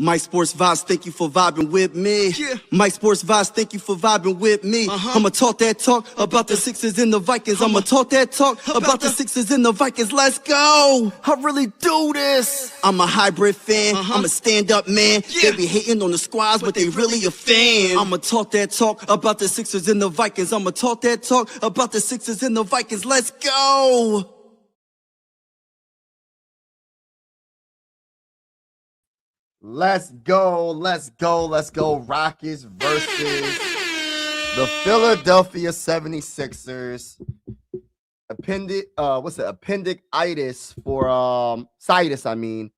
My Sports Vibes, thank you for vibing with me. Yeah. My Sports Vibes, thank you for vibing with me. I'ma talk that talk about the Sixers and the Vikings. I'ma talk that talk about the Sixers and the Vikings. Let's go. I really do this. I'm a hybrid fan. I'm a stand-up man. Yeah. They be hating on the squads, but they really a fan. I'ma talk that talk about the Sixers and the Vikings. I'ma talk that talk about the Sixers and the Vikings. Let's go. Let's go. Let's go. Let's go. Rockets versus the Philadelphia 76ers. Appendicitis for citis,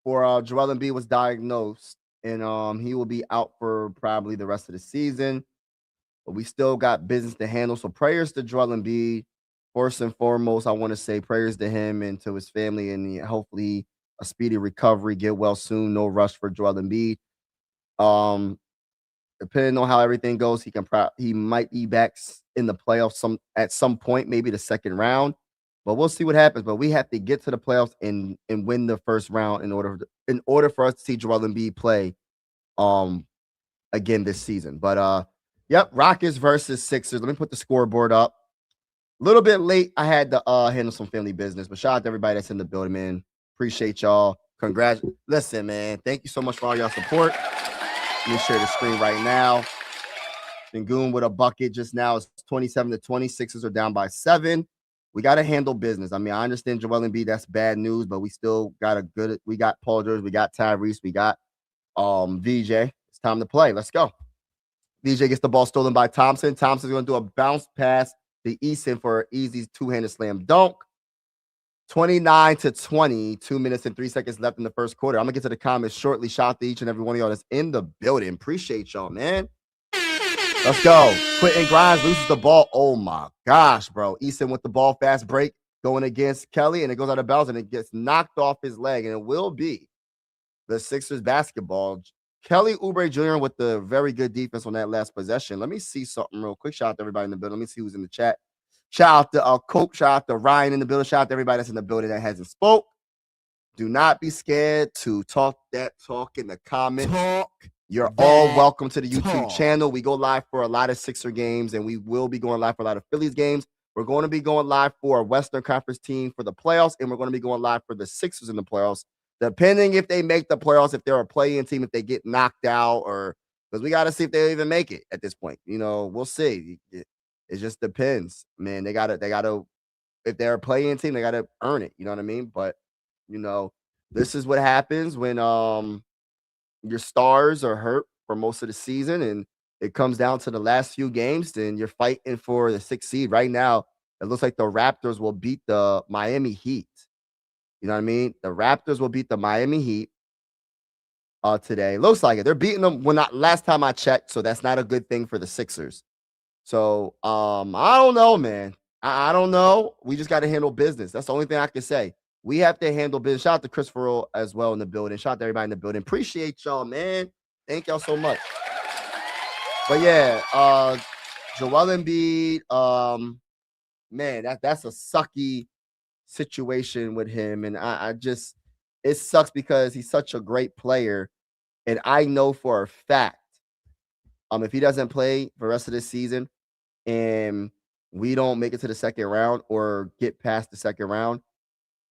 for Joel Embiid was diagnosed, and he will be out for probably the rest of the season. But we still got business to handle. So prayers to Joel Embiid. First and foremost, I want to say prayers to him and to his family, and hopefully a speedy recovery. Get well soon. No rush for Joel Embiid. Depending on how everything goes, he might be back in the playoffs at some point, maybe the second round. But we'll see what happens. But we have to get to the playoffs and win the first round in order for us to see Joel Embiid play again this season. But yep, Rockets versus Sixers. Let me put the scoreboard up. A little bit late. I had to handle some family business, but shout out to everybody that's in the building, man. Appreciate y'all. Congrats. Listen, man. Thank you so much for all y'all support. Let me share the screen right now. Sengun with a bucket just now. It's 27-20. Sixers are down by 7. We got to handle business. I mean, I understand Joel Embiid. That's bad news, but we still got we got Paul George. We got Tyrese. We got VJ. It's time to play. Let's go. VJ gets the ball stolen by Thompson. Thompson's going to do a bounce pass to Eason for an easy two-handed slam dunk. 29-20, 2 minutes and 3 seconds left in the first quarter. I'm going to get to the comments shortly. Shout out to each and every one of y'all that's in the building. Appreciate y'all, man. Let's go. Quentin Grimes loses the ball. Oh, my gosh, bro. Eason with the ball, fast break, going against Kelly, and it goes out of bounds, and it gets knocked off his leg, and it will be the Sixers basketball. Kelly Oubre Jr. with the very good defense on that last possession. Let me see something real quick. Shout out to everybody in the building. Let me see who's in the chat. Shout out to Cope. Shout out to Ryan in the building. Shout out to everybody that's in the building that hasn't spoke. Do not be scared to talk that talk in the comments. You're all welcome to the YouTube channel. We go live for a lot of Sixer games, and we will be going live for a lot of Phillies games. We're going to be going live for a Western Conference team for the playoffs, and we're going to be going live for the Sixers in the playoffs. Depending if they make the playoffs, if they're a play-in team, if they get knocked out, or because we got to see if they even make it at this point. We'll see. It just depends, man. They gotta. If they're a play-in team, they gotta earn it. You know what I mean? But this is what happens when your stars are hurt for most of the season, and it comes down to the last few games. Then you're fighting for the 6th seed. Right now, it looks like the Raptors will beat the Miami Heat. You know what I mean? The Raptors will beat the Miami Heat today. Looks like it. They're beating them last time I checked, so that's not a good thing for the Sixers. So I don't know, man. I don't know. We just got to handle business. That's the only thing I can say. We have to handle business. Shout out to Chris Farrell as well in the building. Shout out to everybody in the building. Appreciate y'all, man. Thank y'all so much. But yeah, Joel Embiid, man, that's a sucky situation with him, and it sucks because he's such a great player, and I know for a fact if he doesn't play for the rest of this season and we don't make it to the second round or get past the second round,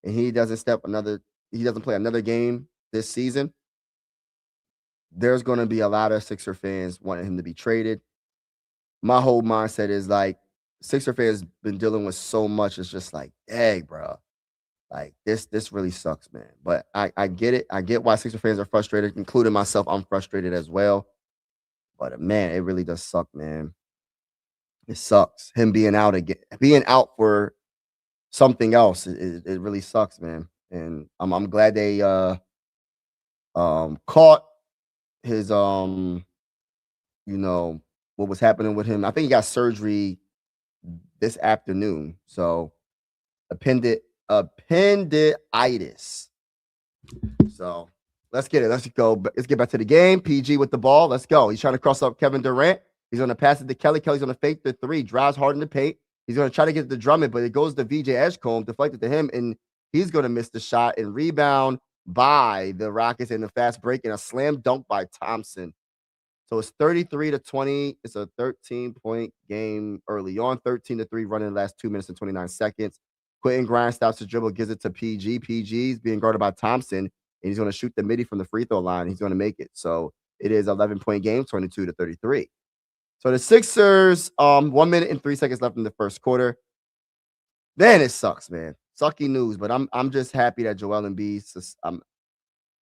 and he doesn't play another game this season, there's going to be a lot of Sixer fans wanting him to be traded. My whole mindset is like, Sixer fans been dealing with so much. It's just like, dang, bro. Like, this really sucks, man. But I get it. I get why Sixer fans are frustrated, including myself. I'm frustrated as well. But, man, it really does suck, man. It sucks. Him being out for something else. It really sucks, man. And I'm glad they caught his what was happening with him. I think he got surgery this afternoon. So appendicitis. So let's get it. Let's go. Let's get back to the game. PG with the ball. Let's go. He's trying to cross up Kevin Durant. He's going to pass it to Kelly. Kelly's going to fake the 3. Drives hard in the paint. He's going to try to get the Drummond, but it goes to VJ Edgecombe, deflected to him, and he's going to miss the shot and rebound by the Rockets in the fast break and a slam dunk by Thompson. So it's 33-20. It's a 13-point game early on, 13-3 running the last 2 minutes and 29 seconds. Quentin Grimes stops the dribble, gives it to PG. PG's being guarded by Thompson, and he's going to shoot the midi from the free throw line. He's going to make it. So it is 11-point game, 22-33. So the Sixers, 1 minute and 3 seconds left in the first quarter. Man, it sucks, man. Sucky news, but I'm just happy that Joel Embiid,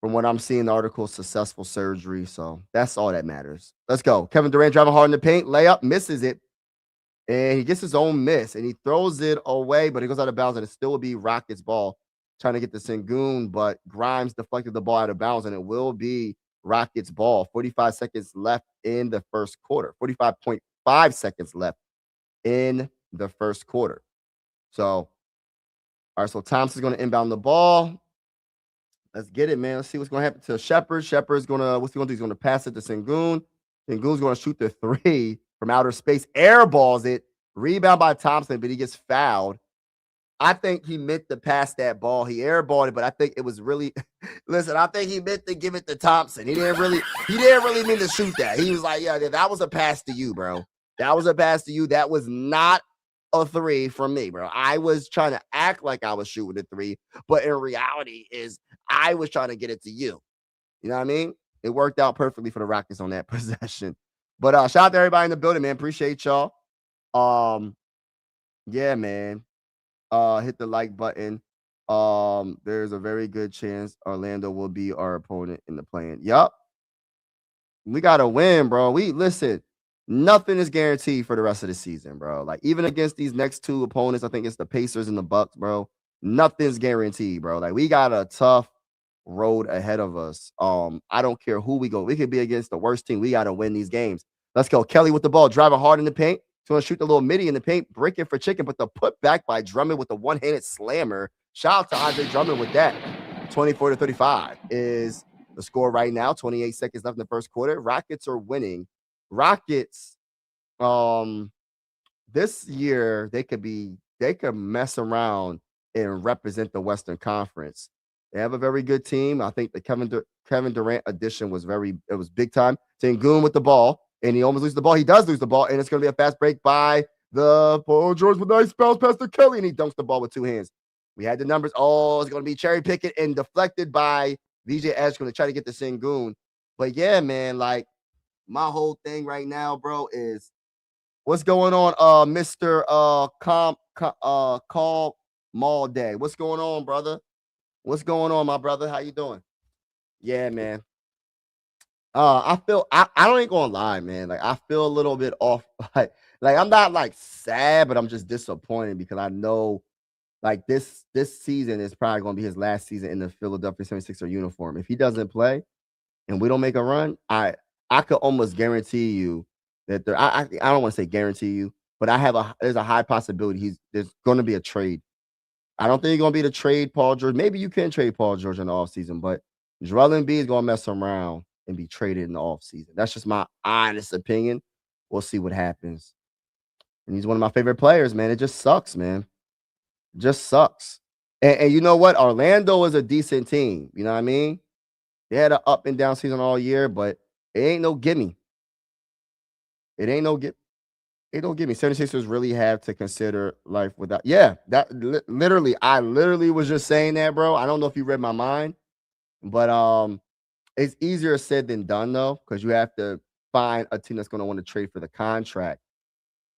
from what I'm seeing, the article, successful surgery. So that's all that matters. Let's go. Kevin Durant driving hard in the paint, layup, misses it, and he gets his own miss, and he throws it away, but it goes out of bounds, and it still will be Rockets ball trying to get to Sengun, but Grimes deflected the ball out of bounds, and it will be Rockets ball. 45 seconds left in the first quarter. 45.5 seconds left in the first quarter. So, all right, so Thompson's going to inbound the ball. Let's get it, man. Let's see what's going to happen to Shepherd. Shepherd's going to, what's he going to do? He's going to pass it to Sengun. Sengun's going to shoot the three from outer space, airballs it, rebound by Thompson, but he gets fouled. I think he meant to pass that ball. He airballed it, but I think it was really, listen, I think he meant to give it to Thompson. He didn't really mean to shoot that. He was like, yeah, that was a pass to you, bro. That was a pass to you. That was not a three from me, bro. I was trying to act like I was shooting a three, but in reality is I was trying to get it to you. You know what I mean? It worked out perfectly for the Rockets on that possession. But shout out to everybody in the building, man. Appreciate y'all. Yeah, man. Hit the like button. There's a very good chance Orlando will be our opponent in the play-in. Yup. We gotta win, bro. Listen. Nothing is guaranteed for the rest of the season, bro. Like, even against these next two opponents, I think it's the Pacers and the Bucks, bro. Nothing's guaranteed, bro. Like, we got a tough road ahead of us. I don't care who we go. We could be against the worst team. We got to win these games. Let's go. Kelly with the ball, driving hard in the paint. He's going to shoot the little midi in the paint, breaking for chicken, but the put back by Drummond with the one-handed slammer. Shout out to Andre Drummond with that. 24-35 is the score right now. 28 seconds left in the first quarter. Rockets are winning. Rockets, this year they could mess around and represent the Western Conference. They have a very good team. I think the Kevin Durant addition was big time. Sengun with the ball, and he almost loses the ball. He does lose the ball, and it's going to be a fast break by the Paul George with a nice bounce pass to Kelly, and he dunks the ball with two hands. We had the numbers. Oh, it's going to be cherry picking and deflected by VJ Edge, going to try to get the Sengun. But yeah, man, like, my whole thing right now, bro, is what's going on, Mr. Call Mall Day. What's going on, brother? What's going on, my brother? How you doing? Yeah, man. I don't ain't gonna lie, man. Like, I feel a little bit off. Like I'm not like sad, but I'm just disappointed because I know like this season is probably gonna be his last season in the Philadelphia 76er uniform. If he doesn't play and we don't make a run, I could almost guarantee you that I don't want to say guarantee you, but there's a high possibility there's going to be a trade. I don't think you're going to be the trade Paul George. Maybe you can trade Paul George in the offseason, but Joel Embiid is going to mess around and be traded in the offseason. That's just my honest opinion. We'll see what happens. And he's one of my favorite players, man. It just sucks, man. It just sucks. And you know what? Orlando is a decent team. You know what I mean? They had an up and down season all year, but it ain't no gimme. It ain't no gimme. 76ers really have to consider life without. Yeah, that literally, I literally was just saying that, bro. I don't know if you read my mind, but it's easier said than done though, because you have to find a team that's going to want to trade for the contract.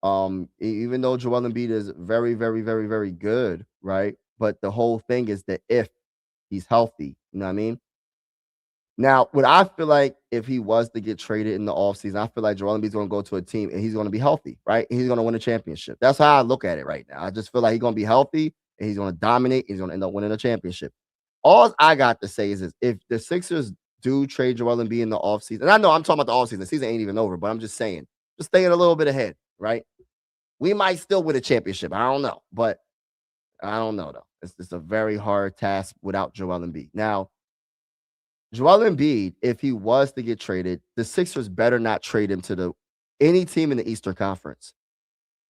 Even though Joel Embiid is very, very, very, very good, right? But the whole thing is that if he's healthy, you know what I mean? Now, what I feel like if he was to get traded in the offseason, I feel like Joel Embiid's going to go to a team and he's going to be healthy, right? And he's going to win a championship. That's how I look at it right now. I just feel like he's going to be healthy and he's going to dominate. And he's going to end up winning a championship. All I got to say is if the Sixers do trade Joel Embiid in the offseason, and I know I'm talking about the offseason, the season ain't even over, but I'm just saying, just staying a little bit ahead, right? We might still win a championship. I don't know, but I don't know though. It's a very hard task without Joel Embiid. Now, Joel Embiid, if he was to get traded, the Sixers better not trade him to any team in the Eastern Conference.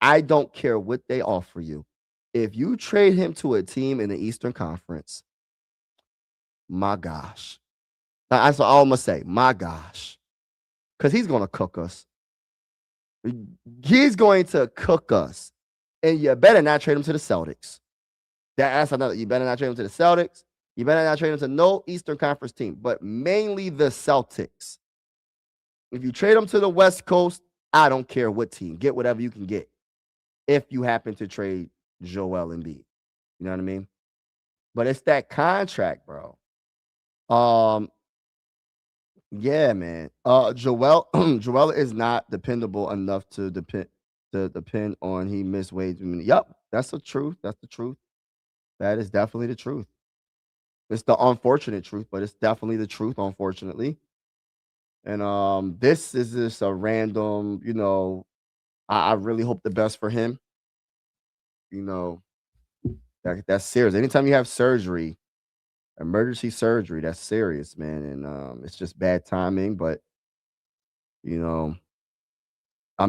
I don't care what they offer you. If you trade him to a team in the Eastern Conference, my gosh. That's all I'm gonna say. My gosh. Because he's gonna cook us. He's going to cook us. And you better not trade him to the Celtics. That's another. You better not trade him to the Celtics. You better not trade him to no Eastern Conference team, but mainly the Celtics. If you trade him to the West Coast, I don't care what team. Get whatever you can get. If you happen to trade Joel Embiid. You know what I mean? But it's that contract, bro. Yeah, man. Joel Joel is not dependable enough to depend on he missed way too many. Yep, that's the truth. That's the truth. That is definitely the truth. It's the unfortunate truth, but it's definitely the truth, unfortunately. And this is just a random, I really hope the best for him. That's serious. Anytime you have surgery, emergency surgery, that's serious, man. And it's just bad timing, but I'm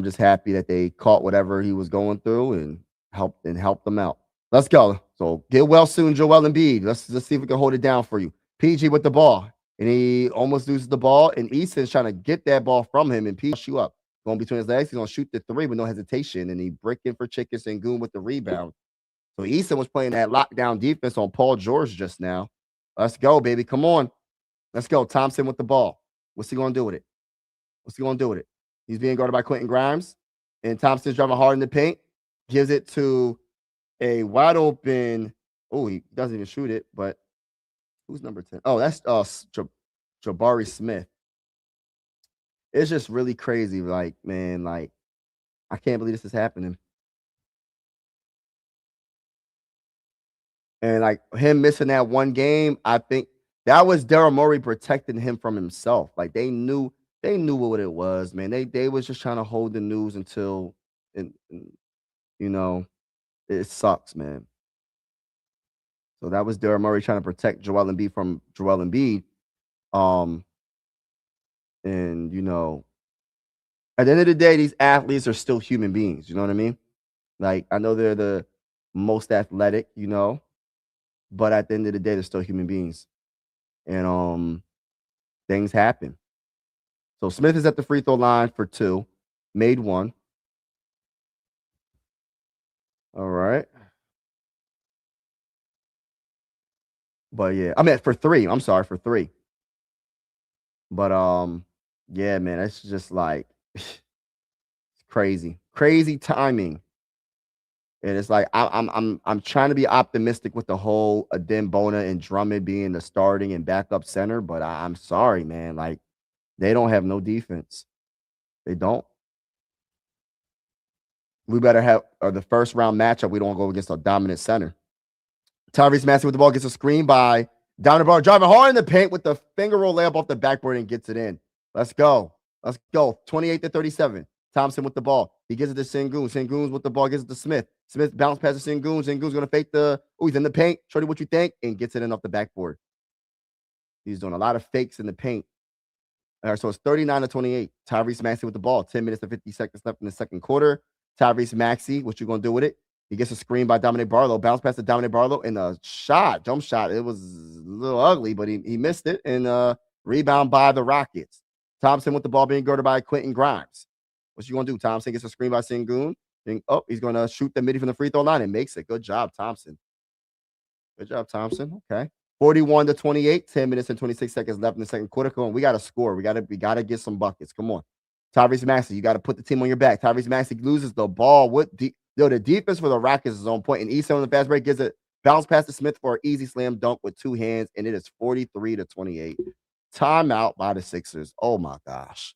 just happy that they caught whatever he was going through and helped them out. Let's go. So get well soon, Joel Embiid. Let's see if we can hold it down for you. PG with the ball. And he almost loses the ball. And Easton's trying to get that ball from him. And PG shoot up. Going between his legs. He's going to shoot the three with no hesitation. And he breaking for Chicken Sengun with the rebound. So Easton was playing that lockdown defense on Paul George just now. Let's go, baby. Come on. Let's go. Thompson with the ball. What's he going to do with it? He's being guarded by Quentin Grimes. And Thompson's driving hard in the paint. Gives it to a wide open. Oh, he doesn't even shoot it. But who's number 10? Oh, that's Jabari Smith. It's just really crazy. Like, man, I can't believe this is happening. And him missing that one game, I think that was Daryl Morey protecting him from himself. Like they knew what it was, man. They was just trying to hold the news until, it sucks, man. So that was Daryl Morey trying to protect Joel Embiid from Joel Embiid. And at the end of the day, these athletes are still human beings. You know what I mean? Like I know they're the most athletic, but at the end of the day, they're still human beings. And things happen. So Smith is at the free throw line for 2, made 1. All right. But yeah, I mean for 3. I'm sorry, for 3. But yeah, man, it's just like it's crazy timing. And it's like I'm trying to be optimistic with the whole Adem Bona and Drummond being the starting and backup center, but I'm sorry, man. Like they don't have no defense. They don't. We better have the first round matchup. We don't go against a dominant center. Tyrese Maxey with the ball gets a screen by Dominic Barlow, driving hard in the paint with the finger roll layup off the backboard and gets it in. Let's go. 28-37. Thompson with the ball. He gives it to Sengun. Sengun's with the ball, gives it to Smith. Smith bounce passes Sengun. Sengun's going to fake he's in the paint. Shorty, what you think? And gets it in off the backboard. He's doing a lot of fakes in the paint. All right, so it's 39-28. Tyrese Maxey with the ball. 10 minutes and 50 seconds left in the second quarter. Tyrese Maxey, what you going to do with it? He gets a screen by Dominic Barlow. Bounce pass to Dominic Barlow. And a jump shot. It was a little ugly, but he missed it. And rebound by the Rockets. Thompson with the ball being guarded by Quentin Grimes. What you going to do? Thompson gets a screen by Sengun. He's going to shoot the midi from the free throw line and makes it. Good job, Thompson. Okay. 41-28. 10 minutes and 26 seconds left in the second quarter. Come on, we got to score. We got to get some buckets. Come on. Tyrese Maxey, you got to put the team on your back. Tyrese Maxey loses the ball. The defense for the Rockets is on point. And Easton on the fast break gives it bounce pass to Smith for an easy slam dunk with 2 hands. And it is 43-28. Timeout by the Sixers. Oh, my gosh.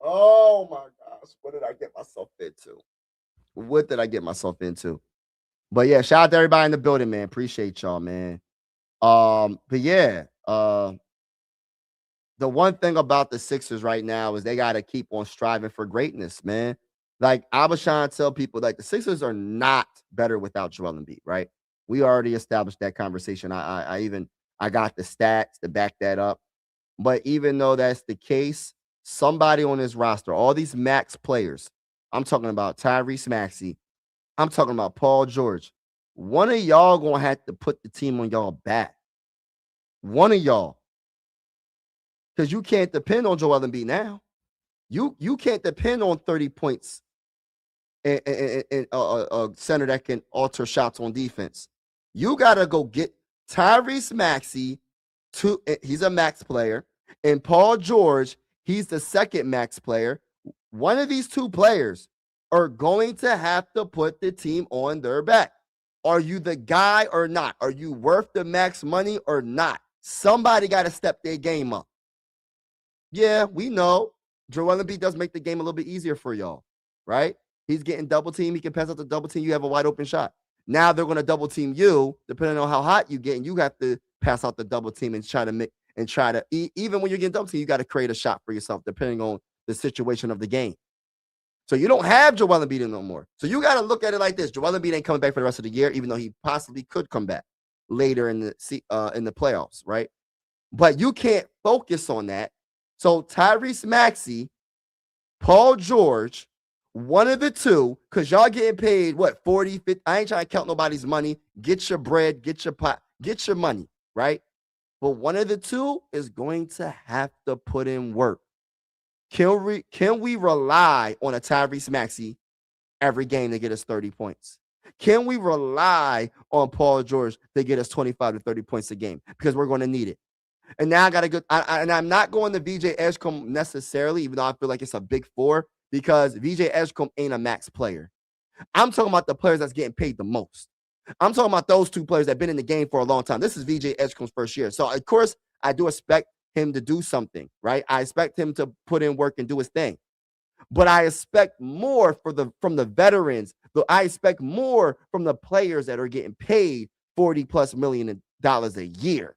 Oh, my gosh. What did I get myself into? But, yeah, shout out to everybody in the building, man. Appreciate y'all, man. But, yeah, the one thing about the Sixers right now is they got to keep on striving for greatness, man. Like, I was trying to tell people, like, the Sixers are not better without Joel Embiid, right? We already established that conversation. I got the stats to back that up. But even though that's the case, somebody on this roster, all these max players, I'm talking about Tyrese Maxey, I'm talking about Paul George, one of y'all gonna have to put the team on y'all back. One of y'all. Because you can't depend on Joel Embiid now. You can't depend on 30 points and a center that can alter shots on defense. You gotta go get Tyrese Maxey. He's a max player, and Paul George. He's the second max player. One of these two players are going to have to put the team on their back. Are you the guy or not? Are you worth the max money or not? Somebody got to step their game up. Yeah, we know Joel Embiid does make the game a little bit easier for y'all, right? He's getting double team. He can pass out the double team. You have a wide open shot. Now they're going to double team you, depending on how hot you get, and you have to pass out the double team and try to even when you're getting double team, you got to create a shot for yourself, depending on the situation of the game. So you don't have Joel Embiid no more. So you got to look at it like this: Joel Embiid ain't coming back for the rest of the year, even though he possibly could come back later in the playoffs, right? But you can't focus on that. So Tyrese Maxey, Paul George, one of the two, because y'all getting paid, what, 40, 50? I ain't trying to count nobody's money. Get your bread, get your pot, get your money, right? But one of the two is going to have to put in work. Can we rely on a Tyrese Maxey every game to get us 30 points? Can we rely on Paul George to get us 25 to 30 points a game? Because we're going to need it. And now I got to go. And I'm not going to VJ Edgecombe necessarily, even though I feel like it's a big four, because VJ Edgecombe ain't a max player. I'm talking about the players that's getting paid the most. I'm talking about those two players that have been in the game for a long time. This is VJ Edgecombe's first year. So, of course, I do expect him to do something, right? I expect him to put in work and do his thing. But I expect more from the veterans. I expect more from the players that are getting paid $40+ million a year.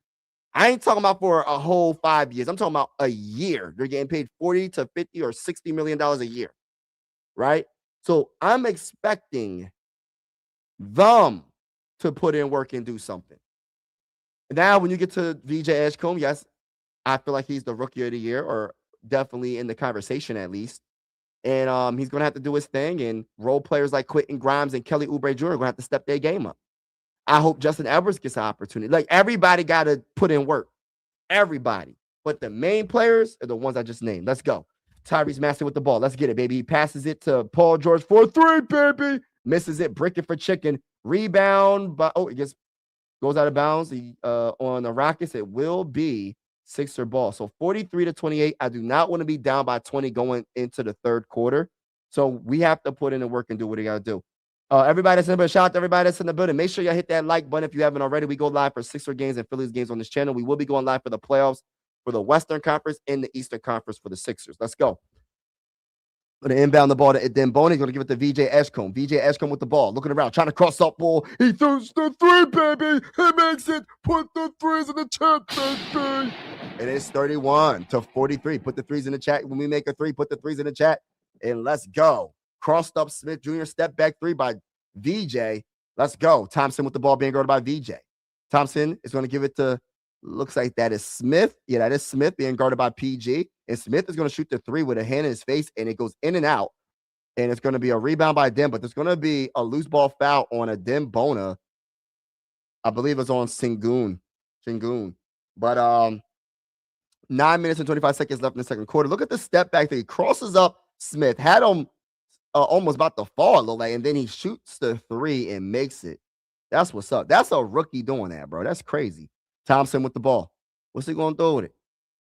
I ain't talking about for a whole 5 years. I'm talking about a year. They're getting paid 40 to 50 or $60 million a year, right? So I'm expecting them to put in work and do something. Now, when you get to VJ Edgecombe, yes, I feel like he's the rookie of the year, or definitely in the conversation at least. And he's going to have to do his thing, and role players like Quentin Grimes and Kelly Oubre Jr. are going to have to step their game up. I hope Justin Edwards gets an opportunity. Like, everybody got to put in work. Everybody. But the main players are the ones I just named. Let's go. Tyrese Maxey with the ball. Let's get it, baby. He passes it to Paul George for 3, baby. Misses it. Brick it for chicken. Rebound. It goes out of bounds. On the Rockets, it will be Sixer ball. So 43-28. I do not want to be down by 20 going into the third quarter. So we have to put in the work and do what we got to do. Everybody that's in the building, shout out to everybody that's in the building. Make sure y'all hit that like button if you haven't already. We go live for Sixer games and Phillies games on this channel. We will be going live for the playoffs for the Western Conference and the Eastern Conference for the Sixers. Let's go. Going to inbound the ball to Demboni. He's going to give it to VJ Edgecombe. VJ Edgecombe with the ball. Looking around. Trying to cross up ball. He throws the 3, baby. He makes it. Put the 3s in the chat, baby. It is 31-43. Put the 3s in the chat. When we make a 3, put the 3s in the chat. And let's go. Crossed up Smith Jr. Step back 3 by VJ. Let's go. Thompson with the ball being guarded by VJ. Thompson is going to give it to, looks like that is Smith. Yeah, that is Smith being guarded by PG. And Smith is going to shoot the 3 with a hand in his face, and it goes in and out. And it's going to be a rebound by Dem, but there's going to be a loose ball foul on a Dembona. I believe it's on Sengun. But 9 minutes and 25 seconds left in the second quarter. Look at the step back that he crosses up Smith. Had him almost about to fall a little late, and then he shoots the 3 and makes it. That's what's up. That's a rookie doing that, bro. That's crazy. Thompson with the ball. What's he going to do with it?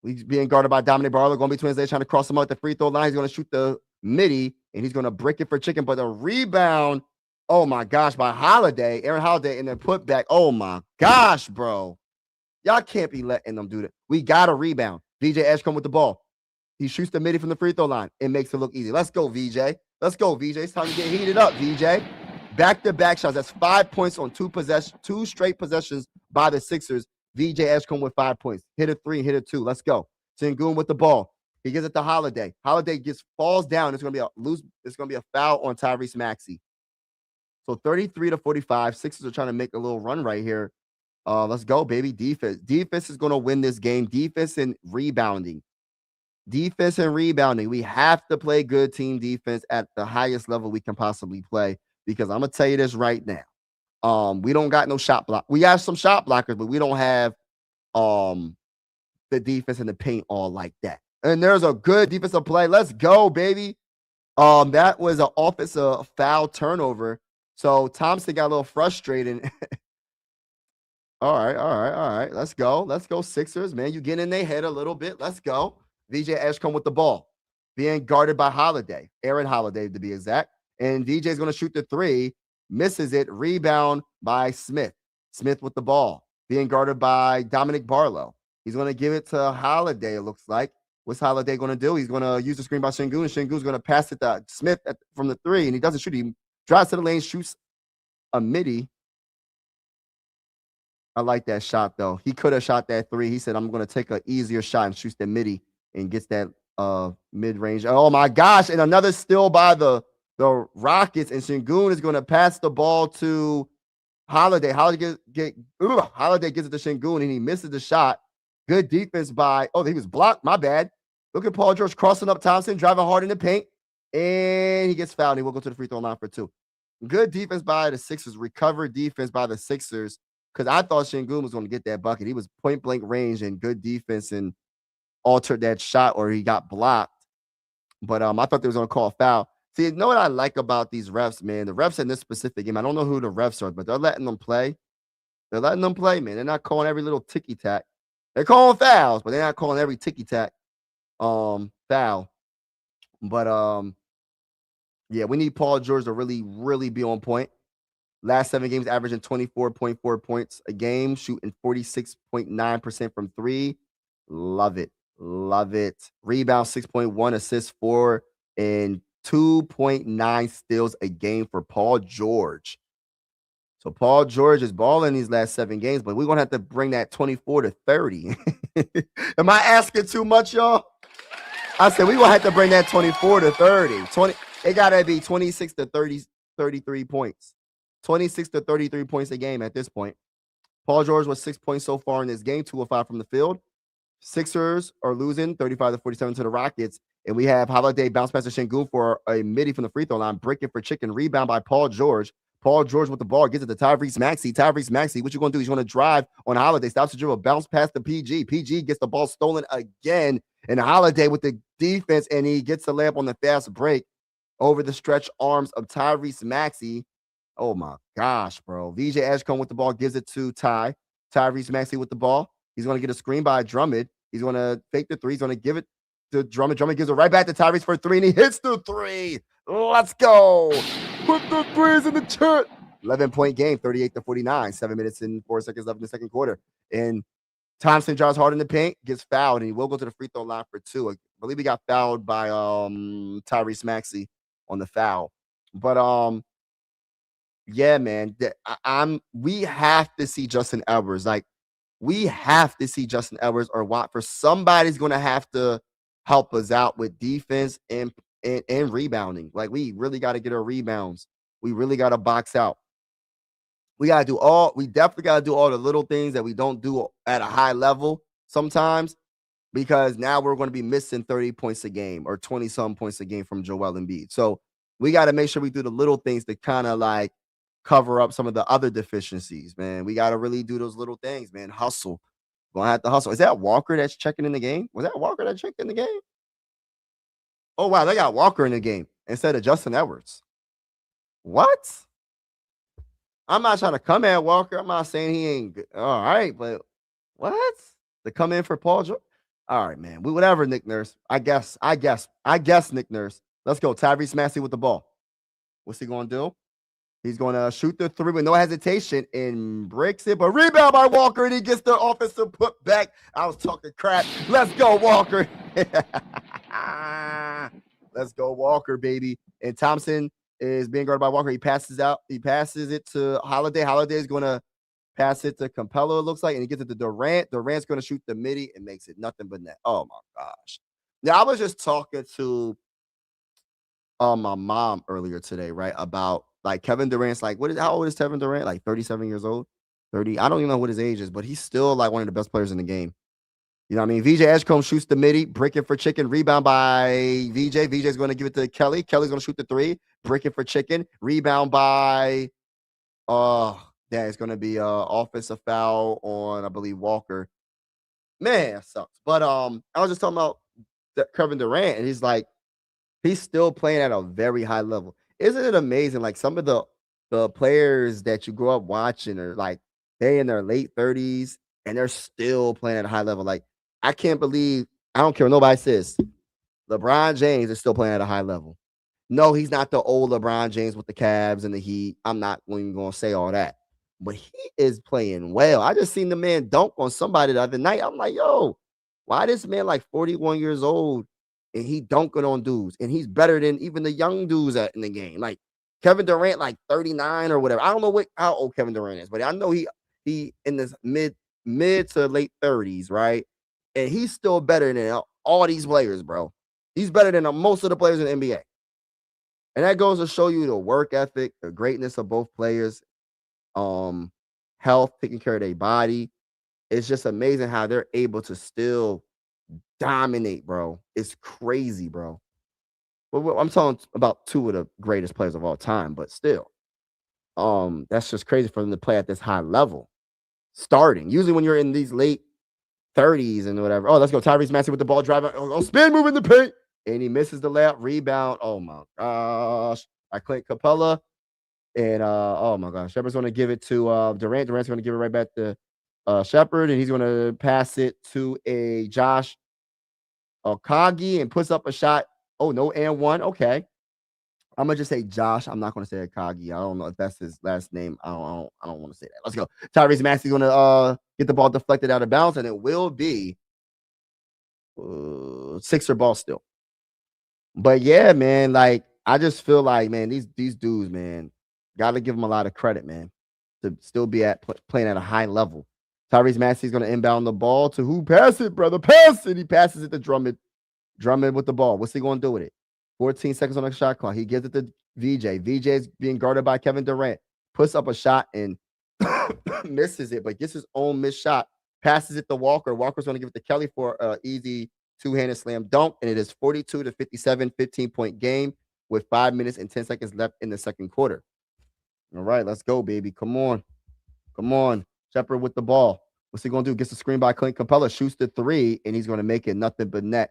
He's being guarded by Dominic Barlow, going between his legs, trying to cross him out the free throw line. He's going to shoot the midi, and he's going to brick it for chicken. But a rebound, oh my gosh, by Holiday, Aaron Holiday, and then put back. Oh my gosh, bro. Y'all can't be letting them do that. We got a rebound. VJ Edgecombe with the ball. He shoots the midi from the free throw line. It makes it look easy. Let's go, VJ. Let's go, VJ. It's time to get heated up, VJ. Back-to-back shots. That's 5 points on 2 straight possessions by the Sixers. VJ Edgecombe with 5 points. Hit a 3, hit a 2. Let's go. Sengun with the ball. He gives it to Holiday. Holiday falls down. It's going to be a foul on Tyrese Maxey. So 33-45. Sixers are trying to make a little run right here. Let's go, baby. Defense. Defense is going to win this game. Defense and rebounding. We have to play good team defense at the highest level we can possibly play, because I'm going to tell you this right now. We don't got no shot block. We have some shot blockers, but we don't have the defense in the paint all like that. And there's a good defensive play. Let's go, baby. That was an offensive foul turnover. So Thompson got a little frustrated. All right. Let's go, Sixers, man. You get in their head a little bit. Let's go. VJ Edgecombe with the ball, being guarded by Holiday, Aaron Holiday to be exact. And VJ is going to shoot the three, misses it. Rebound by Smith. Smith with the ball, being guarded by Dominic Barlow. He's going to give it to Holiday, it looks like. What's Holiday going to do? He's going to use the screen by Şengün, and Şengün's going to pass it to Smith from the three, and he doesn't shoot. He drives to the lane, shoots a midi. I like that shot, though. He could have shot that three. He said, I'm going to take an easier shot and shoots the midi and gets that mid-range. Oh, my gosh. And another steal by the Rockets, and Şengün is going to pass the ball to Holiday. Holiday gives it to Şengün, and he misses the shot. Good defense by, he was blocked. My bad. Look at Paul George crossing up Thompson, driving hard in the paint, and he gets fouled. He will go to the free throw line for two. Good defense by the Sixers. Recovered defense by the Sixers, because I thought Şengün was going to get that bucket. He was point-blank range and good defense and altered that shot, or he got blocked. But I thought they was going to call a foul. See, you know what I like about these refs, man? The refs in this specific game, I don't know who the refs are, but they're letting them play. They're letting them play, man. They're not calling every little ticky-tack. They're calling fouls, but they're not calling every ticky-tack foul. But, yeah, we need Paul George to really, really be on point. Last 7 games, averaging 24.4 points a game, shooting 46.9% from three. Love it. Love it. Rebound, 6.1, assists, 4, and 2.9 steals a game for Paul George. So Paul George is balling these last 7 games, but we're going to have to bring that 24 to 30. Am I asking too much, y'all? I said we're going to have to bring that 24 to 30. It got to be 26 to 30, 33 points. 26 to 33 points a game at this point. Paul George was 6 points so far in this game, 2 of 5 from the field. Sixers are losing 35 to 47 to the Rockets. And we have Holiday bounce pass to Şengün for a midi from the free throw line, breaking for chicken, rebound by Paul George. Paul George with the ball gets it to Tyrese Maxey. Tyrese Maxey, what you going to do? He's going to drive on Holiday, stops the dribble, bounce past the PG. PG gets the ball stolen again. And Holiday with the defense, and he gets the layup on the fast break over the stretch arms of Tyrese Maxey. Oh, my gosh, bro. VJ Edgecombe with the ball gives it to Tyrese Maxey with the ball. He's going to get a screen by Drummond. He's going to fake the three. He's going to give it to Drummond. Drummond gives it right back to Tyrese for 3, and he hits the 3. Let's go. Put the threes in the chat. 11-point game, 38 to 49. 7 minutes and 4 seconds left in the second quarter. And Thompson drives hard in the paint, gets fouled, and he will go to the free throw line for 2. I believe he got fouled by Tyrese Maxey on the foul. But yeah, man, we have to see Justin Edwards. Like, we have to see Justin Edwards or Watford. Somebody's going to have to help us out with defense and rebounding. Like, we really got to get our rebounds. We really got to box out. We definitely got to do all the little things that we don't do at a high level sometimes, because now we're going to be missing 30 points a game or 20-some points a game from Joel Embiid. So we got to make sure we do the little things to kind of like cover up some of the other deficiencies, man. We got to really do those little things, man. Hustle. Going to have to hustle. Is that Walker that's checking in the game? Was that Walker that checked in the game? Oh, wow. They got Walker in the game instead of Justin Edwards. What? I'm not trying to come at Walker. I'm not saying he ain't good. All right, but what? To come in for Paul George? All right, man. Whatever, Nick Nurse. I guess, Nick Nurse. Let's go. Tyrese Maxey with the ball. What's he going to do? He's going to shoot the 3 with no hesitation and breaks it, but rebound by Walker, and he gets the offensive put back. I was talking crap. Let's go, Walker. Let's go, Walker, baby. And Thompson is being guarded by Walker. He passes it to Holiday. Holiday is going to pass it to Capella, it looks like, and he gets it to Durant. Durant's going to shoot the midi and makes it nothing but net. Oh, my gosh. Now, I was just talking to my mom earlier today, right, about like Kevin Durant's like, how old is Kevin Durant? Like 37 years old, 30. I don't even know what his age is, but he's still like one of the best players in the game. You know what I mean? VJ Edgecombe shoots the midi, breaking for chicken, rebound by VJ. VJ's going to give it to Kelly. Kelly's going to shoot the 3, breaking for chicken, rebound by Yeah, it's gonna be offensive foul on, I believe, Walker. Man, that sucks. But I was just talking about Kevin Durant, and he's still playing at a very high level. Isn't it amazing? Like some of the players that you grew up watching are like they in their late 30s and they're still playing at a high level. Like I can't believe I don't care what nobody says. LeBron James is still playing at a high level. No, he's not the old LeBron James with the Cavs and the Heat. I'm not even going to say all that, but he is playing well. I just seen the man dunk on somebody the other night. I'm like, yo, why this man like 41 years old and he dunking on dudes and he's better than even the young dudes in the game. Like Kevin Durant, like 39 or whatever. I don't know how old Kevin Durant is, but I know he in this mid to late 30s, right? And he's still better than all these players, bro. He's better than most of the players in the NBA. And that goes to show you the work ethic, the greatness of both players, health, taking care of their body. It's just amazing how they're able to still dominate, bro. It's crazy, bro. Well, I'm talking about two of the greatest players of all time, but still, that's just crazy for them to play at this high level. Starting usually when you're in these late 30s and whatever. Oh, let's go. Tyrese Maxey with the ball driving. Oh, spin move in the paint. And he misses the layup, rebound. Oh my gosh. I Clint Capella. And oh my gosh. Shepard's gonna give it to Durant. Durant's gonna give it right back to Shepard, and he's gonna pass it to a Josh Okagi and puts up a shot. Oh, no, and one. Okay. I'm gonna just say Josh. I'm not gonna say Akagi. I don't know if that's his last name. I don't want to say that. Let's go. Tyrese Maxey's gonna get the ball deflected out of bounds, and it will be Sixer ball still. But yeah, man, like I just feel like, man, these dudes, man, gotta give them a lot of credit, man, to still be playing at a high level. Tyrese Maxey's gonna inbound the ball to who? Pass it, brother. Pass it. He passes it to Drummond. Drummond with the ball. What's he gonna do with it? 14 seconds on the shot clock. He gives it to VJ. VJ is being guarded by Kevin Durant. Puts up a shot and misses it, but gets his own missed shot. Passes it to Walker. Walker's going to give it to Kelly for an easy two-handed slam dunk, and it is 42-57, 15-point game with 5 minutes and 10 seconds left in the second quarter. All right, let's go, baby. Come on. Come on. Shepard with the ball. What's he going to do? Gets the screen by Clint Capella, shoots the three, and he's going to make it nothing but net.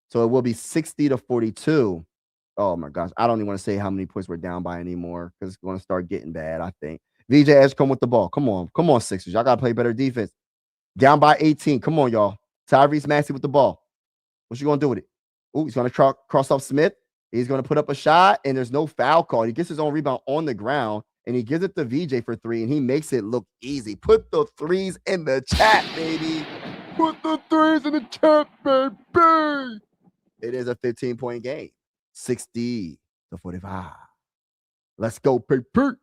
So it will be 60-42. Oh my gosh. I don't even want to say how many points we're down by anymore because it's going to start getting bad, I think. VJ Edgecombe with the ball. Come on. Come on, Sixers. Y'all got to play better defense. Down by 18. Come on, y'all. Tyrese Maxey with the ball. What you going to do with it? Oh, he's going to cross off Smith. He's going to put up a shot, and there's no foul call. He gets his own rebound on the ground, and he gives it to VJ for three, and he makes it look easy. Put the threes in the chat, baby. Put the threes in the chat, baby. It is a 15-point game. 60-45. Let's go, paper.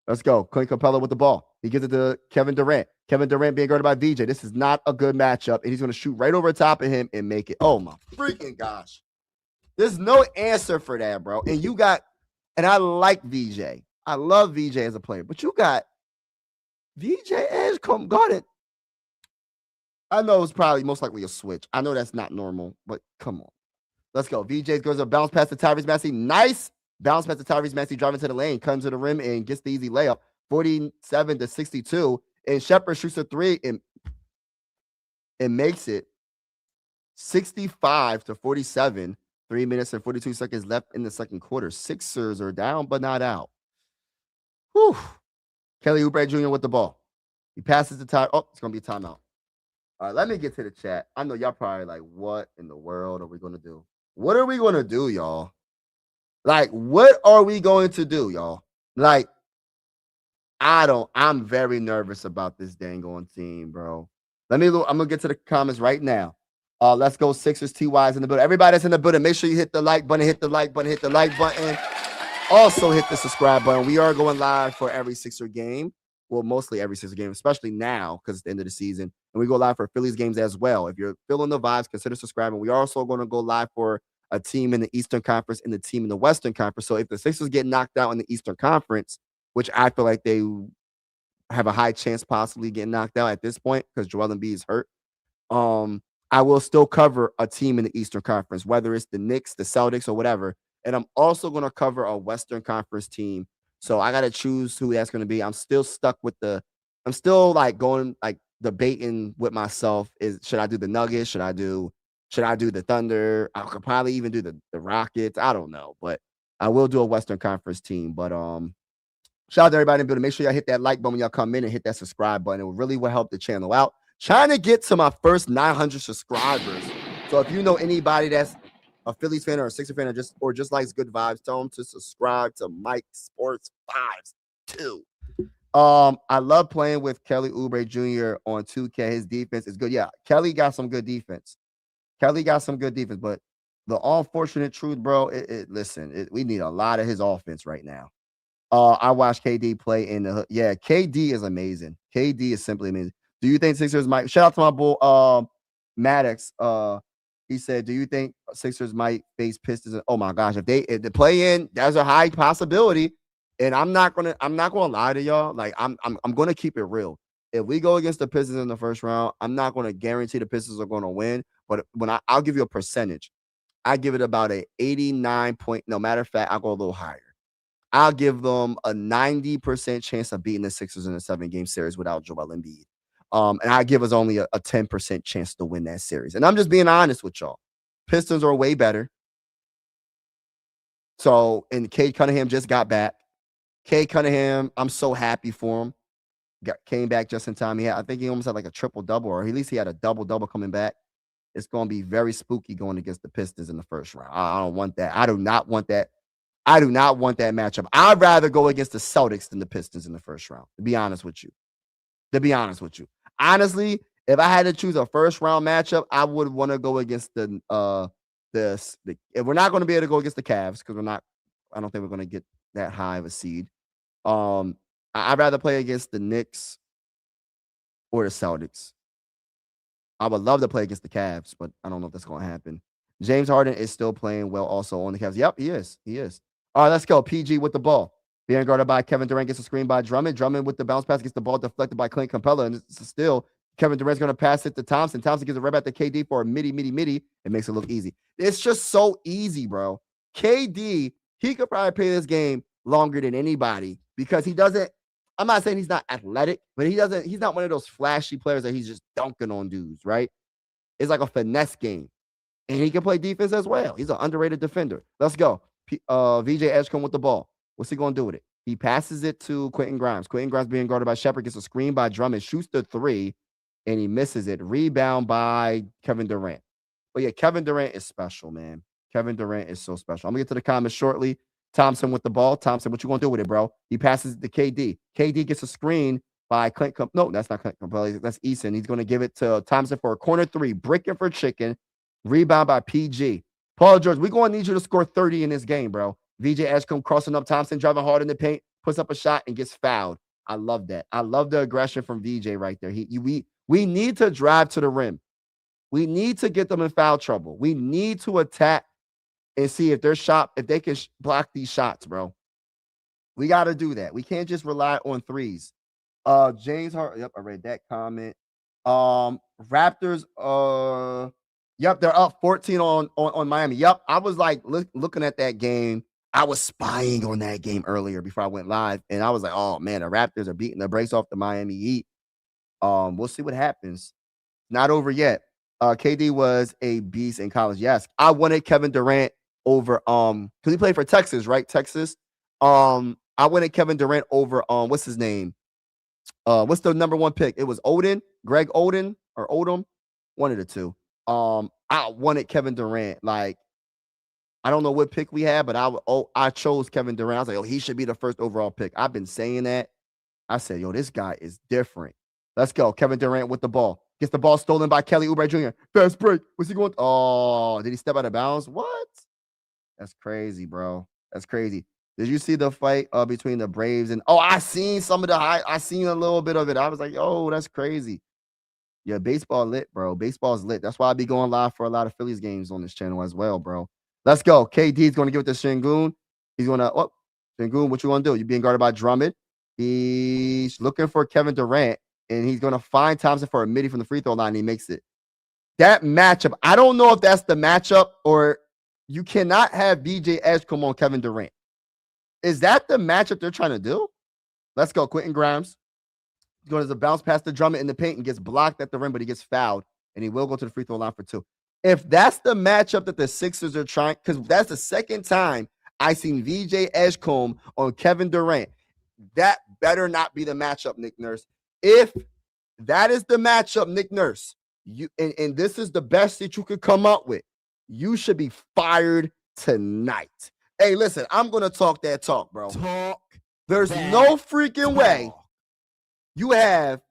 Let's go. Clint Capella with the ball. He gives it to Kevin Durant. Kevin Durant being guarded by VJ. This is not a good matchup, and he's going to shoot right over top of him and make it. Oh, my freaking gosh. There's no answer for that, bro. And you got, and I like VJ. I love VJ as a player, but you got VJ Edgecombe guarded. I know it's probably most likely a switch. I know that's not normal, but come on. Let's go. VJ goes a bounce pass to Tyrese Maxey. Nice bounce pass to Tyrese Maxey, driving to the lane, comes to the rim, and gets the easy layup. 47-62. And Shepard shoots a three and makes it 65-47. 3 minutes and 42 seconds left in the second quarter. Sixers are down, but not out. Whew. Kelly Oubre Jr. with the ball. He passes the time. Oh, it's going to be a timeout. All right, let me get to the chat. I know y'all probably like, what in the world are we going to do? What are we going to do, y'all? Like, what are we going to do, y'all? Like, I'm very nervous about this dang on team, bro. I'm going to get to the comments right now. Let's go Sixers. TY's in the building. Everybody that's in the building, make sure you hit the like button, hit the like button, hit the like button. Also hit the subscribe button. We are going live for every Sixer game. Well, mostly every Sixer game, especially now because it's the end of the season. And we go live for Phillies games as well. If you're feeling the vibes, consider subscribing. We are also going to go live for a team in the Eastern Conference and the team in the Western Conference. So if the Sixers get knocked out in the Eastern Conference, which I feel like they have a high chance possibly getting knocked out at this point because Joel Embiid is hurt, I will still cover a team in the Eastern Conference, whether it's the Knicks, the Celtics, or whatever. And I'm also going to cover a Western Conference team So I gotta choose who that's gonna be. I'm still stuck with I'm still like going like debating with myself. Should I do the Nuggets? Should I do the Thunder? I could probably even do the Rockets. I don't know, but I will do a Western Conference team. But shout out to everybody in the building. Make sure y'all hit that like button when y'all come in and hit that subscribe button. It will really help the channel out. Trying to get to my first 900 subscribers. So if you know anybody that's a Phillies fan or a Sixers fan or just likes good vibes, tell them to subscribe to Mike Sports Vibes too. I love playing with Kelly Oubre Jr. on 2K. His defense is good. Yeah, Kelly got some good defense. But the unfortunate truth, bro, listen, we need a lot of his offense right now. I watched KD play in the yeah, KD is amazing. KD is simply amazing. Do you think Sixers might shout out to my bull Maddox? He said, do you think Sixers might face Pistons? Oh my gosh, if they play in, there's a high possibility. And I'm not gonna lie to y'all. Like I'm gonna keep it real. If we go against the Pistons in the first round, I'm not gonna guarantee the Pistons are gonna win. But when I'll give you a percentage, I give it about a 89 point. No matter of fact, I'll go a little higher. I'll give them a 90% chance of beating the Sixers in a 7-game series without Joel Embiid. And I give us only a 10% chance to win that series. And I'm just being honest with y'all. Pistons are way better. So, and Cade Cunningham just got back. Cade Cunningham, I'm so happy for him. Came back just in time. I think he almost had like a triple-double, or at least he had a double-double coming back. It's going to be very spooky going against the Pistons in the first round. I don't want that. I do not want that. I do not want that matchup. I'd rather go against the Celtics than the Pistons in the first round, to be honest with you. Honestly, if I had to choose a first round matchup, I would want to go against if we're not going to be able to go against the Cavs, because I don't think we're going to get that high of a seed. I'd rather play against the Knicks or the Celtics. I would love to play against the Cavs, but I don't know if that's going to happen. James Harden is still playing well also on the Cavs. Yep, he is. All right, let's go. PG with the ball. Being guarded by Kevin Durant, gets a screen by Drummond. Drummond with the bounce pass, gets the ball deflected by Clint Capella. And it's still Kevin Durant's going to pass it to Thompson. Thompson gives a rep at the KD for a midi. It makes it look easy. It's just so easy, bro. KD, he could probably play this game longer than anybody because he doesn't. I'm not saying he's not athletic, but he's not one of those flashy players that he's just dunking on dudes, right? It's like a finesse game. And he can play defense as well. He's an underrated defender. Let's go. VJ Edgecombe with the ball. What's he going to do with it? He passes it to Quentin Grimes. Quentin Grimes being guarded by Shepard, gets a screen by Drummond, shoots the 3, and he misses it. Rebound by Kevin Durant. But yeah, Kevin Durant is special, man. Kevin Durant is so special. I'm going to get to the comments shortly. Thompson with the ball. Thompson, what you going to do with it, bro? He passes it to KD. KD gets a screen by Clint. No, that's not Clint. That's Eason. He's going to give it to Thompson for a corner 3. Bricking for chicken. Rebound by PG. Paul George, we're going to need you to score 30 in this game, bro. VJ Edgecombe crossing up Thompson, driving hard in the paint, puts up a shot and gets fouled. I love that. I love the aggression from VJ right there. We need to drive to the rim. We need to get them in foul trouble. We need to attack and see if they can block these shots, bro. We got to do that. We can't just rely on threes. James Hart. Yep, I read that comment. Raptors. Yep, they're up 14 on Miami. Yep, I was like looking at that game. I was spying on that game earlier before I went live, and I was like, "Oh man, the Raptors are beating the brakes off the Miami Heat." We'll see what happens. Not over yet. KD was a beast in college. Yes, I wanted Kevin Durant over because he played for Texas, right? Texas. I wanted Kevin Durant over what's his name? What's the number 1 pick? It was Greg Oden or Odom, one of the two. I wanted Kevin Durant. Like, I don't know what pick we had, but I chose Kevin Durant. I was like, he should be the first overall pick. I've been saying that. I said, this guy is different. Let's go. Kevin Durant with the ball. Gets the ball stolen by Kelly Oubre Jr. Fast break. What's he going? Oh, did he step out of bounds? What? That's crazy, bro. That's crazy. Did you see the fight between the Braves and I seen I seen a little bit of it. I was like, that's crazy. Yeah, baseball lit, bro. Baseball's lit. That's why I be going live for a lot of Phillies games on this channel as well, bro. Let's go. KD is going to give it to Şengün. He's going to, Şengün, what you want to do? You're being guarded by Drummond. He's looking for Kevin Durant, and he's going to find Thompson for a midi from the free throw line, and he makes it. That matchup, I don't know if that's the matchup, or you cannot have VJ Edgecombe on Kevin Durant. Is that the matchup they're trying to do? Let's go. Quentin Grimes goes to bounce past the Drummond in the paint and gets blocked at the rim, but he gets fouled, and he will go to the free throw line for 2. If that's the matchup that the Sixers are trying, because that's the second time I seen VJ Edgecombe on Kevin Durant. That better not be the matchup, Nick Nurse. If that is the matchup, Nick Nurse, you and this is the best that you could come up with, you should be fired tonight. Hey, listen, I'm gonna talk that talk, bro. There's no freaking way you have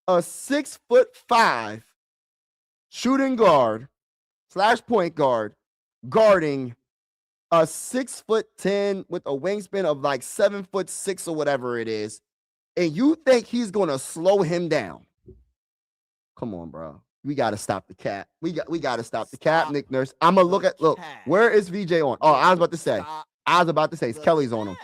a 6'5" shooting guard / point guard guarding a 6'10" with a wingspan of like 7'6" or whatever it is, and you think he's gonna slow him down? Come on, bro. We gotta stop the cap. We gotta stop the cap, Nick Nurse. I'm gonna look. Where is VJ on? Oh, I was about to say, it's Kelly's on him.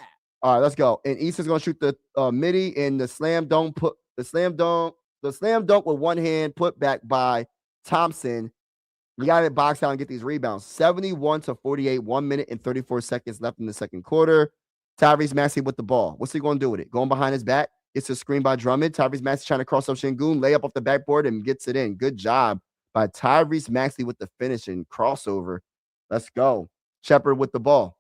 All right, let's go. And Easton's gonna shoot the midi and the slam dunk with one hand, put back by Thompson. We got to box out and get these rebounds. 71-48, 1 minute and 34 seconds left in the second quarter. Tyrese Maxey with the ball. What's he going to do with it? Going behind his back. Gets a screen by Drummond. Tyrese Maxey trying to cross up Şengün, lay up off the backboard and gets it in. Good job by Tyrese Maxey with the finish and crossover. Let's go. Shepherd with the ball.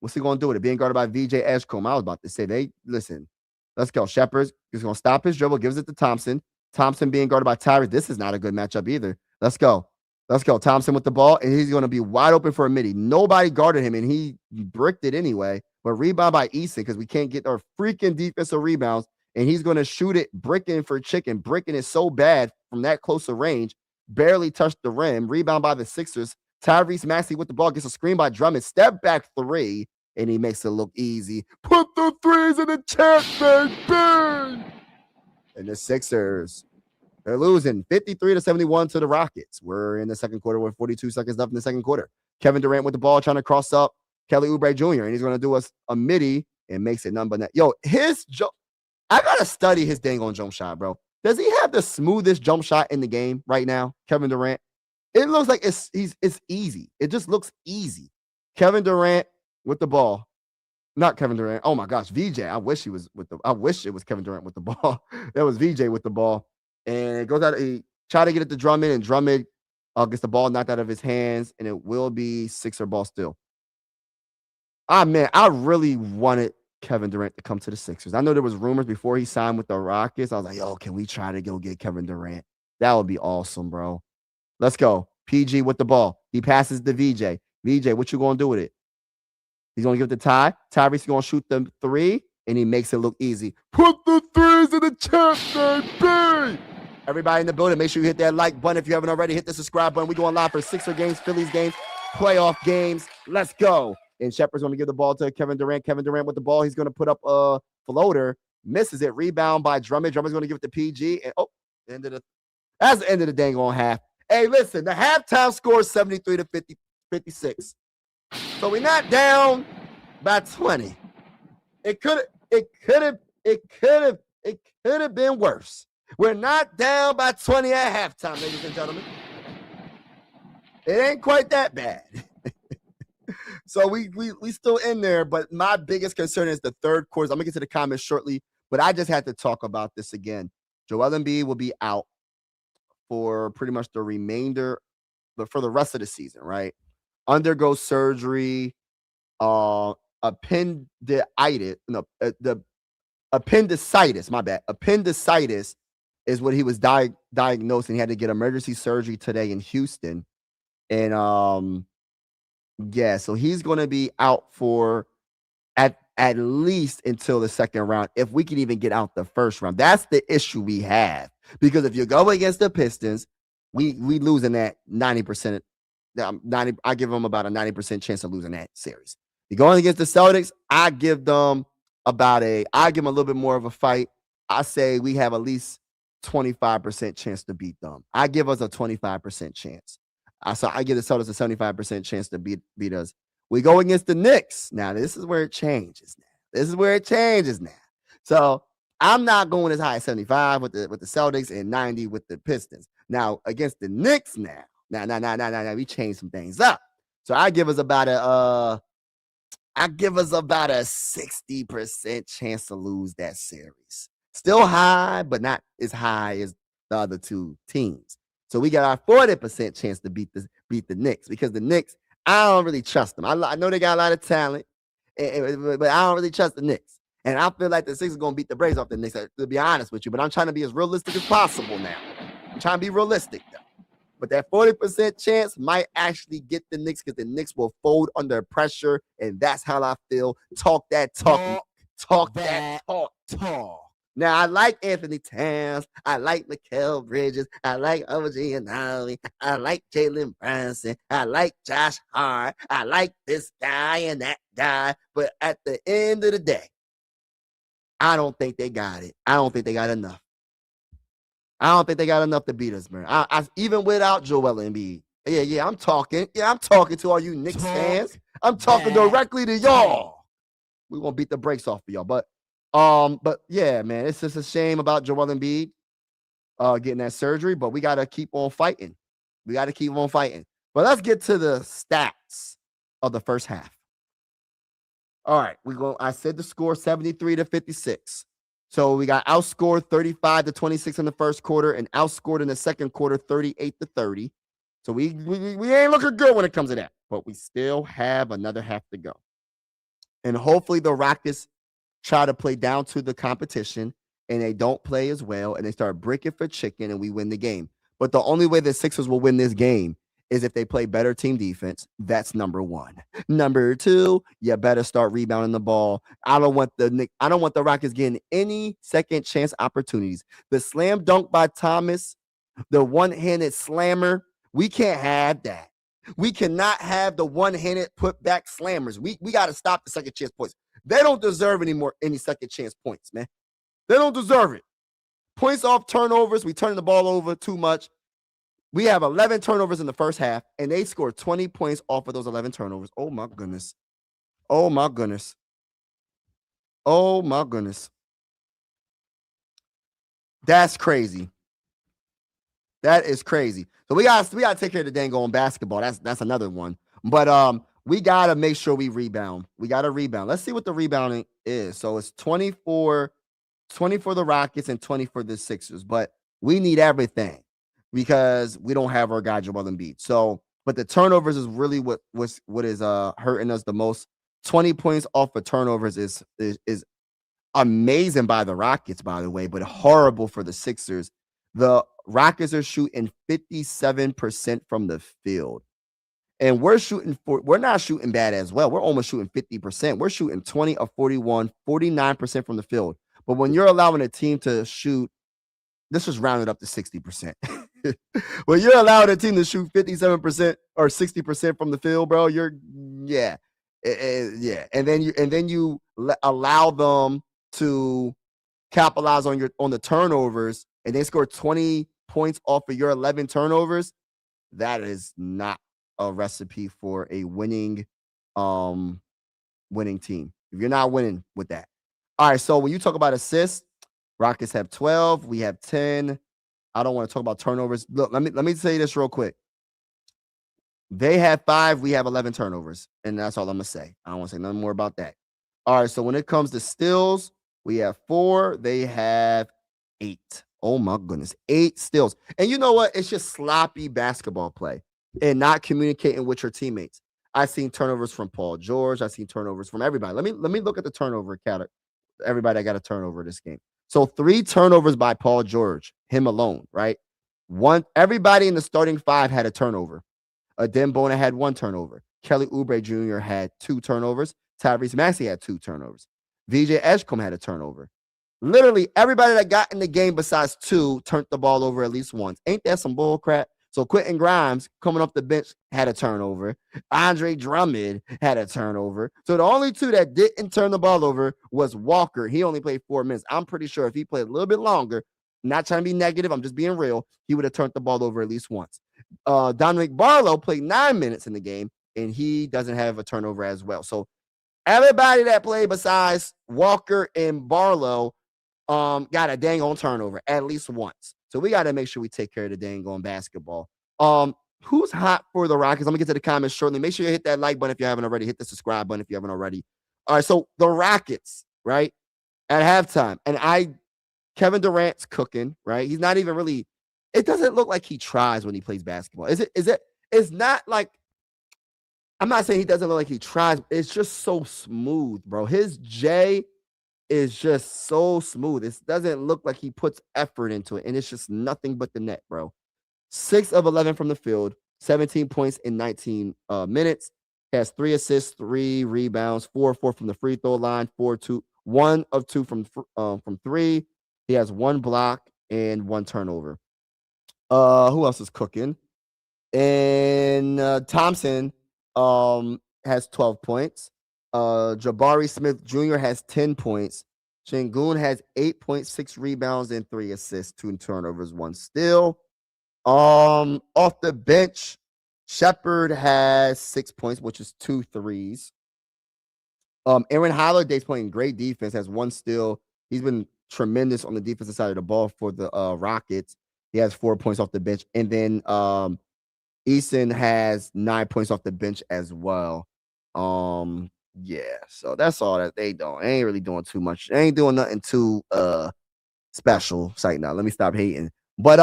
What's he going to do with it? Being guarded by VJ Edgecombe. I was about to say, listen. Let's go. Shepherd is going to stop his dribble, gives it to Thompson. Thompson being guarded by Tyrese. This is not a good matchup either. Let's go. Thompson with the ball, and he's going to be wide open for a midi. Nobody guarded him, and he bricked it anyway. But rebound by Easton because we can't get our freaking defensive rebounds, and he's going to shoot it, bricking for chicken. Bricking it so bad from that close of range, barely touched the rim. Rebound by the Sixers. Tyrese Maxey with the ball, gets a screen by Drummond. Step back 3, and he makes it look easy. Put the threes in the chat, baby! And the Sixers, they're losing 53-71 to the Rockets. We're in the second quarter with 42 seconds left in the second quarter. Kevin Durant with the ball trying to cross up Kelly Oubre Jr., and he's going to do us a midi and makes it none but net. Yo, I got to study his dang on jump shot, bro. Does he have the smoothest jump shot in the game right now, Kevin Durant? It looks like it's easy. It just looks easy. Kevin Durant with the ball. Not Kevin Durant. Oh, my gosh, VJ. I wish it was Kevin Durant with the ball. That was VJ with the ball. And it goes out. He tried to get it to Drummond, and Drummond gets the ball knocked out of his hands, and it will be Sixer ball still. Ah, man, I really wanted Kevin Durant to come to the Sixers. I know there was rumors before he signed with the Rockets. I was like, yo, can we try to go get Kevin Durant? That would be awesome, bro. Let's go. PG with the ball. He passes to VJ. VJ, what you going to do with it? He's going to give it to Ty. Tyrese is going to shoot them 3, and he makes it look easy. Put the threes in the chat, baby! Everybody in the building, make sure you hit that like button. If you haven't already, hit the subscribe button. We're going live for Sixer games, Phillies games, playoff games. Let's go. And Shepard's going to give the ball to Kevin Durant. Kevin Durant with the ball. He's going to put up a floater. Misses it. Rebound by Drummond. Drummond's going to give it to PG. And that's the end of the dang on half. Hey, listen, the halftime score is 73-56. So we're not down by 20. It could have been worse. We're not down by 20 at halftime, ladies and gentlemen. It ain't quite that bad. So we still in there, but my biggest concern is the third quarter. I'm going to get to the comments shortly, but I just had to talk about this again. Joel Embiid will be out for pretty much the remainder, but for the rest of the season, right? Undergo surgery, appendicitis, my bad. Appendicitis is what he was diagnosed, and he had to get emergency surgery today in Houston. And yeah, so he's going to be out for at least until the second round, if we can even get out the first round. That's the issue we have, because if you go against the Pistons, we losing that 90%. I give them about a 90% chance of losing that series. You're going against the Celtics, I give them a little bit more of a fight. I say we have at least 25% chance to beat them. I give us a 25% chance. So I give the Celtics a 75% chance to beat us. We go against the Knicks. Now, this is where it changes now. So I'm not going as high as 75 with the Celtics and 90 with the Pistons. Now, against the Knicks now, we change some things up. So I give us about I give us about a 60% chance to lose that series. Still high, but not as high as the other two teams. So we got our 40% chance to beat the Knicks, because the Knicks, I don't really trust them. I know they got a lot of talent, but I don't really trust the Knicks. And I feel like the Sixers are going to beat the Braves off the Knicks, to be honest with you. But I'm trying to be as realistic as possible now. I'm trying to be realistic, though. But that 40% chance might actually get the Knicks, because the Knicks will fold under pressure, and that's how I feel. Talk that talk. Talk that talk. Now, I like Anthony Towns. I like Mikal Bridges. I like OG Anunoby. I like Jalen Brunson. I like Josh Hart. I like this guy and that guy. But at the end of the day, I don't think they got it. I don't think they got enough. I don't think they got enough to beat us, man. I even without Joel Embiid. Yeah, I'm talking. Yeah, I'm talking to all you Knicks fans. I'm talking directly to y'all. We're gonna beat the brakes off of y'all. But yeah, man, it's just a shame about Joel Embiid getting that surgery, but we gotta keep on fighting. But let's get to the stats of the first half. All right, I said the score 73-56. So we got outscored 35-26 in the first quarter and outscored in the second quarter 38-30. So we ain't looking good when it comes to that, but we still have another half to go. And hopefully the Rockets try to play down to the competition and they don't play as well and they start breaking for chicken and we win the game. But the only way the Sixers will win this game is if they play better team defense. That's number one. Number two, you better start rebounding the ball. I don't want the Rockets getting any second chance opportunities. The slam dunk by Thomas, the one-handed slammer, we can't have that. We cannot have the one-handed put-back slammers. We got to stop the second chance points. They don't deserve any second chance points, man. They don't deserve it. Points off turnovers. We turn the ball over too much. We have 11 turnovers in the first half, and they scored 20 points off of those 11 turnovers. Oh, my goodness. That's crazy. That is crazy. So we got to take care of the dang on basketball. That's another one. But we got to make sure we rebound. We got to rebound. Let's see what the rebounding is. So it's 20 for the Rockets and 20 for the Sixers. But we need everything, because we don't have our guy Joel Embiid. So, but the turnovers is really what is hurting us the most. 20 points off of turnovers is amazing by the Rockets, by the way, but horrible for the Sixers. The Rockets are shooting 57% from the field. And we're not shooting bad as well. We're almost shooting 50%. We're shooting 20 of 41, 49% from the field. But when you're allowing a team to shoot, this is rounded up to 60%. When you're allowing a team to shoot 57% or 60% from the field, bro, yeah. And then you allow them to capitalize on the turnovers, and they score 20 points off of your 11 turnovers. That is not a recipe for a winning team. If you're not winning with that. All right, so when you talk about assists, Rockets have 12, we have 10. I don't want to talk about turnovers. Look, let me say this real quick. They have 5, we have 11 turnovers, and that's all I'm gonna say. I don't want to say nothing more about that. All right, so when it comes to steals, we have 4, they have 8. Oh my goodness, 8 steals. And you know what? It's just sloppy basketball play and not communicating with your teammates. I've seen turnovers from Paul George. I've seen turnovers from everybody. Let me look at the turnover category. Everybody that got a turnover this game. So 3 turnovers by Paul George, him alone, right? Everybody in the starting 5 had a turnover. Adem Bona had 1 turnover. Kelly Oubre Jr. had 2 turnovers. Tyrese Maxey had 2 turnovers. VJ Edgecombe had a turnover. Literally everybody that got in the game besides 2 turned the ball over at least once. Ain't that some bull crap? So Quentin Grimes coming off the bench had a turnover. Andre Drummond had a turnover. So the only 2 that didn't turn the ball over was Walker. He only played 4 minutes. I'm pretty sure if he played a little bit longer, not trying to be negative, I'm just being real, he would have turned the ball over at least once. Dominic Barlow played 9 minutes in the game, and he doesn't have a turnover as well. So everybody that played besides Walker and Barlow got a dang on turnover at least once. So we got to make sure we take care of the dang on basketball. Who's hot for the Rockets? I'm gonna get to the comments shortly. Make sure you hit that like button if you haven't already. Hit the subscribe button if you haven't already. All right, so the Rockets, right? At halftime, and Kevin Durant's cooking, right? He's not even really, it doesn't look like he tries when he plays basketball. It's not like, I'm not saying he doesn't look like he tries. It's just so smooth, bro. His J is just so smooth. It doesn't look like he puts effort into it, and it's just nothing but the net, bro. 6 of 11 from the field, 17 points in 19 minutes. Has 3 assists, 3 rebounds, 4 from the free throw line, 1 of 2 from 3. He has 1 block and 1 turnover. Who else is cooking? And Thompson has 12 points. Jabari Smith Jr. has 10 points. Şengün has 8.6 rebounds and 3 assists, 2 turnovers, 1 steal. Off the bench, Shepherd has 6 points, which is 2 threes. Aaron Holiday's playing great defense, has 1 steal. He's been tremendous on the defensive side of the ball for the Rockets. He has 4 points off the bench. And then Eason has 9 points off the bench as well. Yeah, so that's all that they doing. They ain't really doing too much. They ain't doing nothing too special. Right now, let me stop hating. But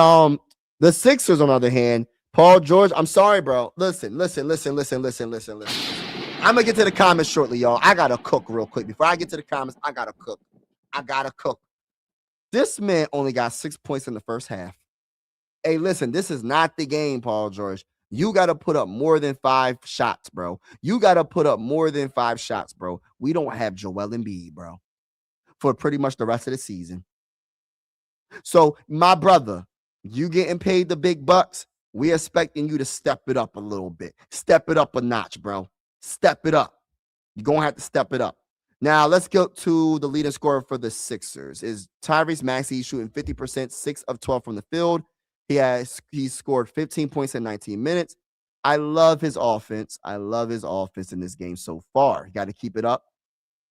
the Sixers, on the other hand, Paul George, I'm sorry, bro. Listen. I'm gonna get to the comments shortly, y'all. I gotta cook real quick. Before I get to the comments, I gotta cook. This man only got 6 points in the first half. Hey, listen, this is not the game, Paul George. You got to put up more than 5 shots, bro. We don't have Joel Embiid, bro, for pretty much the rest of the season. So, my brother, you getting paid the big bucks. We expecting you to step it up a little bit. Step it up a notch, bro. Step it up. You're going to have to step it up. Now, let's go to the leading scorer for the Sixers. Is Tyrese Maxey. He's shooting 50%, 6 of 12 from the field. He scored 15 points in 19 minutes. I love his offense. In this game so far. You got to keep it up.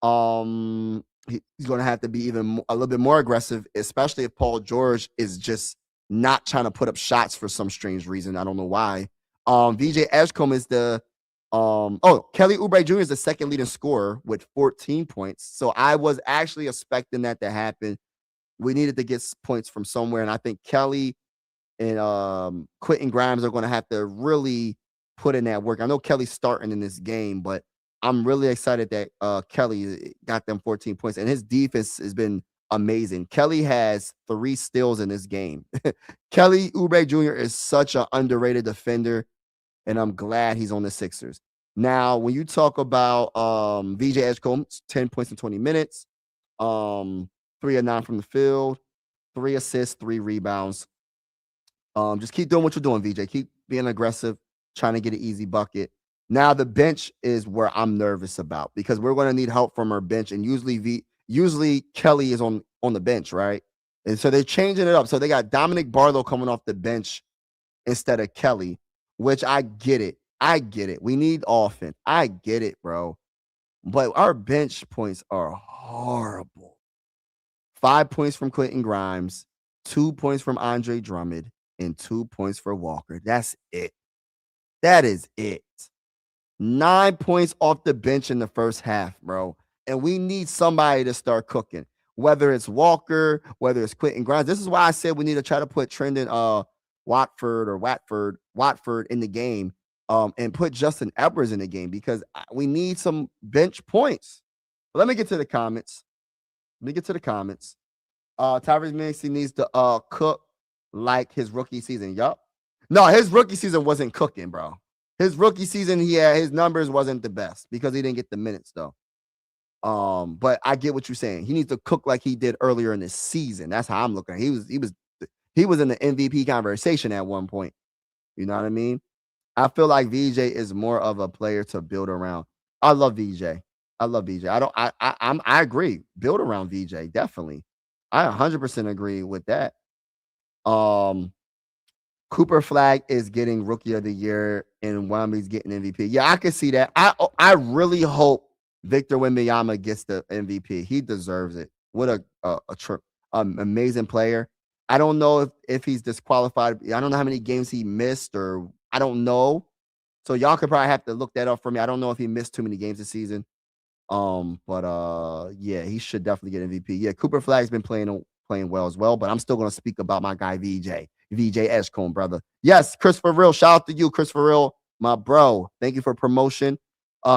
He's going to have to be a little bit more aggressive, especially if Paul George is just not trying to put up shots for some strange reason. I don't know why. VJ Edgecombe is Kelly Oubre Jr. is the second leading scorer with 14 points. So I was actually expecting that to happen. We needed to get points from somewhere, and I think Kelly and Quentin Grimes are going to have to really put in that work. I know Kelly's starting in this game, but I'm really excited that Kelly got them 14 points, and his defense has been amazing. Kelly has 3 steals in this game. Kelly Oubre Jr. is such an underrated defender, and I'm glad he's on the Sixers. Now, when you talk about VJ Edgecombe, 10 points in 20 minutes, 3 of 9 from the field, 3 assists, 3 rebounds. Just keep doing what you're doing, VJ. Keep being aggressive, trying to get an easy bucket. Now the bench is where I'm nervous about because we're going to need help from our bench, and usually Kelly is on the bench, right? And so they're changing it up. So they got Dominic Barlow coming off the bench instead of Kelly, which I get it. We need offense. I get it, bro. But our bench points are horrible. 5 points from Quentin Grimes, 2 points from Andre Drummond, and 2 points for Walker. That's it. That is it. 9 points off the bench in the first half, bro. And we need somebody to start cooking. Whether it's Walker, whether it's Quentin Grimes. This is why I said we need to try to put Trendon Watford in the game and put Justin Edwards in the game because we need some bench points. But let me get to the comments. Tyrese Maxey needs to cook like his rookie season. Yup. No, his rookie season wasn't cooking, bro. His rookie season, his numbers wasn't the best because he didn't get the minutes though. But I get what you're saying. He needs to cook like he did earlier in the season. That's how I'm looking. He was in the MVP conversation at one point. You know what I mean? I feel like VJ is more of a player to build around. I love VJ. I agree. Build around VJ, definitely. I 100% agree with that. Cooper Flag is getting Rookie of the Year, and Wemby's getting MVP. Yeah, I can see that. I really hope Victor Wembanyama gets the MVP. He deserves it. What a amazing player. I don't know if he's disqualified. I don't know how many games he missed or I don't know. So y'all could probably have to look that up for me. I don't know if he missed too many games this season. But yeah, he should definitely get MVP. Yeah, Cooper Flag's been playing well as well. But I'm still gonna speak about my guy VJ Edgecombe, brother. Yes, Christopher Real. Shout out to you, Christopher Real, my bro. Thank you for promotion.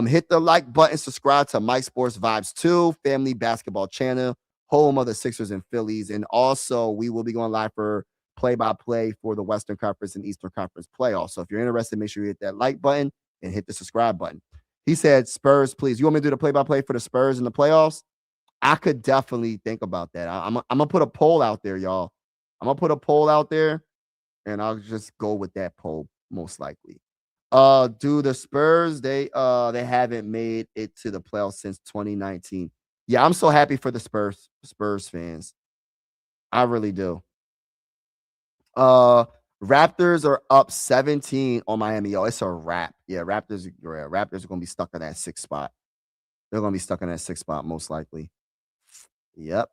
Hit the like button, subscribe to Mike Sports Vibes 2, family basketball channel, home of the Sixers and Phillies. And also, we will be going live for play-by-play for the Western Conference and Eastern Conference playoffs. So if you're interested, make sure you hit that like button and hit the subscribe button. He said, Spurs, please. You want me to do the play-by-play for the Spurs in the playoffs? I could definitely think about that. I'm going to put a poll out there, y'all. I'm going to put a poll out there, and I'll just go with that poll most likely. Do the Spurs, they haven't made it to the playoffs since 2019. Yeah, I'm so happy for the Spurs fans. I really do. Raptors are up 17 on Miami. Yo, it's a wrap. Yeah, Raptors are going to be stuck in that 6th spot. They're going to be stuck in that 6th spot most likely. Yep.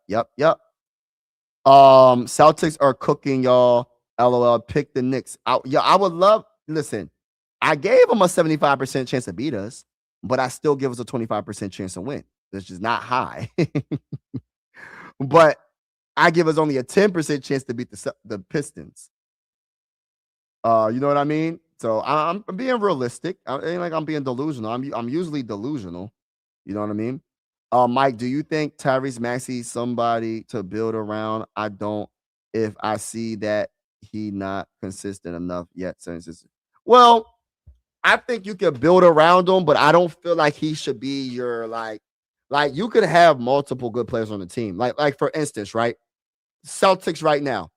Celtics are cooking, y'all. LOL. Pick the Knicks out. Yeah, I would love. Listen, I gave them a 75% chance to beat us, but I still give us a 25% chance to win. That's just not high. But I give us only a 10% chance to beat the Pistons. You know what I mean? So I'm being realistic. I ain't like I'm being delusional. I'm usually delusional. You know what I mean? Mike, do you think Tyrese Maxey somebody to build around? I don't. If I see that he not consistent enough yet, since well, I think you can build around him, but I don't feel like he should be your like you could have multiple good players on the team. Like for instance, right? Celtics right now.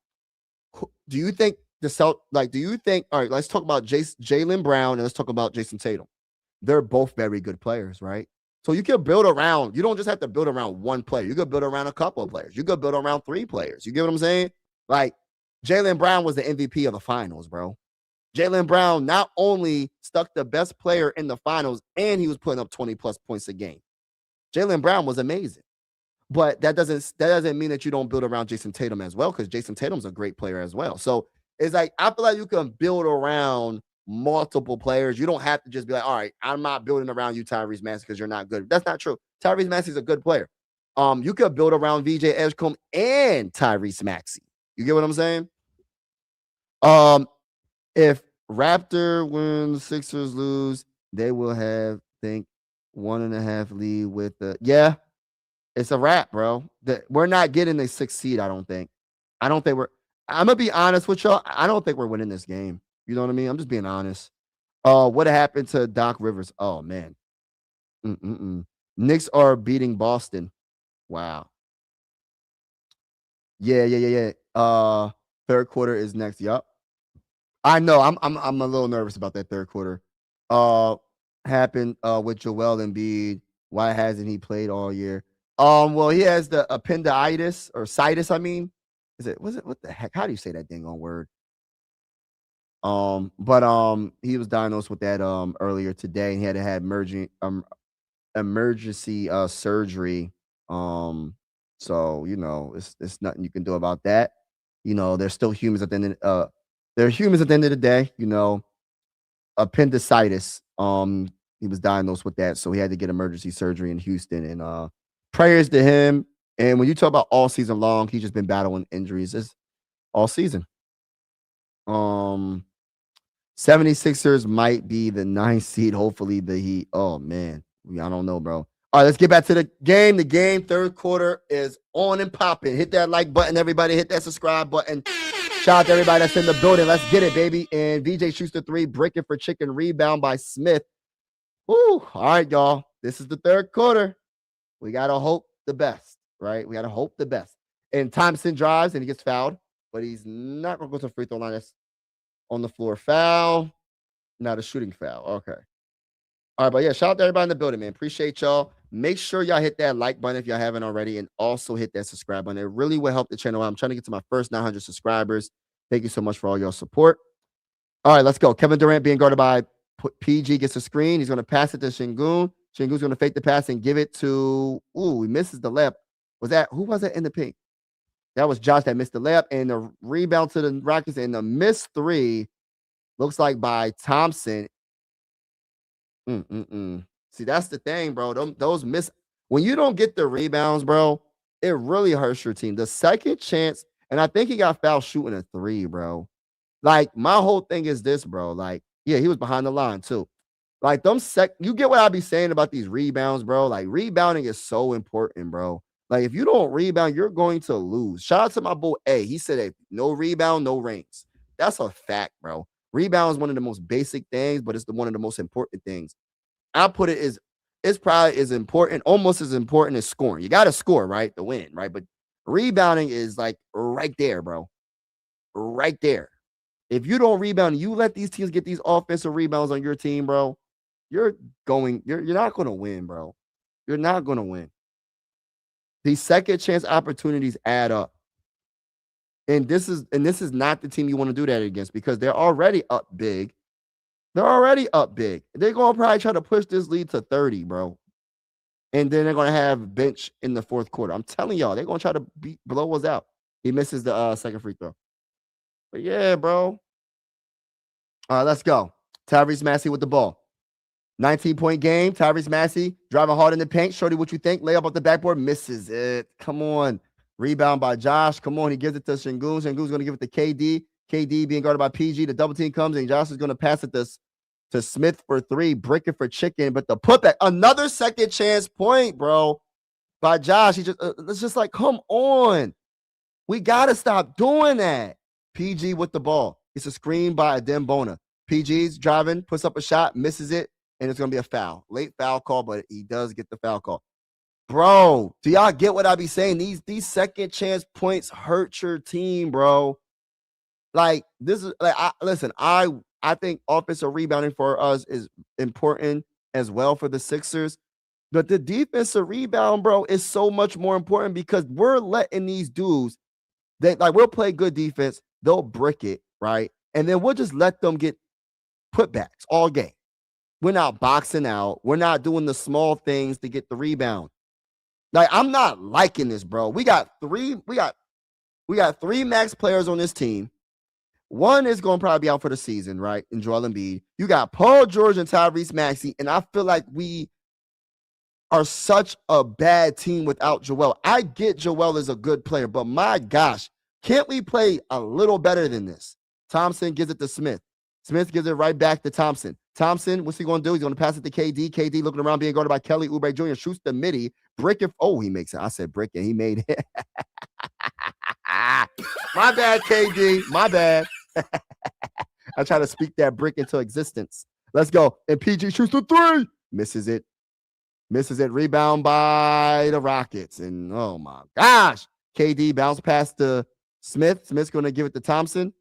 Do you think do you think, all right, let's talk about Jaylen Brown and let's talk about Jason Tatum. They're both very good players, right? So you can build around, you don't just have to build around one player. You could build around a couple of players. You could build around 3 players. You get what I'm saying? Like Jaylen Brown was the MVP of the finals, bro. Jaylen Brown not only stuck the best player in the finals, and he was putting up 20 plus points a game. Jaylen Brown was amazing. But that doesn't mean that you don't build around Jason Tatum as well, because Jason Tatum's a great player as well. So it's like I feel like you can build around multiple players. You don't have to just be like, all right, I'm not building around you, Tyrese Maxey, because you're not good. That's not true. Tyrese Maxey's a good player. You could build around VJ Edgecombe and Tyrese Maxey. You get what I'm saying? If Raptor wins, Sixers lose, they will have, think, 1.5 lead with the it's a wrap, bro. We're not getting a 6th seed, I don't think. I'm going to be honest with y'all. I don't think we're winning this game. You know what I mean? I'm just being honest. What happened to Doc Rivers? Oh, man. Knicks are beating Boston. Wow. Yeah. Third quarter is next. Yup. I know. I'm a little nervous about that third quarter. Happened with Joel Embiid. Why hasn't he played all year? Well, he has the appendicitis or situs. I mean, what the heck? How do you say that dang on word? But he was diagnosed with that earlier today, and he had to have emergency surgery. So you know, it's nothing you can do about that. You know, they're still humans at the end of they're humans at the end of the day. You know, appendicitis. He was diagnosed with that, so he had to get emergency surgery in Houston. And prayers to him. And when you talk about all season long, he's just been battling injuries all season. 76ers might be the 9th seed. Hopefully the Heat. Oh man, I don't know, bro. All right, let's get back to the game. The game, third quarter is on and popping. Hit that like button, everybody. Hit that subscribe button. Shout out to everybody that's in the building. Let's get it, baby. And VJ shoots the 3, breaking for chicken, rebound by Smith. Woo. All right, y'all. This is the third quarter. We got to hope the best, right? We got to hope the best. And Thompson drives and he gets fouled, but he's not going to go to the free throw line. That's on the floor foul. Not a shooting foul. Okay. All right, but yeah, shout out to everybody in the building, man. Appreciate y'all. Make sure y'all hit that like button if y'all haven't already, and also hit that subscribe button. It really will help the channel out. I'm trying to get to my first 900 subscribers. Thank you so much for all your support. All right, let's go. Kevin Durant being guarded by PG gets a screen. He's going to pass it to Şengün. Şengün's going to fake the pass and give it to, he misses the layup. Who was that in the paint? That was Josh that missed the layup, and the rebound to the Rockets, and the missed 3 Looks like by Thompson. See, that's the thing, bro. Those miss when you don't get the rebounds, bro, it really hurts your team. The second chance, and I think he got fouled shooting a three, bro. Like, my whole thing is this, bro. Like, yeah, he was behind the line too. Like, you get what I be saying about these rebounds, bro. Like, rebounding is so important, bro. Like, if you don't rebound, you're going to lose. Shout out to my boy A. He said, hey, no rebound, no rings. That's a fact, bro. Rebound is one of the most basic things, but it's one of the most important things. I put it as it's probably as important, almost as important as scoring. You got to score, right, to win, right? But rebounding is like right there, bro. Right there. If you don't rebound, you let these teams get these offensive rebounds on your team, bro. You're not going to win, bro. You're not going to win. These second chance opportunities add up. And this is not the team you want to do that against because they're already up big. They're already up big. They're going to probably try to push this lead to 30, bro. And then they're going to have bench in the fourth quarter. I'm telling y'all, they're going to try to blow us out. He misses the second free throw. But yeah, bro. All right, let's go. Tyrese Maxey with the ball. 19-point game. Tyrese Maxey driving hard in the paint. Shorty, what you think? Layup off the backboard. Misses it. Come on. Rebound by Josh. Come on. He gives it to Sengun. Sengun's going to give it to KD. KD being guarded by PG. The double team comes, and Josh is going to pass it to Smith for three. Brick it for chicken. But the putback. Another second chance point, bro, by Josh. It's just like, come on. We got to stop doing that. PG with the ball. It's a screen by Dembona. PG's driving, puts up a shot, misses it, and it's going to be a foul. Late foul call, but he does get the foul call. Bro, do y'all get what I be saying? These second chance points hurt your team, bro. Like, this is like, I think offensive rebounding for us is important as well for the Sixers. But the defensive rebound, bro, is so much more important because we're letting these dudes, we'll play good defense. They'll brick it, right? And then we'll just let them get putbacks all game. We're not boxing out. We're not doing the small things to get the rebound. Like, I'm not liking this, bro. We got three max players on this team. One is going to probably be out for the season, right? In Joel Embiid. You got Paul George and Tyrese Maxey, and I feel like we are such a bad team without Joel. I get Joel is a good player, but my gosh, can't we play a little better than this? Thompson gives it to Smith. Smith gives it right back to Thompson. Thompson, what's he going to do? He's going to pass it to KD. KD looking around being guarded by Kelly Oubre Jr. Shoots the midi. Brick it. Oh, he makes it. I said brick it. He made it. My bad, KD. My bad. I try to speak that brick into existence. Let's go. And PG shoots the three. Misses it. Rebound by the Rockets. And oh my gosh. KD bounce pass to Smith. Smith's going to give it to Thompson.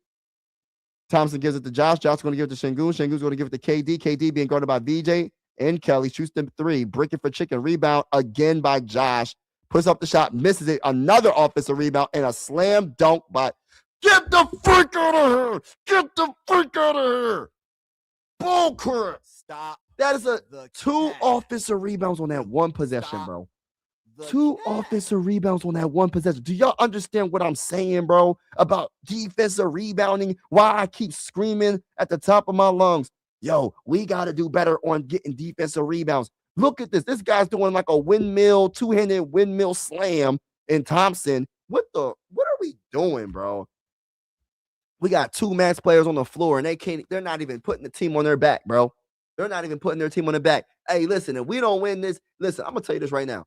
Thompson gives it to Josh. Josh going to give it to Sengun. Sengun's going to give it to KD. KD being guarded by VJ and Kelly. Shoots them three. Brick it for chicken. Rebound again by Josh. Puts up the shot. Misses it. Another offensive rebound and a slam dunk by. Get the freak out of here. Get the freak out of here. Bullcrap. Stop. That is two offensive rebounds on that one possession, bro. Two offensive rebounds on that one possession. Do y'all understand what I'm saying, bro, about defensive rebounding? Why I keep screaming at the top of my lungs, yo, we got to do better on getting defensive rebounds. Look at this. This guy's doing like a windmill, two-handed windmill slam in Thompson. What are we doing, bro? We got two max players on the floor, and they're not even putting the team on their back, bro. They're not even putting their team on their back. Hey, listen, if we don't win this, listen, I'm going to tell you this right now.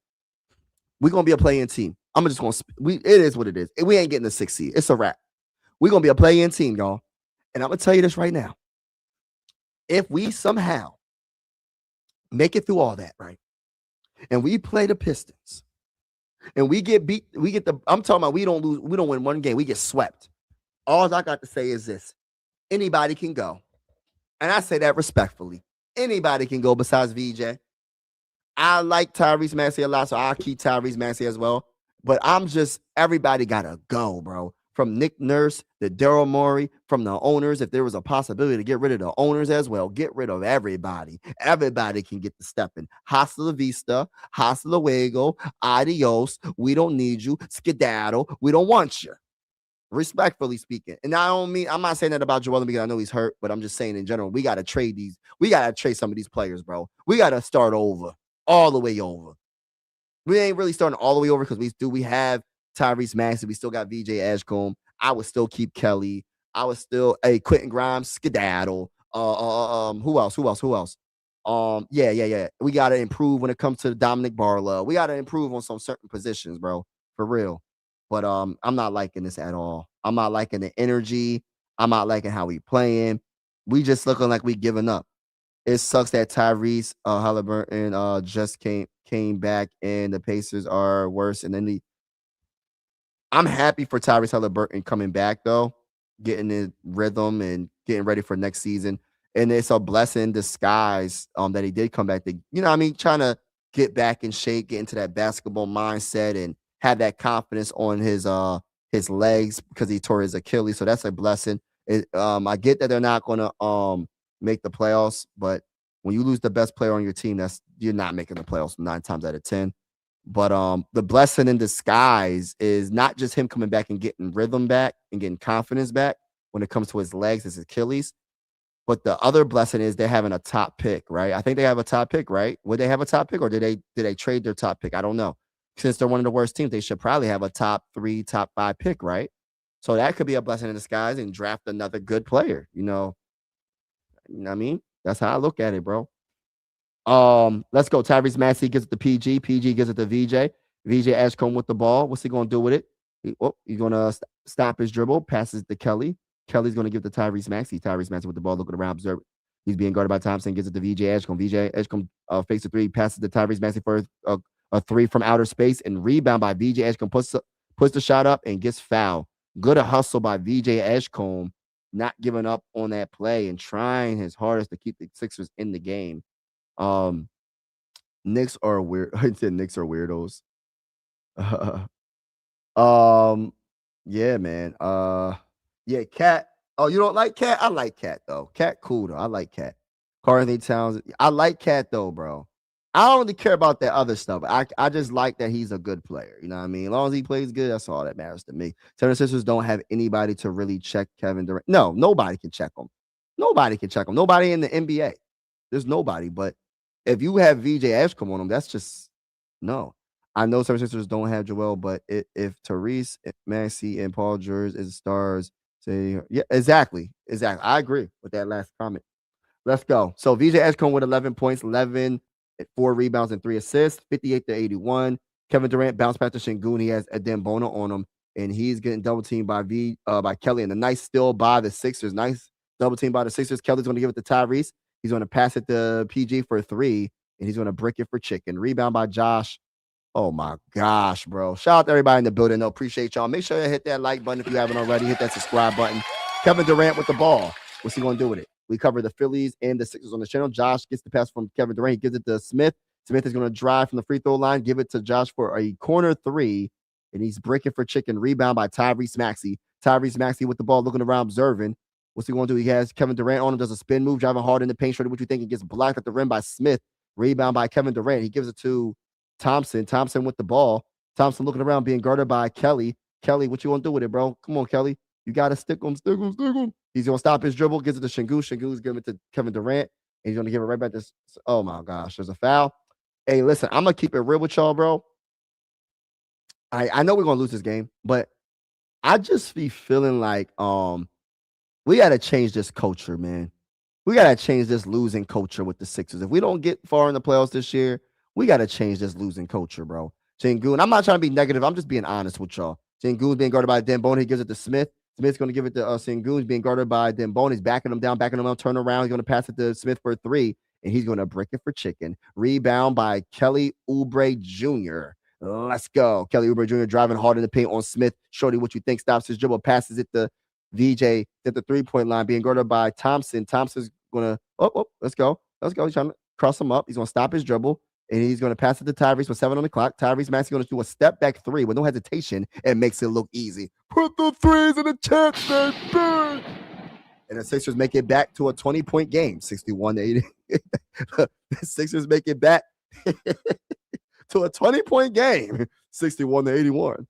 We're going to be a play-in team. It is what it is. We ain't getting the 6th seed. It's a wrap. We're going to be a play-in team, y'all. And I'm going to tell you this right now. If we somehow make it through all that, right, and we play the Pistons, and we get beat, I'm talking about we don't win one game, we get swept. All I got to say is this. Anybody can go. And I say that respectfully. Anybody can go besides VJ. I like Tyrese Maxey a lot, so I'll keep Tyrese Maxey as well. But everybody got to go, bro. From Nick Nurse to Daryl Morey, from the owners, if there was a possibility to get rid of the owners as well, get rid of everybody. Everybody can get the stepping. Hasta la vista, hasta luego, adios. We don't need you. Skedaddle. We don't want you. Respectfully speaking. And I'm not saying that about Joel Embiid. I know he's hurt, but I'm just saying in general, we got to trade these. We got to trade some of these players, bro. We got to start over, all the way over. We ain't really starting all the way over because we have Tyrese Maxey. We still got VJ Edgecombe. I would still keep Kelly. I would still, Quentin Grimes, skedaddle. Who else? Yeah. We got to improve when it comes to Dominic Barlow. We got to improve on some certain positions, bro, for real. But I'm not liking this at all. I'm not liking the energy. I'm not liking how we playing. We just looking like we giving up. It sucks that Tyrese Halliburton just came back and the Pacers are worse. And then I'm happy for Tyrese Halliburton coming back though, getting in rhythm and getting ready for next season. And it's a blessing in disguise that he did come back to, trying to get back in shape, get into that basketball mindset and have that confidence on his legs because he tore his Achilles. So that's a blessing. I get that they're not gonna make the playoffs, but when you lose the best player on your team, you're not making the playoffs 9 times out of 10. But the blessing in disguise is not just him coming back and getting rhythm back and getting confidence back when it comes to his legs, his Achilles. But the other blessing is they're having a top pick, right? I think they have a top pick, right? Would they have a top pick or did they trade their top pick? I don't know. Since they're one of the worst teams, they should probably have a top 3, top 5 pick, right? So that could be a blessing in disguise and draft another good player, You know what I mean? That's how I look at it, bro. Let's go. Tyrese Maxey gives it to PG. PG gives it to VJ. VJ Edgecombe with the ball. What's he going to do with it? He's going to stop his dribble, passes to Kelly. Kelly's going to give it to Tyrese Maxey. Tyrese Maxey with the ball, looking around, observe. He's being guarded by Thompson, gives it to VJ Edgecombe. VJ Edgecombe fakes a 3, passes to Tyrese Maxey for a 3 from outer space, and rebound by VJ Edgecombe. Puts the shot up and gets fouled. Good hustle by VJ Edgecombe, not giving up on that play and trying his hardest to keep the Sixers in the game. Knicks are weird. I said Knicks are weirdos. Yeah, man. Yeah, Cat. Oh, you don't like Cat? I like Cat though. Cat cool though. I like Cat. Karl-Anthony Towns. I like Cat though, bro. I don't really care about that other stuff. I just like that he's a good player. You know what I mean? As long as he plays good, that's all that matters to me. 76ers don't have anybody to really check Kevin Durant. No, nobody can check him. Nobody can check him. Nobody in the NBA. There's nobody. But if you have VJ Edgecombe on him, that's just no. I know 76ers don't have Joel, but if Tyrese Maxey and Paul George is stars, say yeah, exactly. I agree with that last comment. Let's go. So VJ Edgecombe with 11 points, 11, 4 rebounds, and 3 assists, 58-81. Kevin Durant bounced back to Şengün. He has Adem Bona on him, and he's getting double teamed by Kelly. And a nice steal by the Sixers. Nice double team by the Sixers. Kelly's going to give it to Tyrese. He's going to pass it to PG for 3, and he's going to brick it for chicken. Rebound by Josh. Oh, my gosh, bro. Shout out to everybody in the building. I appreciate y'all. Make sure you hit that like button if you haven't already. Hit that subscribe button. Kevin Durant with the ball. What's he going to do with it? We cover the Phillies and the Sixers on the channel. Josh gets the pass from Kevin Durant. He gives it to Smith. Smith is going to drive from the free throw line, give it to Josh for a corner 3, and he's breaking for chicken. Rebound by Tyrese Maxey. Tyrese Maxey with the ball, looking around, observing. What's he going to do? He has Kevin Durant on him, does a spin move, driving hard in the paint. Shorty, what you think? He gets blocked at the rim by Smith. Rebound by Kevin Durant. He gives it to Thompson. Thompson with the ball. Thompson looking around, being guarded by Kelly. Kelly, what you want to do with it, bro? Come on, Kelly. You got to stick him. He's going to stop his dribble, gives it to Şengün. Şengün's giving it to Kevin Durant, and he's going to give it right back to, oh my gosh, there's a foul. Hey, listen, I'm going to keep it real with y'all, bro. I know we're going to lose this game, but I just be feeling like we got to change this culture, man. We got to change this losing culture with the Sixers. If we don't get far in the playoffs this year, we got to change this losing culture, bro. Şengün, I'm not trying to be negative. I'm just being honest with y'all. Şengün's being guarded by Adem Bona. He gives it to Smith. Smith's going to give it to Şengün. He's being guarded by Adem Bona. He's backing him down, turn around. He's going to pass it to Smith for 3, and he's going to brick it for chicken. Rebound by Kelly Oubre Jr. Let's go. Kelly Oubre Jr. driving hard in the paint on Smith. Shorty, what you think? Stops his dribble, passes it to VJ at the 3-point line, being guarded by Thompson. Thompson's going to, let's go. He's trying to cross him up. He's going to stop his dribble. And he's going to pass it to Tyrese with 7 on the clock. Tyrese Maxey going to do a step back 3 with no hesitation and makes it look easy. Put the 3s in the chat, baby. And the Sixers make it back to a 20-point game, 61-80. The Sixers make it back to a 20-point game, 61-81.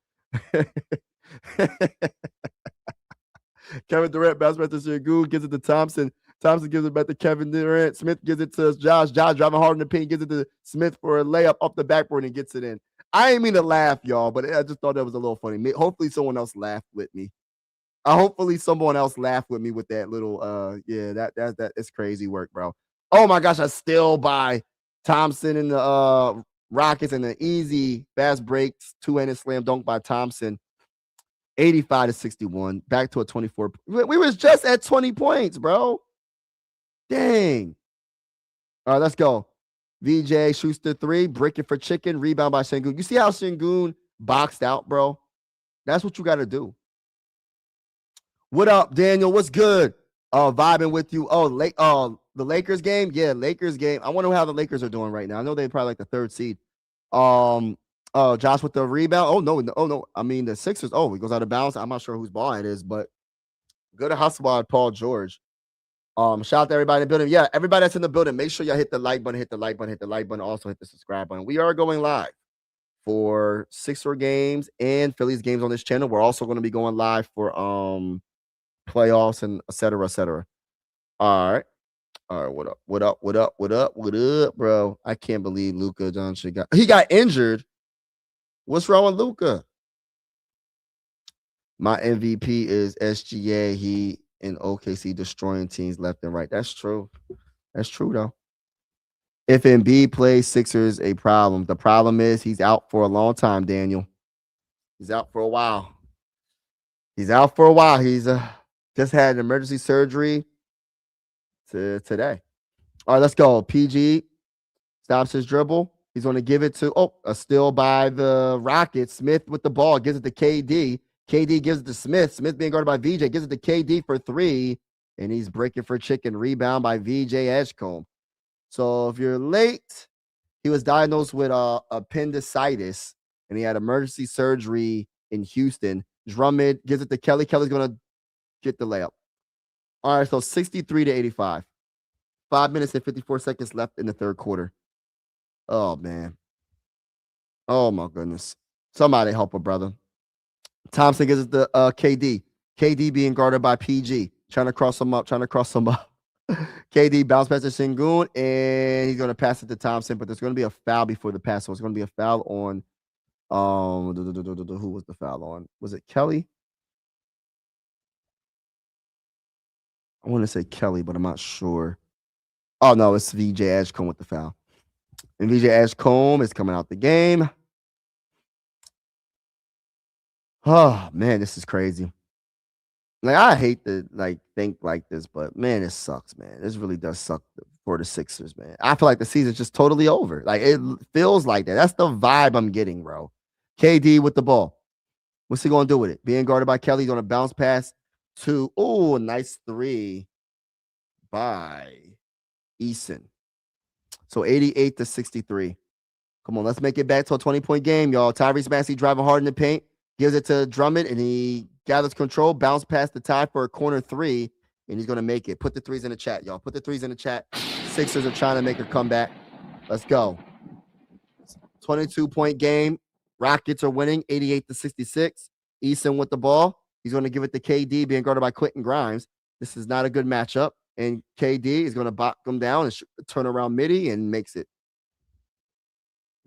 Kevin Durant bounce back to Sengun, gives it to Thompson. Thompson gives it back to Kevin Durant. Smith gives it to Josh. Josh driving hard in the paint, gives it to Smith for a layup off the backboard and gets it in. I didn't mean to laugh, y'all, but I just thought that was a little funny. Hopefully someone else laughed with me. Hopefully someone else laughed with me with that little yeah, that it's crazy work, bro. Oh my gosh, I still buy Thompson in the Rockets and the easy fast breaks, two-handed slam dunk by Thompson. 85-61. Back to a 24. We was just at 20 points, bro. Dang. All right, let's go. VJ Schuster 3, break it for chicken, rebound by Sengun. You see how Sengun boxed out, bro? That's what you got to do. What up, Daniel? What's good? Vibing with you. The Lakers game? Yeah, Lakers game. I wonder how the Lakers are doing right now. I know they're probably like the 3rd seed. Josh with the rebound. Oh no. I mean the Sixers. Oh, he goes out of bounds. I'm not sure whose ball it is, but good hustle by Paul George. Shout out to everybody in the building. Yeah, everybody that's in the building, make sure y'all hit the like button, hit the like button, hit the like button. Also hit the subscribe button. We are going live for Sixer games and Phillies games on this channel. We're also going to be going live for playoffs and et cetera, et cetera. All right. What up, bro? I can't believe Luka Doncic got injured. What's wrong with Luka? My MVP is SGA. He in OKC destroying teams left and right. That's true. That's true, though. If Embiid plays, Sixers a problem. The problem is he's out for a long time, Daniel. He's out for a while. He's just had an emergency surgery today. All right, let's go. PG stops his dribble. He's going to give it to, a steal by the Rockets. Smith with the ball, gives it to KD. KD gives it to Smith. Smith being guarded by VJ, gives it to KD for 3, and he's breaking for chicken. Rebound by VJ Edgecombe. So if you're late, he was diagnosed with appendicitis, and he had emergency surgery in Houston. Drummond gives it to Kelly. Kelly's going to get the layup. All right, so 63-85. 5 minutes and 54 seconds left in the 3rd quarter. Oh, man. Oh, my goodness. Somebody help a brother. Thompson gives it to KD. KD being guarded by PG. Trying to cross him up. KD bounce pass to Sengun, and he's going to pass it to Thompson, but there's going to be a foul before the pass. So it's going to be a foul on who was the foul on? Was it Kelly? I want to say Kelly, but I'm not sure. Oh, no, it's VJ Edgecombe with the foul. And VJ Edgecombe is coming out the game. Oh, man, this is crazy. Like, I hate to think like this, but man, it sucks, man. This really does suck for the Sixers, man. I feel like the season's just totally over. Like, it feels like that. That's the vibe I'm getting, bro. KD with the ball. What's he going to do with it? Being guarded by Kelly, going to bounce pass to, nice 3 by Eason. So 88-63. Come on, let's make it back to a 20-point game, y'all. Tyrese Maxey driving hard in the paint, gives it to Drummond, and he gathers control, bounce past the tie for a corner 3, and he's going to make it. Put the 3s in the chat, y'all. Put the 3s in the chat. Sixers are trying to make a comeback. Let's go. 22-point game. Rockets are winning 88-66. Eason with the ball. He's going to give it to KD, being guarded by Quentin Grimes. This is not a good matchup. And KD is going to box him down and turn around midi and makes it.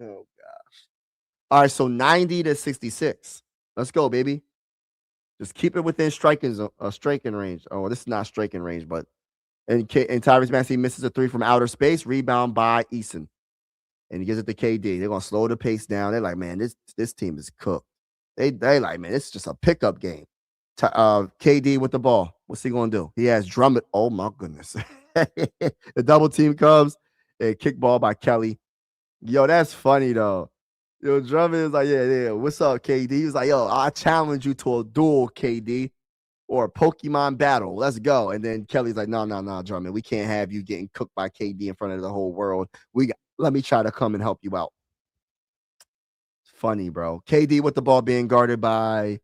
Oh, gosh. All right, so 90-66. Let's go, baby. Just keep it within striking range. Oh, this is not striking range, but and Tyrese Maxey misses a 3 from outer space. Rebound by Eason. And he gives it to KD. They're going to slow the pace down. They're like, man, this team is cooked. They like, man, it's just a pickup game. KD with the ball. What's he going to do? He has Drummond. Oh, my goodness. The double team comes. A kickball by Kelly. Yo, that's funny, though. Yo, Drummond is like, yeah. What's up, KD? He was like, yo, I challenge you to a duel, KD, or a Pokemon battle. Let's go. And then Kelly's like, no, Drummond. We can't have you getting cooked by KD in front of the whole world. Let me try to come and help you out. It's funny, bro. KD with the ball being guarded by,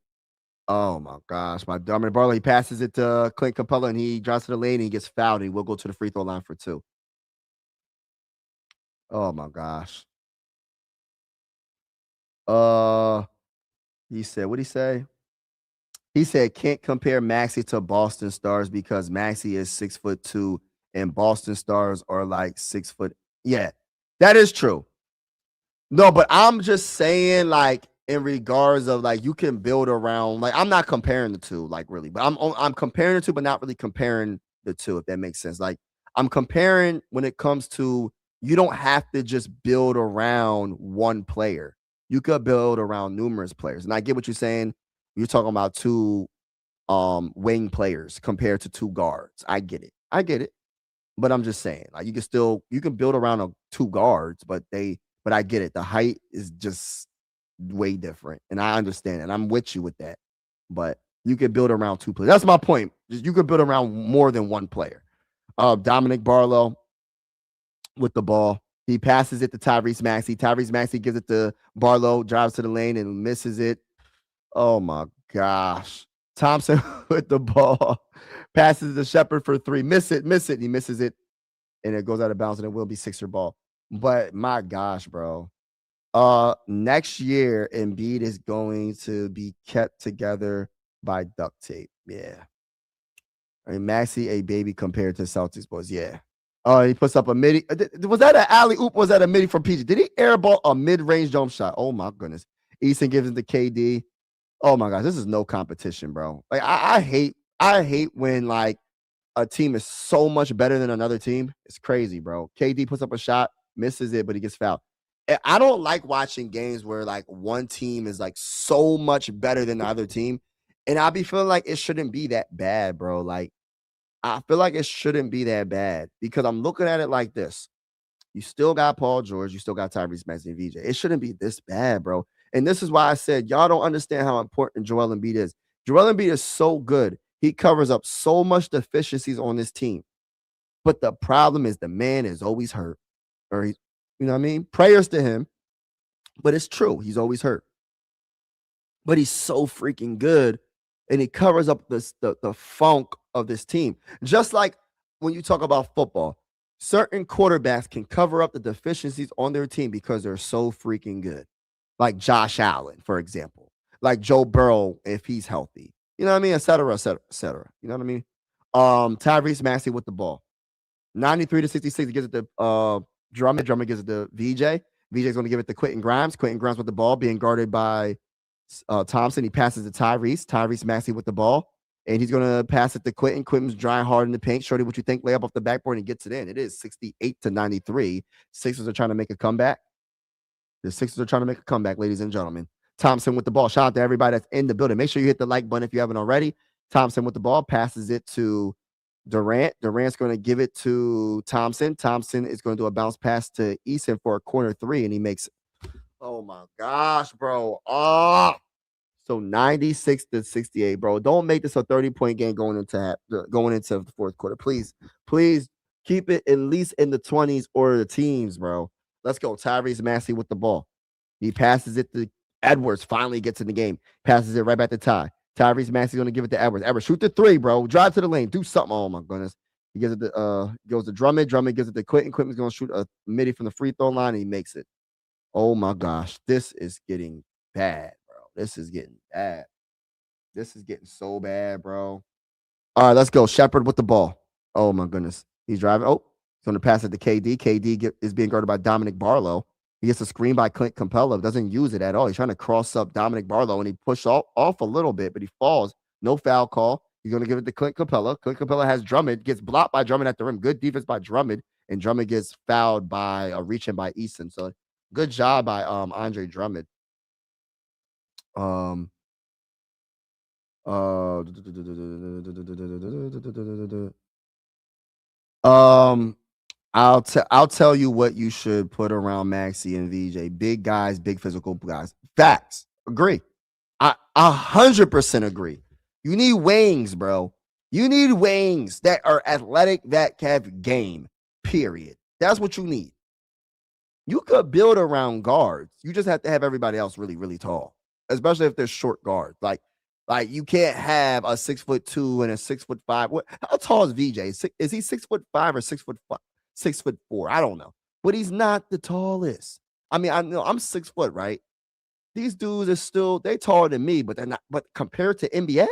oh my gosh, my Darman Barlow. He passes it to Clint Capella, and he drives to the lane, and he gets fouled, and he will go to the free throw line for 2. Oh my gosh. He said, what'd he say? He said can't compare Maxey to Boston Stars because Maxey is 6'2" and Boston Stars are like 6 foot. Yeah, that is true. No, but I'm just saying, like, in regards of like you can build around. Like, I'm not comparing the two, like really, but I'm comparing the two, but not really comparing the two, if that makes sense. Like, I'm comparing when it comes to you don't have to just build around one player. You could build around numerous players, and I get what you're saying. You're talking about two wing players compared to two guards. I get it. I get it. But I'm just saying, like you can build around two guards, but I get it. The height is just way different, and I understand it. I'm with you with that. But you could build around two players. That's my point. You could build around more than one player. Dominic Barlow with the ball. He passes it to Tyrese Maxey. Tyrese Maxey gives it to Barlow, drives to the lane and misses it. Oh my gosh. Thompson with the ball. Passes to Shepherd for three. Miss it. He misses it. And it goes out of bounds and it will be Sixer ball. But my gosh, bro. Next year, Embiid is going to be kept together by duct tape. Yeah. I mean, Maxey, a baby compared to Celtics boys. Yeah. Oh, he puts up a midi. Was that an alley oop? Was that a midi from PG? Did he airball a mid-range jump shot? Oh my goodness. Easton gives it to KD. Oh my gosh, this is no competition, bro. Like I hate when like a team is so much better than another team. It's crazy, bro. KD puts up a shot, misses it, but he gets fouled. I don't like watching games where like one team is like so much better than the other team. And I be feeling like it shouldn't be that bad, bro. Like, I feel like it shouldn't be that bad because I'm looking at it like this. You still got Paul George. You still got Tyrese Maxey and VJ. It shouldn't be this bad, bro. And this is why I said y'all don't understand how important Joel Embiid is. Joel Embiid is so good. He covers up so much deficiencies on this team. But the problem is the man is always hurt. Or he's, you know what I mean? Prayers to him. But it's true. He's always hurt. But he's so freaking good. And he covers up the funk of this team. Just like when you talk about football, certain quarterbacks can cover up the deficiencies on their team because they're so freaking good. Like Josh Allen, for example. Like Joe Burrow, if he's healthy. You know what I mean? Et cetera, et cetera, et cetera. You know what I mean? Tyrese Maxey with the ball. 93-66, he gives it to Drummond. Drummond gives it to VJ. VJ's going to give it to Quentin Grimes. Quentin Grimes with the ball, being guarded by Thompson. He passes to Tyrese. Tyrese Maxey with the ball. And he's going to pass it to Quentin. Quentin's drying hard in the paint. Shorty, what you think? Layup off the backboard and gets it in. It is 68-93. Sixers are trying to make a comeback. The Sixers are trying to make a comeback, ladies and gentlemen. Thompson with the ball. Shout out to everybody that's in the building. Make sure you hit the like button if you haven't already. Thompson with the ball. Passes it to Durant. Durant's going to give it to Thompson. Thompson is going to do a bounce pass to Eason for a corner three, and he makes it. Oh, my gosh, bro. Oh. So 96-68, bro. Don't make this a 30-point game going into the fourth quarter. Please keep it at least in the 20s or the teens, bro. Let's go. Tyrese Maxey with the ball. He passes it to Edwards. Finally gets in the game. Passes it right back to Ty. Tyrese Maxey's going to give it to Edwards. Edwards, shoot the three, bro. Drive to the lane. Do something. Oh, my goodness. He gives it to goes to Drummond. Drummond gives it to Quentin. Quentin's going to shoot a midi from the free throw line, and he makes it. Oh, my gosh. This is getting bad. This is getting bad. This is getting so bad, bro. All right, let's go. Shepherd with the ball. Oh, my goodness. He's driving. Oh, he's going to pass it to KD. KD is being guarded by Dominic Barlow. He gets a screen by Clint Capella. Doesn't use it at all. He's trying to cross up Dominic Barlow, and he pushed off a little bit, but he falls. No foul call. He's going to give it to Clint Capella. Clint Capella has Drummond. Gets blocked by Drummond at the rim. Good defense by Drummond, and Drummond gets fouled by a reach-in by Easton. So good job by Andre Drummond. I'll tell you what you should put around Maxey and VJ. Big guys, big physical guys. Facts. Agree. I 100% agree. You need wings, bro. You need wings that are athletic, that have game. Period. That's what you need. You could build around guards. You just have to have everybody else really, really tall. Especially if they're short guards. Like you can't have a 6'2" and a 6'5". What? How tall is VJ? Is he 6'5" or 6'4"? I don't know. But he's not the tallest. I mean, I know I'm 6 foot, right? these dudes are still they taller than me, but they're not. But compared to NBA,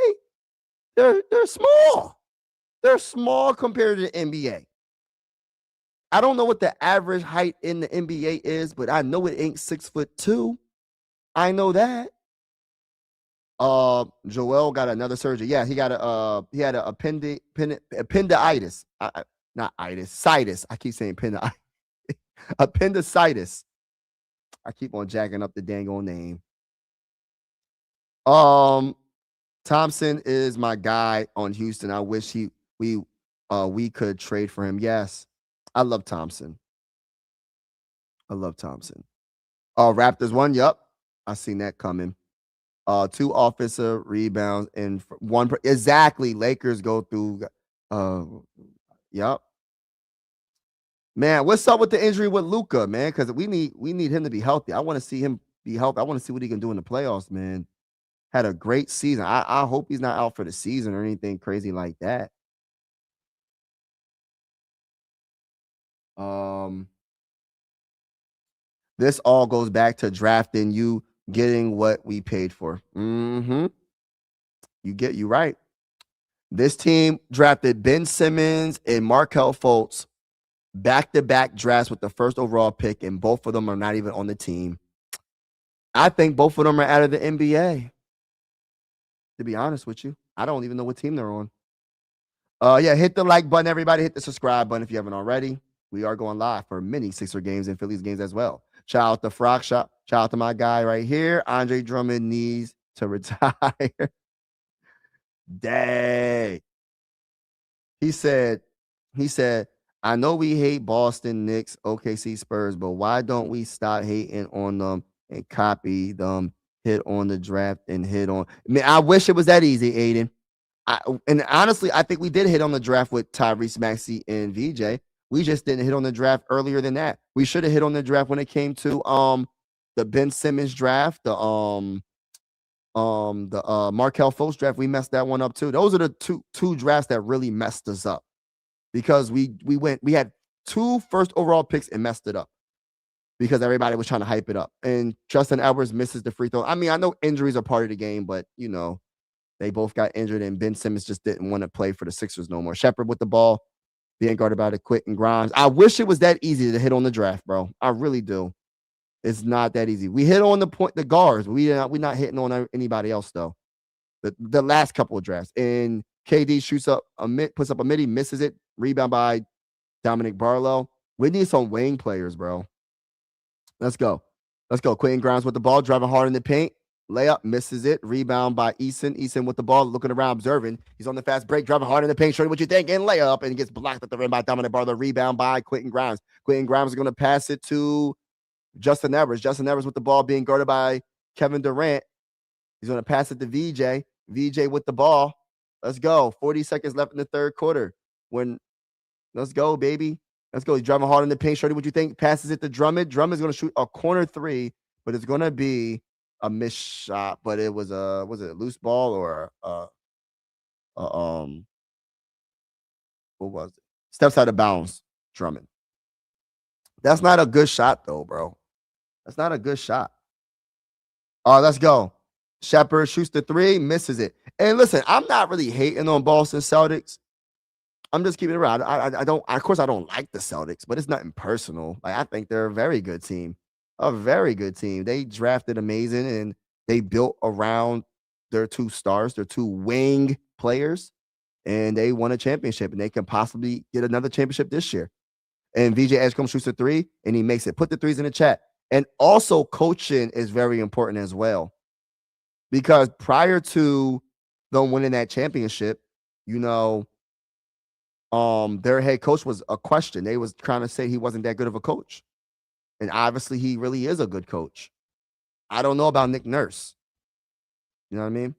they're small. They're small compared to the NBA. I don't know what the average height in the NBA is, but I know it ain't 6'2". I know that. Joel got another surgery. Yeah, he had a appendicitis. Not itis, situs. I keep saying appendicitis. I keep on jacking up the dang old name. Thompson is my guy on Houston. I wish we could trade for him. Yes, I love Thompson. Raptors won. Yup, I seen that coming. 2 offensive rebounds and 1 exactly. Lakers go through. Yup. Man, what's up with the injury with Luka, man? Because we need him to be healthy. I want to see him be healthy. I want to see what he can do in the playoffs, man. Had a great season. I hope he's not out for the season or anything crazy like that. This all goes back to drafting you, getting what we paid for. You right. This team drafted Ben Simmons and Markelle Fultz back-to-back drafts with the first overall pick, and both of them are not even on the team. I think both of them are out of the NBA. To be honest with you, I don't even know what team they're on. Yeah, hit the like button, everybody. Hit the subscribe button if you haven't already. We are going live for many Sixer games and Phillies games as well. Shout out to Frock Shop. Shout out to my guy right here. Andre Drummond needs to retire. Dang. He said, I know we hate Boston, Knicks, OKC, Spurs, but why don't we stop hating on them and copy them, hit on the draft and hit on? I mean, I wish it was that easy, Aiden. And honestly, I think we did hit on the draft with Tyrese Maxey and VJ. We just didn't hit on the draft earlier than that. We should have hit on the draft when it came to the Ben Simmons draft, the Markelle Fultz draft. We messed that one up too. Those are the two drafts that really messed us up because we had 2 first overall picks and messed it up because everybody was trying to hype it up. And Justin Edwards misses the free throw. I mean, I know injuries are part of the game, but you know, they both got injured and Ben Simmons just didn't want to play for the Sixers no more. Shepherd with the ball, being guarded by the Quentin Grimes. I wish it was that easy to hit on the draft, bro. I really do. It's not that easy. We hit on the guards. We're not hitting on anybody else though. The last couple of drafts. And KD puts up a midi, misses it. Rebound by Dominic Barlow. We need some wing players, bro. Let's go. Quentin Grimes with the ball, driving hard in the paint. Layup, misses it. Rebound by Eason. Eason with the ball, looking around, observing. He's on the fast break, driving hard in the paint. Showing what you think, and layup, and he gets blocked at the rim by Dominic Barlow. Rebound by Quentin Grimes. Quentin Grimes is going to pass it to Justin Edwards. Justin Edwards with the ball, being guarded by Kevin Durant. He's going to pass it to VJ. VJ with the ball. Let's go. 40 seconds left in the third quarter. Let's go, baby. Let's go. He's driving hard in the paint. Shorty, what you think? Passes it to Drummond. Drummond's going to shoot a corner 3, but it's going to be a missed shot. But it was a loose ball or what was it? Steps out of bounds, Drummond. That's not a good shot, though, bro. That's not a good shot. Let's go. Shepherd shoots the 3, misses it. And listen, I'm not really hating on Boston Celtics. I'm just keeping it around. I don't, of course, I don't like the Celtics, but it's nothing personal. Like, I think they're a very good team. A very good team. They drafted amazing and they built around their 2 stars, their 2 wing players, and they won a championship, and they can possibly get another championship this year. And VJ Edgecombe shoots the 3, and he makes it. Put the 3s in the chat. And also, coaching is very important as well. Because prior to them winning that championship, you know, their head coach was a question. They was trying to say he wasn't that good of a coach. And obviously, he really is a good coach. I don't know about Nick Nurse. You know what I mean?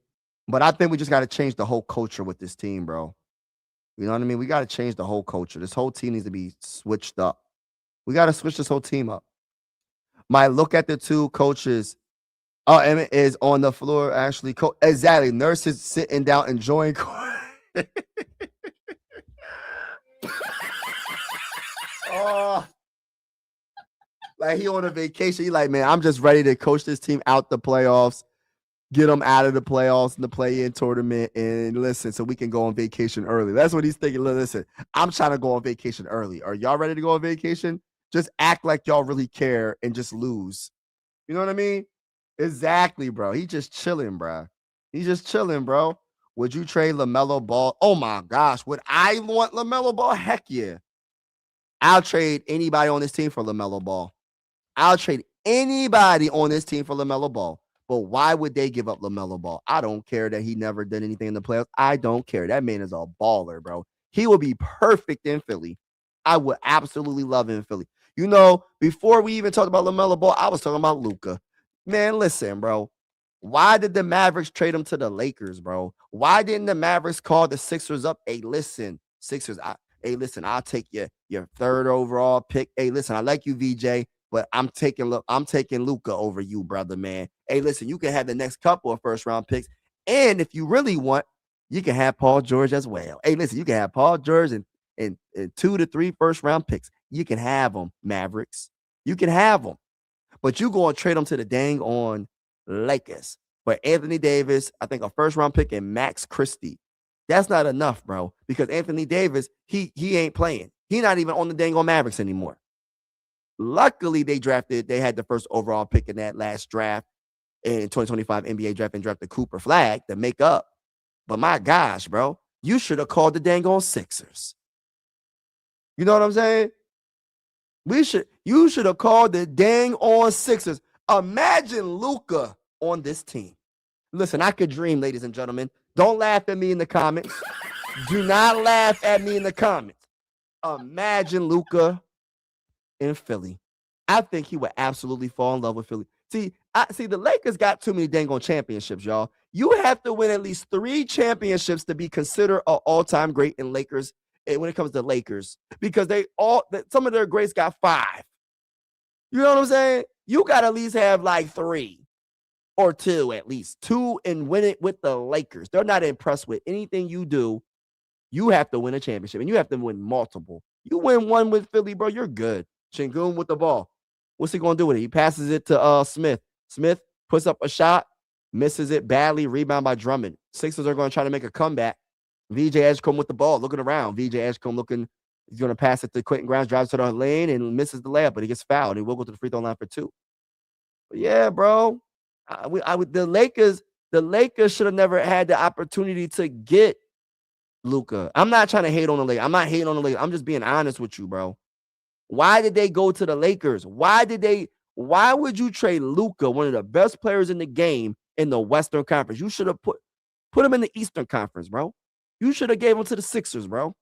But I think we just got to change the whole culture with this team, bro. You know what I mean? We got to change the whole culture. This whole team needs to be switched up. We got to switch this whole team up. My look at the 2 coaches. Emmett is on the floor, actually. Exactly. Nurse is sitting down enjoying court. Like he on a vacation. He like, man, I'm just ready to coach this team out the playoffs, get them out of the playoffs and the play-in tournament, and listen, so we can go on vacation early. That's what he's thinking. Listen, I'm trying to go on vacation early. Are y'all ready to go on vacation? Just act like y'all really care and just lose. You know what I mean? Exactly, bro. He just chilling, bro. He's just chilling, bro. Would you trade LaMelo Ball? Oh my gosh, would I want LaMelo Ball? Heck yeah. I'll trade anybody on this team for LaMelo Ball. I'll trade anybody on this team for LaMelo Ball. But why would they give up LaMelo Ball? I don't care that he never did anything in the playoffs. I don't care. That man is a baller, bro. He will be perfect in Philly. I would absolutely love him in Philly. You know, before we even talked about LaMelo Ball, I was talking about Luka. Man, listen, bro. Why did the Mavericks trade him to the Lakers, bro? Why didn't the Mavericks call the Sixers up? Hey, listen, Sixers, I'll take your third overall pick. Hey, listen, I like you, VJ, but I'm taking Luka over you, brother, man. Hey, listen, you can have the next couple of first round picks. And if you really want, you can have Paul George as well. Hey, listen, you can have Paul George and 2 to 3 first round picks. You can have them, Mavericks. You can have them. But you go and trade them to the dang on Lakers. But Anthony Davis, I think a first round pick, and Max Christie. That's not enough, bro, because Anthony Davis, he ain't playing. He's not even on the dang on Mavericks anymore. Luckily, they had the first overall pick in that last draft in 2025 NBA draft and drafted Cooper Flag to make up. But my gosh, bro, you should have called the dang on Sixers. You know what I'm saying? You should have called the dang on Sixers. Imagine Luka on this team. Listen, I could dream, ladies and gentlemen. Don't laugh at me in the comments. Do not laugh at me in the comments. Imagine Luka in Philly. I think he would absolutely fall in love with Philly. See, the Lakers got too many dang on championships, y'all. You have to win at least 3 championships to be considered an all-time great in Lakers. When it comes to Lakers, because some of their greats got 5. You know what I'm saying? You got to at least have like 3 or 2 at least. 2 and win it with the Lakers. They're not impressed with anything you do. You have to win a championship, and you have to win multiple. You win one with Philly, bro, you're good. Sengun with the ball. What's he going to do with it? He passes it to Smith. Smith puts up a shot, misses it badly, rebound by Drummond. Sixers are going to try to make a comeback. VJ Edgecombe with the ball, looking around. VJ Edgecombe he's going to pass it to Quentin Grimes, drives to the lane and misses the layup, but he gets fouled. He will go to the free throw line for 2. But yeah, bro, the Lakers should have never had the opportunity to get Luka. I'm not trying to hate on the Lakers. I'm not hating on the Lakers. I'm just being honest with you, bro. Why did they go to the Lakers? Why would you trade Luka, one of the best players in the game, in the Western Conference? You should have put him in the Eastern Conference, bro. You should have gave him to the Sixers, bro.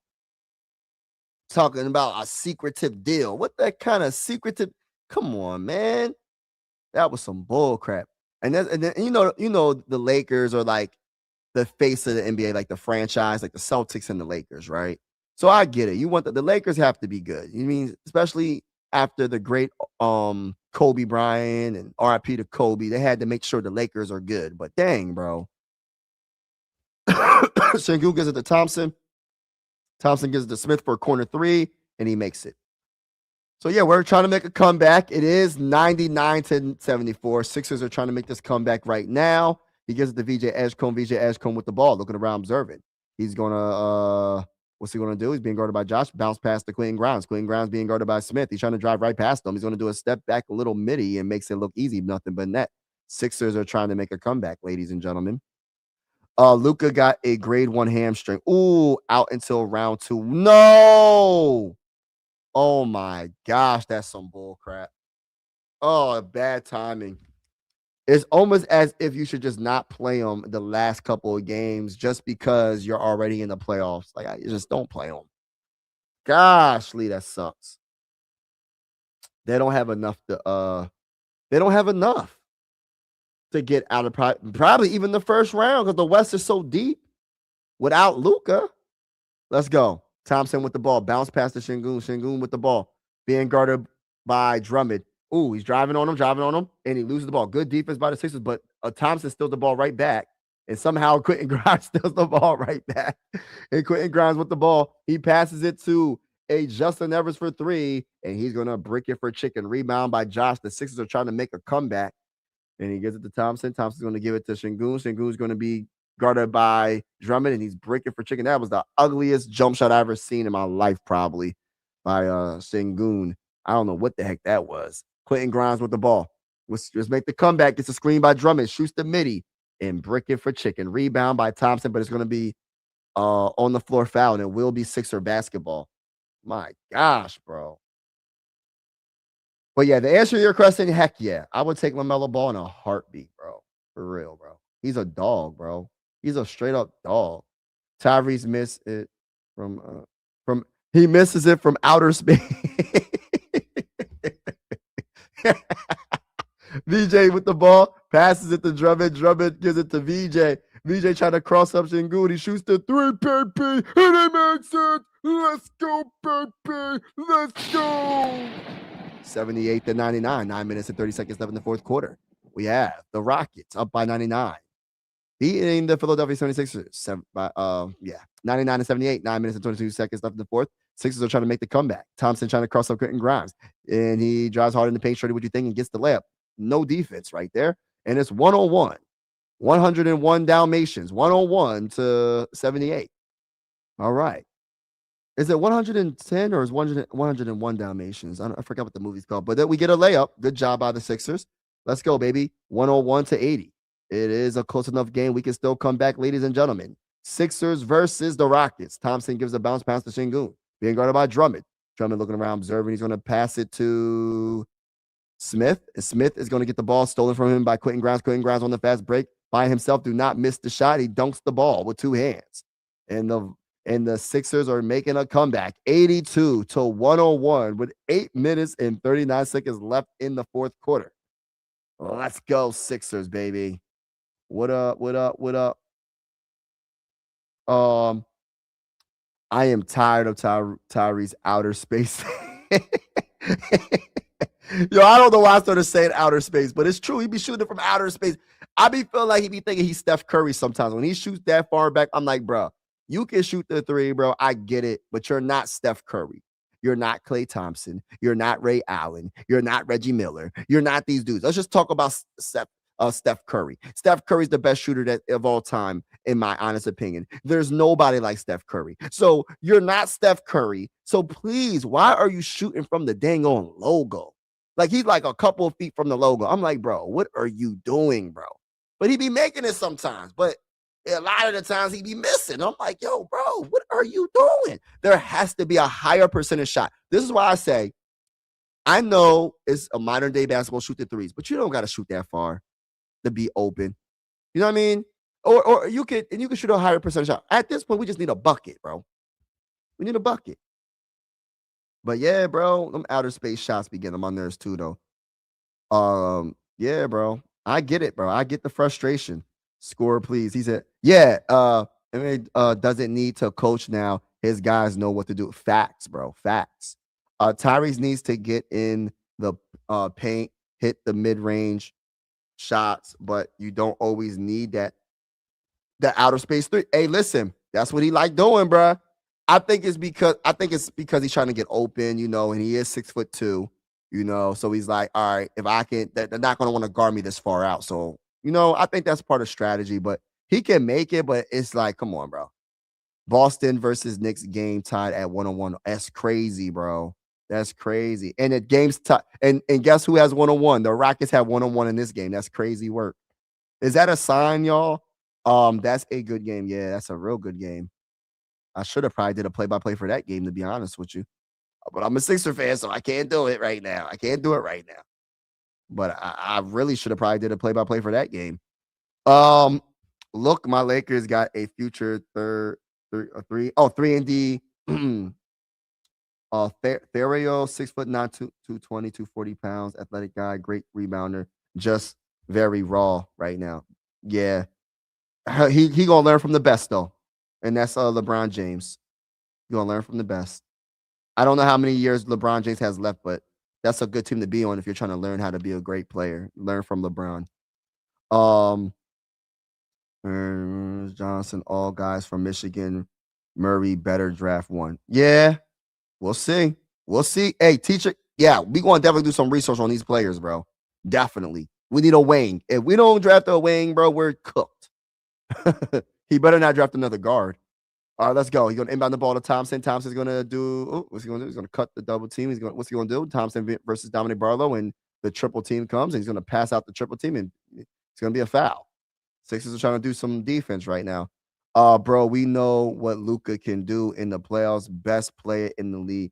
Talking about a secretive deal. What that kind of secretive? Come on, man. That was some bull crap. And then you know the Lakers are like the face of the NBA, like the franchise, like the Celtics and the Lakers, right? So I get it. You want the Lakers have to be good. You mean, especially after the great Kobe Bryant and RIP to Kobe, they had to make sure the Lakers are good. But dang, bro. Sengun gives it to Thompson. Thompson gives it to Smith for a corner 3, and he makes it. So, yeah, we're trying to make a comeback. It is 99-74. Sixers are trying to make this comeback right now. He gives it to VJ Edgecombe. VJ Edgecombe with the ball, looking around, observing. He's going to, what's he going to do? He's being guarded by Josh. Bounce past to Quentin Grimes. Quentin Grimes being guarded by Smith. He's trying to drive right past him. He's going to do a step back, a little midi, and makes it look easy. Nothing but net. Sixers are trying to make a comeback, ladies and gentlemen. Luka got a grade 1 hamstring. Ooh, out until round 2. No. Oh my gosh, that's some bull crap. Oh, bad timing. It's almost as if you should just not play him the last couple of games just because you're already in the playoffs. Like, you just don't play him. Gosh, Lee, that sucks. They don't have enough to get out of probably even the first round because the West is so deep without Luka. Let's go. Thompson with the ball. Bounce past to Sengun. Sengun with the ball. Being guarded by Drummond. Ooh, he's driving on him, and he loses the ball. Good defense by the Sixers, but Thompson steals the ball right back, and somehow Quentin Grimes steals the ball right back. And Quentin Grimes with the ball. He passes it to a Justin Evers for three, and he's going to brick it for chicken. Rebound by Josh. The Sixers are trying to make a comeback, and he gives it to Thompson. Thompson's going to give it to Şengün. Şengün's going to be guarded by Drummond, and he's bricking for chicken. That was the ugliest jump shot I ever seen in my life, probably, by Şengün. I don't know what the heck that was. Quentin Grimes with the ball. Let's make the comeback. Gets a screen by Drummond. Shoots the midi and brick it for chicken. Rebound by Thompson, but it's going to be on the floor foul, and it will be Sixer basketball. My gosh, bro. But yeah, to answer your question, heck yeah. I would take LaMelo Ball in a heartbeat, bro. For real, bro. He's a dog, bro. He's a straight up dog. Tyrese missed it from he misses it from outer space. VJ with the ball, passes it to Drummond. Drummond gives it to VJ. VJ trying to cross up Şengün. He shoots the three, baby, and it makes it. Let's go, baby. Let's go. 78-99. 9 minutes and 30 seconds left in the fourth quarter. We have the Rockets up by 99. Beating the Philadelphia 76ers 99-78. 9 minutes and 22 seconds left in the fourth. Sixers are trying to make the comeback. Thompson trying to cross up Quentin Grimes. And he drives hard in the paint. Shorty, what you think? And gets the layup. No defense right there. And it's 101. 101 Dalmatians. 101 to 78. All right. Is it 110 or is 101 Dalmatians? I forgot what the movie's called. But then we get a layup. Good job by the Sixers. Let's go, baby. 101 to 80. It is a close enough game. We can still come back, ladies and gentlemen. Sixers versus the Rockets. Thompson gives a bounce pass to Şengün. Being guarded by Drummond. Drummond looking around, observing. He's going to pass it to Smith. And Smith is going to get the ball stolen from him by Quentin Grimes. Quentin Grimes on the fast break by himself. Do not miss the shot. He dunks the ball with two hands. And the Sixers are making a comeback. 82 to 101 with 8 minutes and 39 seconds left in the fourth quarter. Let's go, Sixers, baby. What up? What up? What up? I am tired of Tyrese outer space. Yo, I don't know why I started saying outer space, but it's true. He be shooting from outer space. I be feeling like he be thinking he's Steph Curry sometimes. When he shoots that far back, I'm like, bro, you can shoot the three, bro. I get it, but you're not Steph Curry. You're not Klay Thompson. You're not Ray Allen. You're not Reggie Miller. You're not these dudes. Let's just talk about Steph Curry. Steph Curry's the best shooter of all time, in my honest opinion. There's nobody like Steph Curry. So you're not Steph Curry. So please, why are you shooting from the dang on logo? Like he's like a couple of feet from the logo. I'm like, bro, what are you doing, bro? But he be making it sometimes. But a lot of the times he be missing. I'm like, yo, bro, what are you doing? There has to be a higher percentage shot. This is why I say, I know it's a modern day basketball, shoot the threes, but you don't got to shoot that far to be open. You know what I mean? Or you could shoot a higher percentage shot. At this point, we just need a bucket, bro. We need a bucket. But yeah, bro, them outer space shots be getting them on theirs too, though. Yeah, bro. I get it, bro. I get the frustration. Score, please. He said, yeah, doesn't need to coach now. His guys know what to do. Facts, bro. Facts. Tyrese needs to get in the paint, hit the mid-range shots, but you don't always need that outer space three. Hey, listen, that's what he like doing, bro. I think it's because he's trying to get open, you know, and he is 6'2", you know. So he's like, all right, if I can, they're not going to want to guard me this far out. So, you know, I think that's part of strategy, but he can make it, but it's like, come on, bro. Boston versus Knicks game tied at 101. That's crazy, bro. That's crazy. And the game's tied. And guess who has 101? The Rockets have 101 in this game. That's crazy work. Is that a sign, y'all? That's a good game. Yeah, that's a real good game. I should have probably did a play-by-play for that game, to be honest with you. But I'm a Sixer fan, so I can't do it right now. But I really should have probably did a play-by-play for that game. Look, my Lakers got a future 3-and-D. Therio, 6'9", 220, 240 pounds, athletic guy, great rebounder, just very raw right now. Yeah. He gonna learn from the best, though. And that's LeBron James. You're going to learn from the best. I don't know how many years LeBron James has left, but that's a good team to be on if you're trying to learn how to be a great player. Learn from LeBron. Johnson, all guys from Michigan. Murray, better draft one. Yeah. We'll see. We'll see. Hey, teacher. Yeah, we going to definitely do some research on these players, bro. Definitely. We need a wing. If we don't draft a wing, bro, we're cooked. He better not draft another guard. All right, let's go. He's going to inbound the ball to Thompson. Thompson's going to do, what's he going to do? He's going to cut the double team. What's he going to do? Thompson versus Dominic Barlow, and the triple team comes, and he's going to pass out the triple team, and it's going to be a foul. Sixers are trying to do some defense right now. Bro, we know what Luka can do in the playoffs. Best player in the league.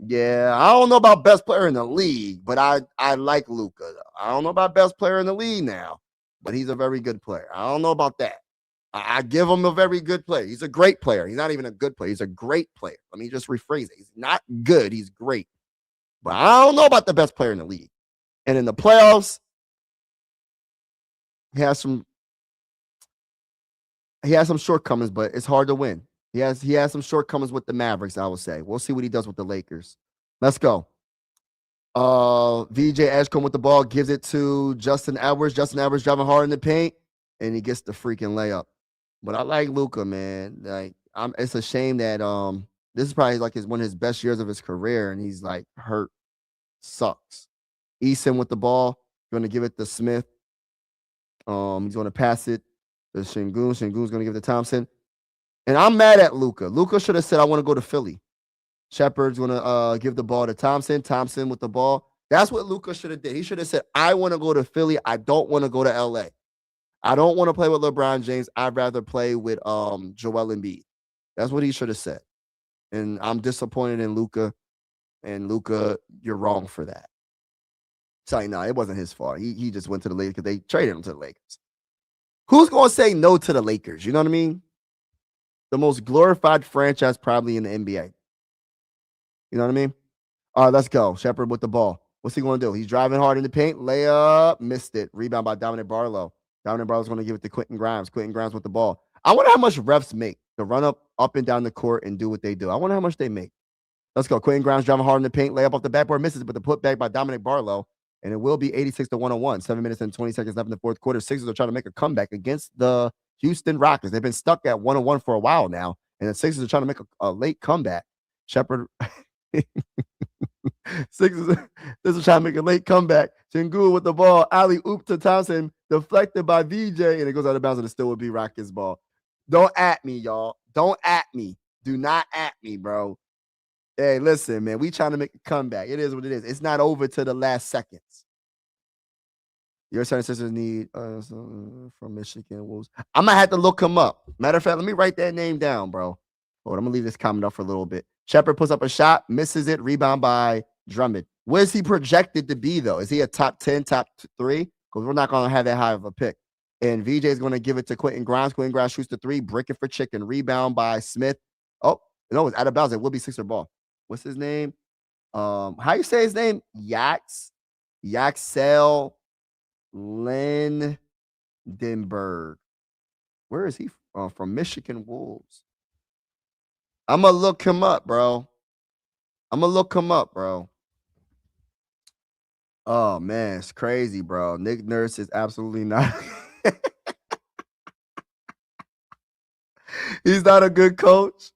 Yeah, I don't know about best player in the league, but I like Luka. I don't know about best player in the league now, but he's a very good player. I don't know about that. I give him a very good player. He's a great player. He's not even a good player. He's a great player. Let me just rephrase it. He's not good. He's great. But I don't know about the best player in the league. And in the playoffs, he has some shortcomings, but it's hard to win. He has some shortcomings with the Mavericks, I would say. We'll see what he does with the Lakers. Let's go. VJ Ashcombe with the ball, gives it to Justin Edwards. Justin Edwards driving hard in the paint, and he gets the freaking layup. But I like Luka, man. Like, it's a shame that this is probably like one of his best years of his career, and he's like hurt. Sucks. Eason with the ball, going to give it to Smith. He's going to pass it to Şengün. Şengün's going to give it to Thompson. And I'm mad at Luka. Luka should have said, I want to go to Philly. Shepard's going to give the ball to Thompson. Thompson with the ball. That's what Luka should have did. He should have said, I want to go to Philly. I don't want to go to LA. I don't want to play with LeBron James. I'd rather play with Joel Embiid. That's what he should have said. And I'm disappointed in Luka. And Luka, you're wrong for that. Sorry, no, it wasn't his fault. He just went to the Lakers because they traded him to the Lakers. Who's going to say no to the Lakers? You know what I mean? The most glorified franchise probably in the NBA. You know what I mean? All right, let's go. Shepard with the ball. What's he going to do? He's driving hard in the paint. Layup. Missed it. Rebound by Dominic Barlow. Dominic Barlow's going to give it to Quentin Grimes. Quentin Grimes with the ball. I wonder how much refs make to run up and down the court and do what they do. I wonder how much they make. Let's go. Quentin Grimes driving hard in the paint. Layup off the backboard. Misses it, but the putback by Dominic Barlow. And it will be 86-101. 7 minutes and 20 seconds left in the fourth quarter. Sixers are trying to make a comeback against the Houston Rockets. They've been stuck at 101 for a while now. And the Sixers are trying to make a late comeback. Shepard. Sixers is trying to make a late comeback. Şengün with the ball. Alley oop to Thompson. Deflected by VJ. And it goes out of bounds and it still would be Rockets ball. Don't at me, y'all. Don't at me. Do not at me, bro. Hey, listen, man. We trying to make a comeback. It is what it is. It's not over to the last seconds. Your son and sisters need from Michigan Wolves. I'm going to have to look him up. Matter of fact, let me write that name down, bro. Hold on, I'm going to leave this comment up for a little bit. Shepard puts up a shot, misses it, rebound by Drummond. Where is he projected to be, though? Is he a top 10, top 3? Because we're not going to have that high of a pick. And VJ is going to give it to Quentin Grimes. Quentin Grimes shoots the 3, break it for chicken. Rebound by Smith. Oh, no, it's out of bounds. It will be Sixer ball. What's his name? How you say his name? Yaxel Lendenberg. Where is he from? Michigan Wolves. I'm going to look him up, bro. Oh, man, it's crazy, bro. Nick Nurse is absolutely not. He's not a good coach.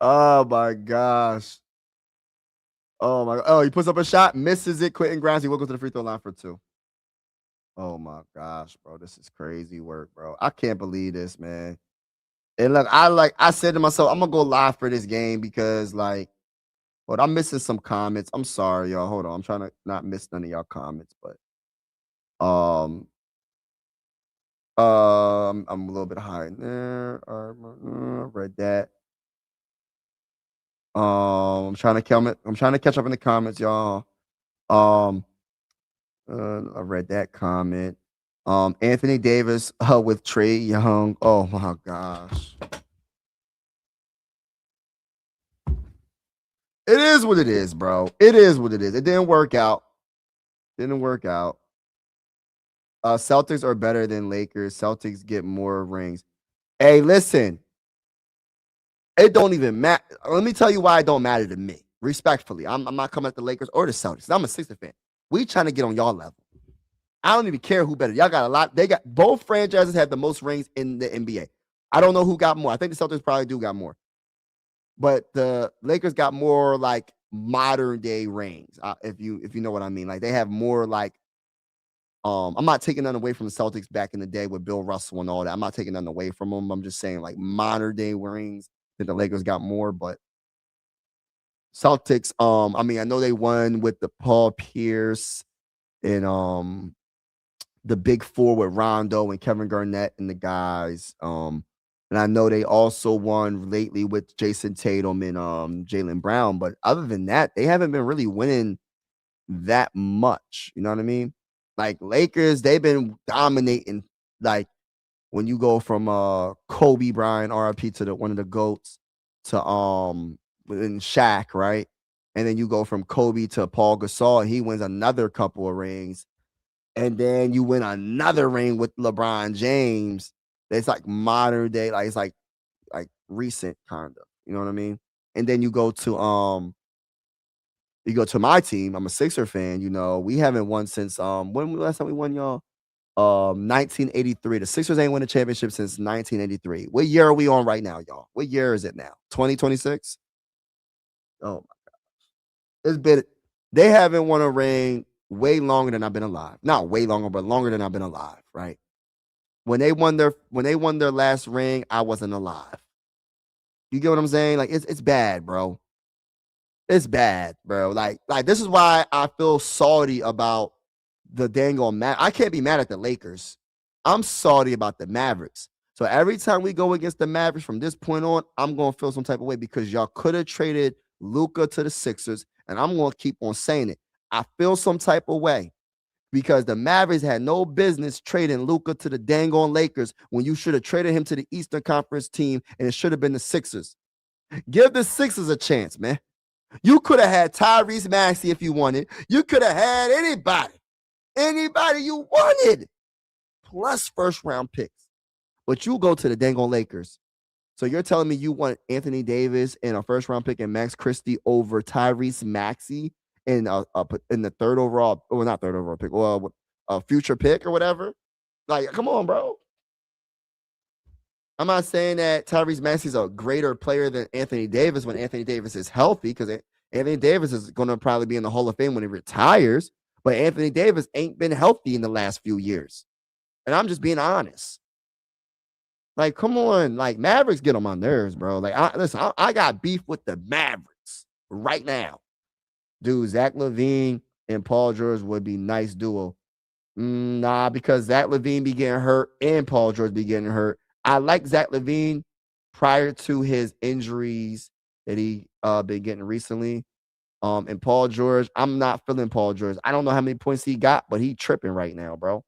Oh, my gosh. Oh, my God. Oh, he puts up a shot, misses it. Quentin Grimes, he will go to the free throw line for 2. Oh, my gosh, bro. This is crazy work, bro. I can't believe this, man. And look, I said to myself, I'm going to go live for this game because, like, but I'm missing some comments. I'm sorry, y'all. Hold on. I'm trying to not miss none of y'all comments, but I'm a little bit higher there. Read that. I'm trying to catch up in the comments, y'all. I read that comment. Anthony Davis with Trae Young. Oh my gosh. It is what it is, bro. It is what it is. It didn't work out. Celtics are better than Lakers. Celtics get more rings. Hey, listen. It don't even matter. Let me tell you why it don't matter to me. Respectfully, I'm not coming at the Lakers or the Celtics. I'm a Sixers fan. We trying to get on y'all level. I don't even care who better. Y'all got a lot. They got both franchises have the most rings in the NBA. I don't know who got more. I think the Celtics probably do got more. but the Lakers got more like modern day rings. If you know what I mean, like they have more like. I'm not taking none away from the Celtics back in the day with Bill Russell and all that. I'm not taking none away from them. I'm just saying like modern day rings that the Lakers got more, but Celtics. I mean, I know they won with the Paul Pierce and the big four with Rondo and Kevin Garnett and the guys. And I know they also won lately with Jason Tatum and Jaylen Brown. But other than that, they haven't been really winning that much. You know what I mean? Like Lakers, they've been dominating. Like when you go from Kobe Bryant, RIP, to one of the GOATs to in Shaq, right? And then you go from Kobe to Paul Gasol, he wins another couple of rings. And then you win another ring with LeBron James. It's like modern day, like it's like recent kind of, you know what I mean? And then you go to my team. I'm a Sixer fan, you know. We haven't won since when was the last time we won, y'all? 1983. The Sixers ain't won a championship since 1983. What year are we on right now, y'all? What year is it now? 2026? Oh my gosh. It's been they haven't won a ring way longer than I've been alive. Not way longer, but longer than I've been alive, right? When they won their last ring, I wasn't alive. You get what I'm saying? Like it's bad, bro. It's bad, bro. Like this is why I feel salty about the dang on I can't be mad at the Lakers. I'm salty about the Mavericks. So every time we go against the Mavericks from this point on, I'm gonna feel some type of way because y'all could have traded Luka to the Sixers, and I'm gonna keep on saying it. I feel some type of way because the Mavericks had no business trading Luka to the dang on Lakers when you should have traded him to the Eastern Conference team, and it should have been the Sixers. Give the Sixers a chance, man. You could have had Tyrese Maxey if you wanted. You could have had anybody you wanted, plus first round picks. But you go to the dang on Lakers. So you're telling me you want Anthony Davis and a first round pick and Max Christie over Tyrese Maxey in the third overall, or not third overall pick, well, a future pick or whatever? Like, come on, bro. I'm not saying that Tyrese Maxey is a greater player than Anthony Davis when Anthony Davis is healthy, because Anthony Davis is going to probably be in the Hall of Fame when he retires. But Anthony Davis ain't been healthy in the last few years. And I'm just being honest. Like, come on. Like, Mavericks get on my nerves, bro. Like, I got beef with the Mavericks right now. Dude, Zach LaVine and Paul George would be nice duo. Nah, because Zach LaVine be getting hurt and Paul George be getting hurt. I like Zach LaVine prior to his injuries that he been getting recently. And Paul George, I'm not feeling Paul George. I don't know how many points he got, but he tripping right now, bro.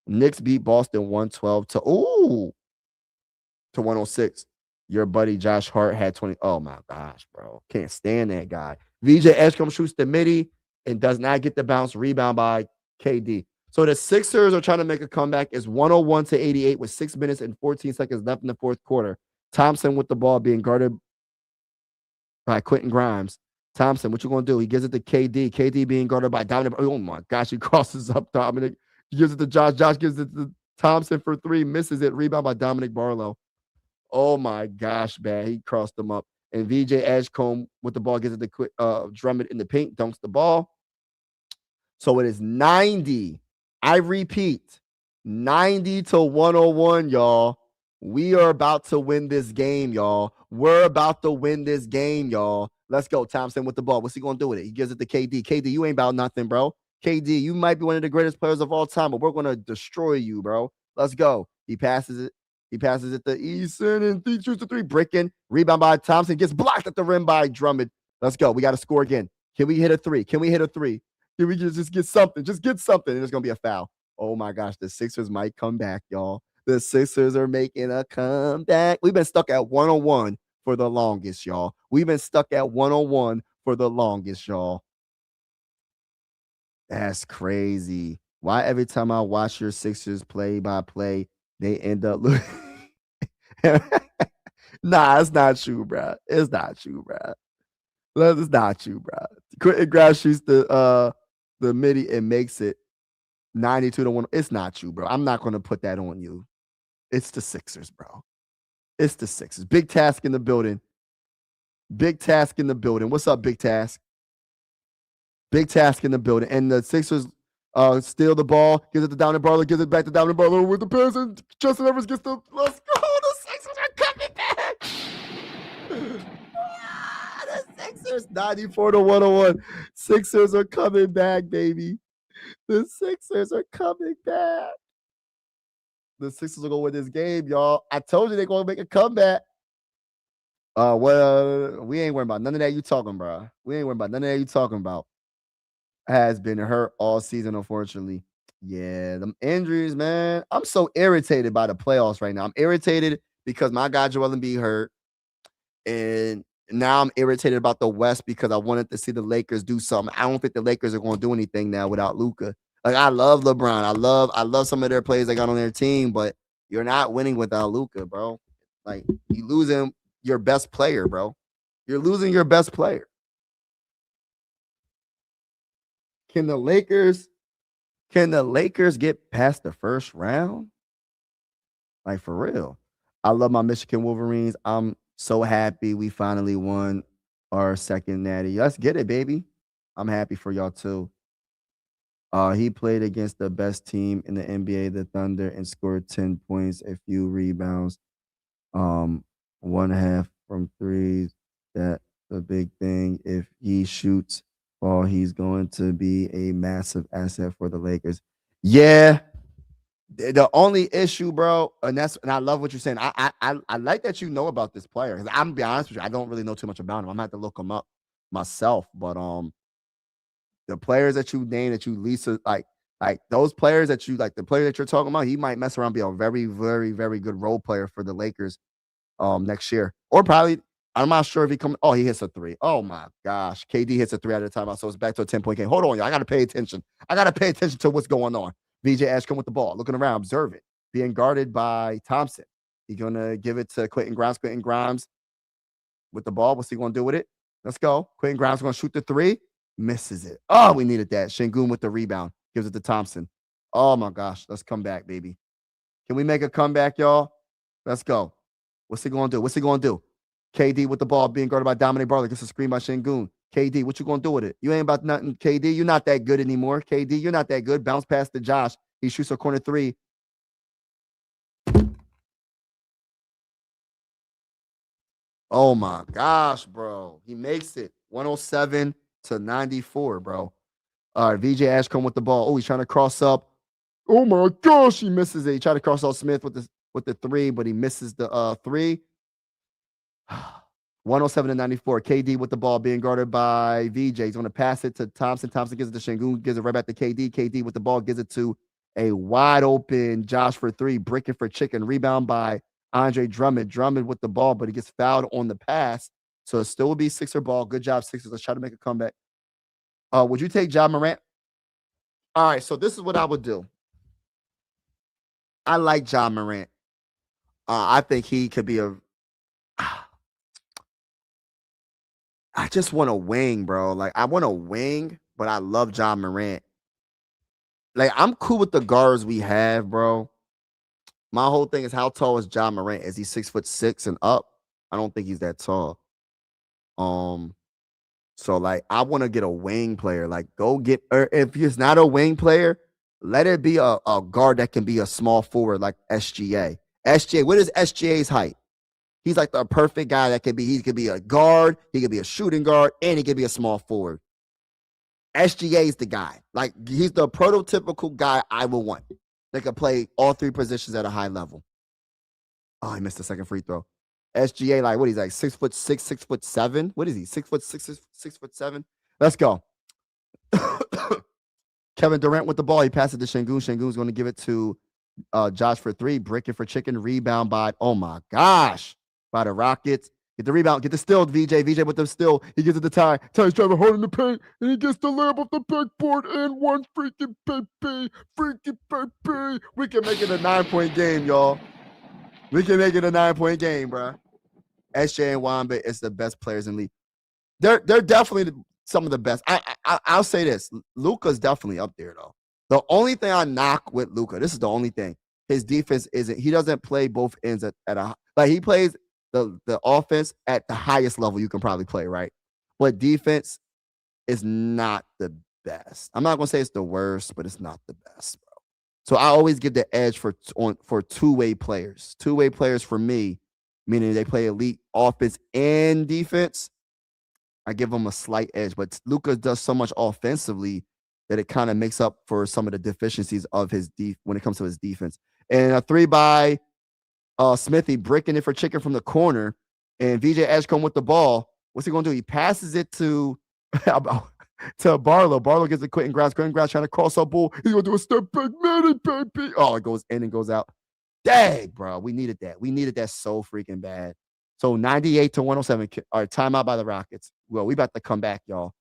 Knicks beat Boston 112 to 106. Your buddy Josh Hart had 20. Oh my gosh, bro. Can't stand that guy. VJ Edgecombe shoots the midi and does not get the bounce. Rebound by KD. So the Sixers are trying to make a comeback. It's 101 to 88 with 6 minutes and 14 seconds left in the fourth quarter. Thompson with the ball being guarded by Quentin Grimes. Thompson, what you going to do? He gives it to KD. KD being guarded by Dominic. Oh my gosh, he crosses up Dominic. He gives it to Josh. Josh gives it to Thompson for 3. Misses it. Rebound by Dominic Barlow. Oh my gosh, man. He crossed them up. And VJ Edgecombe with the ball gives it to Drummond in the paint. Dunks the ball. So it is 90. I repeat, 90 to 101, y'all. We are about to win this game, y'all. We're about to win this game, y'all. Let's go. Thompson with the ball. What's he going to do with it? He gives it to KD. KD, you ain't about nothing, bro. KD, you might be one of the greatest players of all time, but we're going to destroy you, bro. Let's go. He passes it. He passes it to Eason and he shoots the 3. Bricking. Rebound by Thompson. Gets blocked at the rim by Drummond. Let's go. We got to score again. Can we hit a 3? Can we hit a 3? Can we just get something? Just get something. And there's going to be a foul. Oh, my gosh. The Sixers might come back, y'all. The Sixers are making a comeback. We've been stuck at 101 for the longest, y'all. We've been stuck at 101 for the longest, y'all. That's crazy. Why every time I watch your Sixers play by play, they end up losing? Nah, it's not true, bro. It's not true, bro. It's not true, bro. Quentin Grimes shoots the midi and makes it 92 to 1. It's not you, bro. I'm not going to put that on you. It's the Sixers, bro. It's the Sixers. Big task in the building. Big Task in the building. What's up, Big Task? Big Task in the building. And the Sixers steal the ball, gives it to Downey Barlow, gives it back to Downey Barlow with the pass, and Justin Evers gets the let's go. The Sixers are coming back. The Sixers 94-101. Sixers are coming back, baby. The Sixers are coming back. The Sixers are gonna win this game, y'all. I told you they're gonna make a comeback. Well, we ain't worrying about none of that you talking, bro. We ain't worrying about none of that you talking about. Has been hurt all season, unfortunately. Yeah, them injuries, man. I'm so irritated by the playoffs right now. I'm irritated because my guy Joel Embiid hurt, and now I'm irritated about the West because I wanted to see the Lakers do something. I don't think the Lakers are going to do anything now without Luka. Like I love LeBron. I love some of their players they got on their team, but you're not winning without Luka, bro. Like you losing your best player, bro. You're losing your best player. Can the Lakers get past the first round? Like for real. I love my Michigan Wolverines. I'm so happy we finally won our second natty. Let's get it, baby. I'm happy for y'all too. He played against the best team in the NBA, the Thunder, and scored 10 points, a few rebounds, 1.5 from threes. That's the big thing. If he shoots ball, he's going to be a massive asset for the Lakers. Yeah. The only issue, bro, and I love what you're saying. I like that you know about this player because I'm gonna be honest with you, I don't really know too much about him. I'm gonna have to look him up myself. But the players that you name that you least like those players that you like, the player that you're talking about, he might mess around and be a very, very, very good role player for the Lakers next year. Or probably, I'm not sure if he comes. Oh, he hits a three. Oh my gosh. KD hits a three at a time. So it's back to a 10-point game. Hold on, y'all. I gotta pay attention. I gotta pay attention to what's going on. VJ Ashcombe with the ball, looking around, observe it, being guarded by Thompson. He's gonna give it to Quentin Grimes. Quentin Grimes with the ball. What's he gonna do with it? Let's go. Quentin Grimes gonna shoot the three. Misses it. Oh, we needed that. Şengün with the rebound. Gives it to Thompson. Oh my gosh. Let's come back, baby. Can we make a comeback, y'all? Let's go. What's he gonna do? What's he gonna do? KD with the ball being guarded by Dominic Barlow. Gets a screen by Şengün. KD, what you gonna do with it? You ain't about nothing. KD, you're not that good anymore. KD, you're not that good. Bounce pass to Josh. He shoots a corner three. Oh my gosh, bro. He makes it 107-94, bro. All right, VJ Ashcombe with the ball. Oh, he's trying to cross up. Oh my gosh, he misses it. He tried to cross out Smith with the three, but he misses the three. 107-94. KD with the ball being guarded by VJ. He's going to pass it to Thompson. Thompson gives it to Şengün, gives it right back to KD. KD with the ball gives it to a wide open Josh for three, bricking for chicken. Rebound by Andre Drummond. Drummond with the ball, but he gets fouled on the pass. So it still will be Sixer ball. Good job, Sixers. Let's try to make a comeback. Would you take Ja Morant? All right, so this is what I would do. I like Ja Morant. I think he could be a I just want a wing, bro. Like I want a wing, but I love Ja Morant. Like I'm cool with the guards we have, bro. My whole thing is how tall is Ja Morant? Is he 6'6" and up? I don't think he's that tall. So like I want to get a wing player. Like go get, or if he's not a wing player, let it be a guard that can be a small forward like SGA. SGA, what is SGA's height? He's like the perfect guy that he could be a guard, he could be a shooting guard, and he could be a small forward. SGA is the guy. Like he's the prototypical guy I would want. That could play all three positions at a high level. Oh, he missed the second free throw. SGA, like what he's like 6'6", 6'7". What is he? 6'6", 6'7". Let's go. Kevin Durant with the ball. He passes it to Şengün. Şengün's going to give it to Josh for three. Bricking for chicken. Rebound by, oh my gosh, by the Rockets. Get the rebound. Get the steal, VJ. VJ with the steal. He gives it to Ty. Ty's driving hard in the paint, and he gets the layup off the backboard and one freaking baby. Freaking baby. We can make it a 9-point game, y'all. We can make it a 9-point game, bro. SJ and Wamba is the best players in the league. They're definitely some of the best. I'll say this. Luka's definitely up there, though. The only thing I knock with Luka, this is the only thing. His defense isn't. He doesn't play both ends at a like he plays the offense at the highest level you can probably play, right? But defense is not the best. I'm not gonna say it's the worst, but it's not the best, bro. So I always give the edge for two-way players. Two-way players for me, meaning they play elite offense and defense. I give them a slight edge, but Luka does so much offensively that it kind of makes up for some of the deficiencies of his when it comes to his defense. And a 3 by Smithy breaking it for chicken from the corner, and VJ Edgecombe with the ball. What's he gonna do? He passes it to Barlow. Barlow gets it Quentin Grimes. Quentin Grimes trying to cross up ball. He's gonna do a step back, baby. Oh, it goes in and goes out. Dang, bro. We needed that. We needed that so freaking bad. So 98 to 107. All right, timeout by the Rockets. Well, we about to come back, y'all.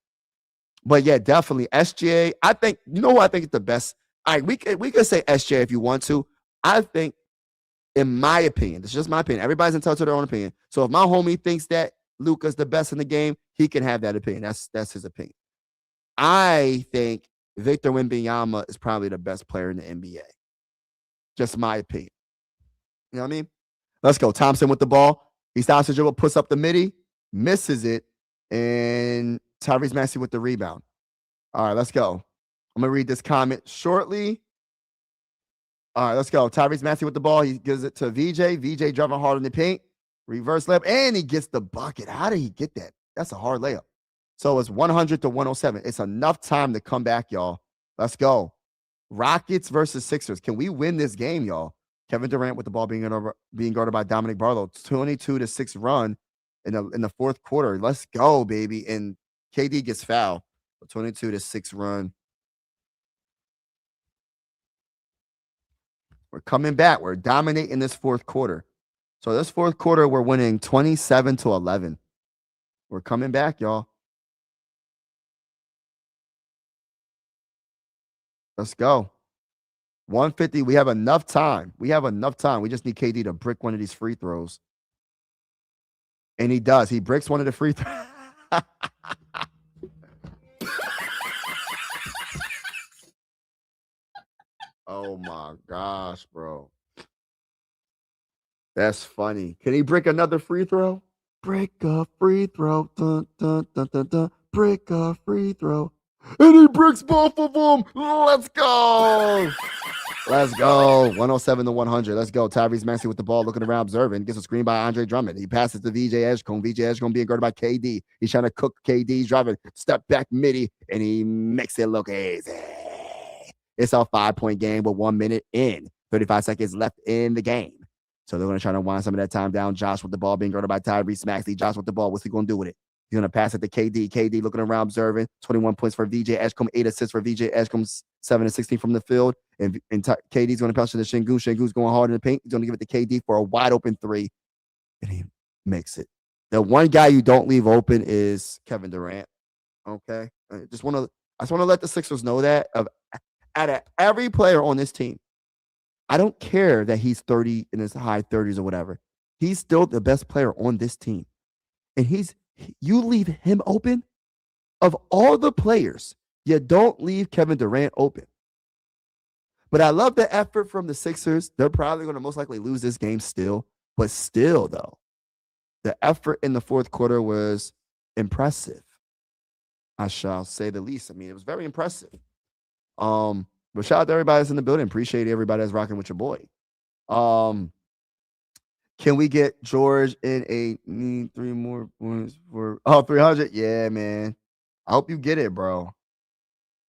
But yeah, definitely SGA. I think, you know who I think is the best? All right, we could say SGA if you want to. I think, in my opinion, this is just my opinion. Everybody's entitled to their own opinion. So if my homie thinks that Luka's the best in the game, he can have that opinion. That's his opinion. I think Victor Wembanyama is probably the best player in the NBA. Just my opinion. You know what I mean? Let's go. Thompson with the ball. He stops the dribble, puts up the midi, misses it, and Tyrese Maxey with the rebound. All right, let's go. I'm going to read this comment shortly. All right, let's go. Tyrese Maxey with the ball. He gives it to VJ. VJ driving hard in the paint. Reverse layup, and he gets the bucket. How did he get that? That's a hard layup. So it's 100 to 107. It's enough time to come back, y'all. Let's go. Rockets versus Sixers. Can we win this game, y'all? Kevin Durant with the ball being guarded by Dominic Barlow. 22-6 run in the fourth quarter. Let's go, baby. And KD gets fouled. 22-6 run. We're coming back. We're dominating this fourth quarter. So this fourth quarter, we're winning 27 to 11. We're coming back, y'all. Let's go. 150. We have enough time. We just need KD to brick one of these free throws. And he does. He bricks one of the free throws. Oh my gosh, bro. That's funny. Can he brick another free throw? Brick a free throw. Dun, dun, dun, dun, dun. Brick a free throw. And he bricks both of them. Let's go. Let's go. 107 to 100. Let's go. Tyrese Maxey with the ball, looking around, observing. Gets a screen by Andre Drummond. He passes to VJ Edgecombe. VJ Edgecombe being guarded by KD. He's trying to cook KD. He's driving step back midi, and he makes it look easy. It's a 5-point game with 1 minute in. 35 seconds left in the game. So they're going to try to wind some of that time down. Josh with the ball being guarded by Tyrese Maxey. Josh with the ball. What's he going to do with it? He's going to pass it to KD. KD looking around, observing. 21 points for VJ Edgecombe. 8 assists for VJ Edgecombe. 7 and 16 from the field. And KD's going to pass it to Şengün. Şengün's going hard in the paint. He's going to give it to KD for a wide open 3. And he makes it. The one guy you don't leave open is Kevin Durant. Okay? I just want to let the Sixers know that. Out of every player on this team, I don't care that he's 30 in his high 30s or whatever. He's still the best player on this team. And you leave him open? Of all the players, you don't leave Kevin Durant open. But I love the effort from the Sixers. They're probably going to most likely lose this game still. But still, though, the effort in the fourth quarter was impressive. I shall say the least. I mean, it was very impressive. But shout out to everybody that's in the building. Appreciate everybody that's rocking with your boy. Can we get George in need 3 more points for 300? Yeah, man. I hope you get it, bro.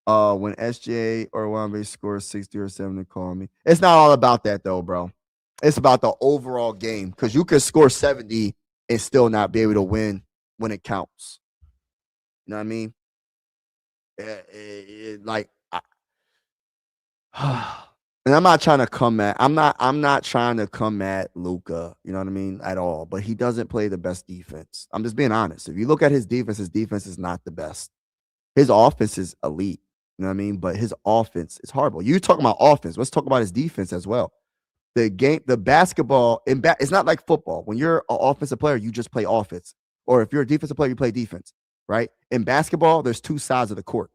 When SJ or Wemby scores 60 or 70, call me. It's not all about that though, bro. It's about the overall game because you can score 70 and still not be able to win when it counts. You know what I mean? And I'm not trying to come at Luka, you know what I mean, at all. But he doesn't play the best defense. I'm just being honest. If you look at his defense is not the best. His offense is elite, you know what I mean? But his offense is horrible. You're talking about offense. Let's talk about his defense as well. The basketball, it's not like football. When you're an offensive player, you just play offense. Or if you're a defensive player, you play defense, right? In basketball, there's 2 sides of the court.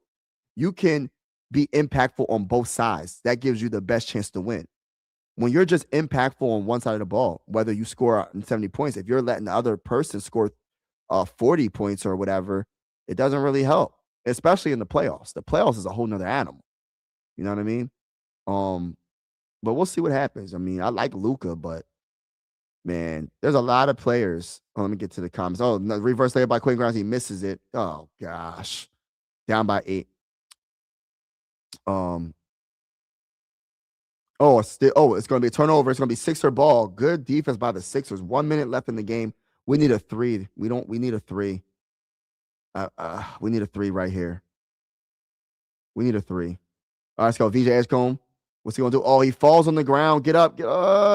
You can be impactful on both sides. That gives you the best chance to win. when you're just impactful on one side of the ball, whether you score 70 points, if you're letting the other person score 40 points or whatever, it doesn't really help, especially in the playoffs. The playoffs is a whole nother animal. You know what I mean? Um, but we'll see what happens. I mean, I like Luka, but man, there's a lot of players. Oh, let me get to the comments. Oh, no, reverse layup by Quentin Grimes. He misses it. Oh gosh, down by 8. It's going to be a turnover. It's going to be Sixer ball. Good defense by the Sixers. 1 minute left in the game. We need a 3. We need a 3. We need a 3 right here. We need a 3. All right, let's go. VJ Edgecombe. What's he going to do? Oh, he falls on the ground. Get up.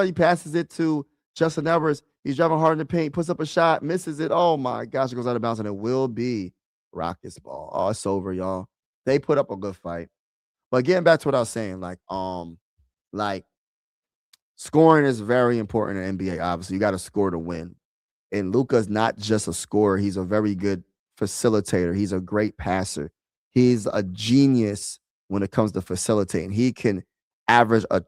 He passes it to Justin Edwards. He's driving hard in the paint. Puts up a shot. Misses it. Oh, my gosh. It goes out of bounds, and it will be Rockets ball. Oh, it's over, y'all. They put up a good fight. But getting back to what I was saying, like scoring is very important in NBA. Obviously, you got to score to win. And Luka's not just a scorer; he's a very good facilitator. He's a great passer. He's a genius when it comes to facilitating. He can average I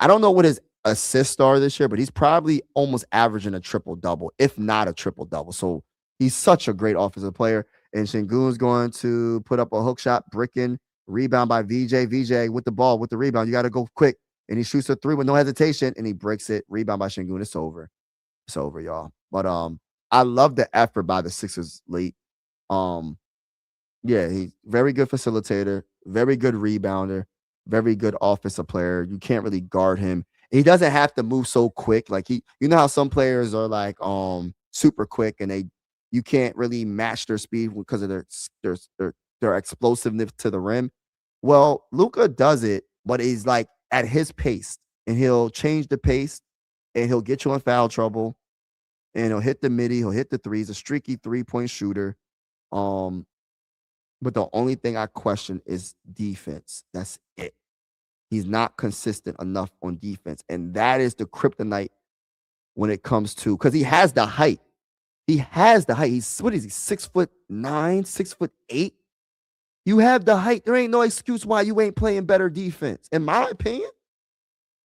don't know what his assists are this year, but he's probably almost averaging a triple double, if not a triple double. So he's such a great offensive player. And Sengun's going to put up a hook shot, bricking, rebound by VJ. VJ with the ball, with the rebound. You got to go quick. And he shoots a 3 with no hesitation, and he breaks it. Rebound by Sengun. It's over. It's over, y'all. But I love the effort by the Sixers late. Yeah, he's very good facilitator, very good rebounder, very good offensive player. You can't really guard him. He doesn't have to move so quick. Like you know how some players are like super quick and you can't really match their speed because of their explosiveness to the rim. Well, Luka does it, but he's like at his pace, and he'll change the pace, and he'll get you in foul trouble, and he'll hit the midi, he'll hit the threes, a streaky 3-point shooter. But the only thing I question is defense. That's it. He's not consistent enough on defense, and that is the kryptonite when it comes to, because he has the height. He has the height. What is he? 6'9", 6'8"? You have the height. There ain't no excuse why you ain't playing better defense. In my opinion,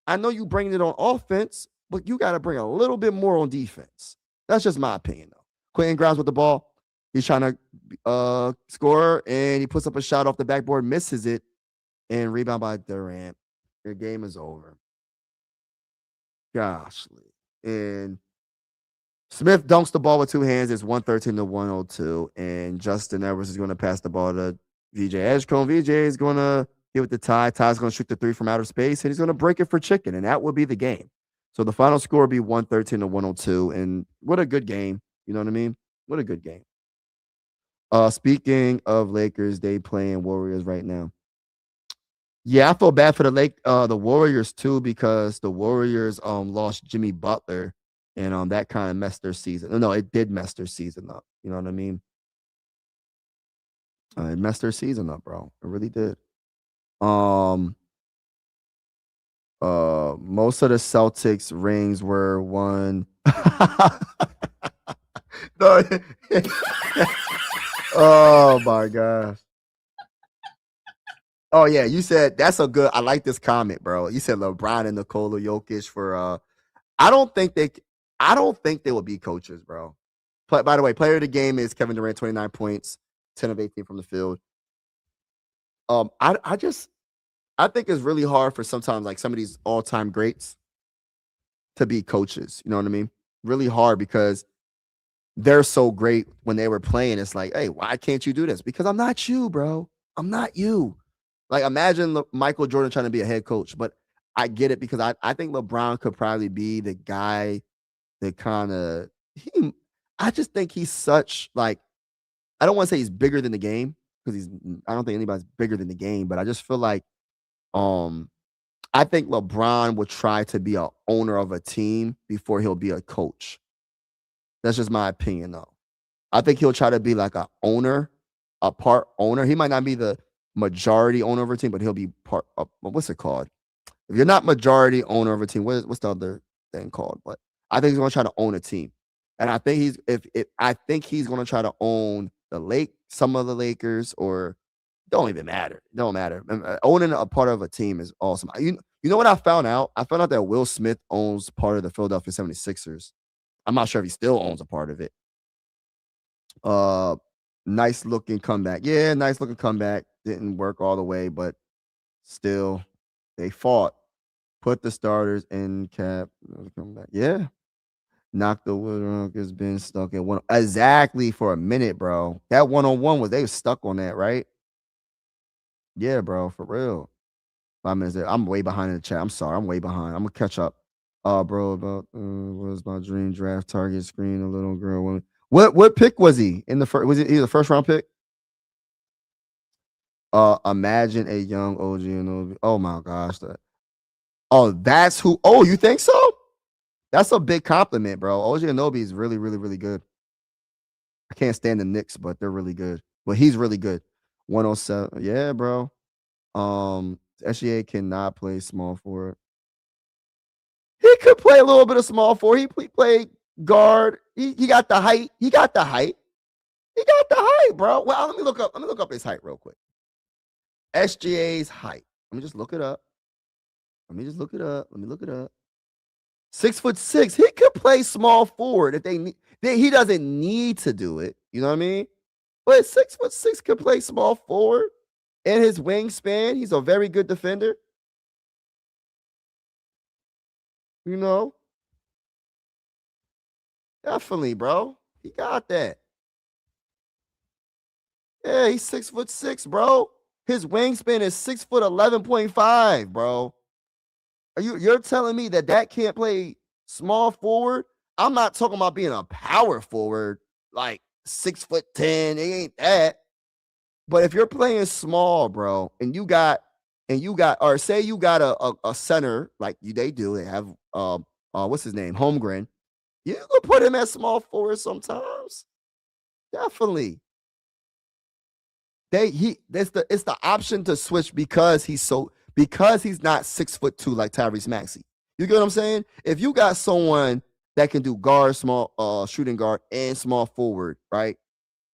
I know you bring it on offense, but you got to bring a little bit more on defense. That's just my opinion, though. Quentin Grimes with the ball. He's trying to score, and he puts up a shot off the backboard, misses it, and rebound by Durant. Your game is over. Goshly. And Smith dunks the ball with 2 hands. It's 113-102, and Justin Edwards is going to pass the ball to VJ Edgecombe. VJ is going to get with the tie. Ty's going to shoot the 3 from outer space, and he's going to break it for chicken, and that would be the game. So the final score would be 113-102, and what a good game. You know what I mean? What a good game. Speaking of Lakers, they playing Warriors right now. Yeah, I feel bad for the Warriors too, because the Warriors lost Jimmy Butler, and that kind of messed their season. No, it did mess their season up. You know what I mean? It messed their season up, bro. It really did. Most of the Celtics rings were won. No. Oh my gosh. Oh yeah, you said that's a good. I like this comment, bro. You said LeBron and Nikola Jokic for. I don't think they will be coaches, bro. By the way, player of the game is Kevin Durant, 29 points, 10 of 18 from the field. I think it's really hard for sometimes like some of these all-time greats to be coaches. You know what I mean? Really hard because they're so great when they were playing. It's like, hey, why can't you do this? Because I'm not you, bro. I'm not you. Like, imagine Michael Jordan trying to be a head coach, but I get it because I think LeBron could probably be the guy that kind of I just think he's such like, I don't want to say he's bigger than the game because I don't think anybody's bigger than the game, but I just feel like I think LeBron would try to be a owner of a team before he'll be a coach. That's just my opinion, though. I think he'll try to be like a part owner. He might not be the majority owner of a team, but he'll be part of, what's it called? If you're not majority owner of a team, what's the other thing called? But I think he's going to try to own a team. And I think he's going to try to own some of the Lakers, or don't even matter. It don't matter. Owning a part of a team is awesome. You know what I found out? I found out that Will Smith owns part of the Philadelphia 76ers. I'm not sure if he still owns a part of it. Nice looking comeback. Yeah, nice looking comeback. Didn't work all the way, but still, they fought. Put the starters in cap. Comeback. Yeah. Knocked the wood has been stuck at one exactly for a minute, bro. That one-on-one was they were stuck on that, right? Yeah, bro, for real. 5 minutes there. I'm way behind in the chat. I'm sorry. I'm way behind. I'm gonna catch up. Bro, about was my dream draft target screen? A little girl. What pick was he in the first? Was he the first round pick? Imagine a young OG and oh my gosh, that's who. Oh, you think so? That's a big compliment, bro. OG Anunoby is really, really, really good. I can't stand the Knicks, but they're really good. But he's really good. 107. Yeah, bro. SGA cannot play small forward. He could play a little bit of small forward. He played guard. He got the height. He got the height. He got the height, bro. Well, let me look up his height real quick. SGA's height. Let me just look it up. Let me look it up. 6'6". He could play small forward if they need. He doesn't need to do it. You know what I mean? But 6'6" could play small forward. And his wingspan, he's a very good defender. You know? Definitely, bro. He got that. Yeah, he's 6'6", bro. His wingspan is 6'11.5", bro. You're telling me that can't play small forward? I'm not talking about being a power forward, like 6'10". It ain't that. But if you're playing small, bro, and you got, or say you got a center like they do, they have what's his name, Holmgren. You can put him at small forward sometimes. Definitely. It's the option to switch because he's not 6'2" like Tyrese Maxey. You get what I'm saying? If you got someone that can do guard, small shooting guard, and small forward, right?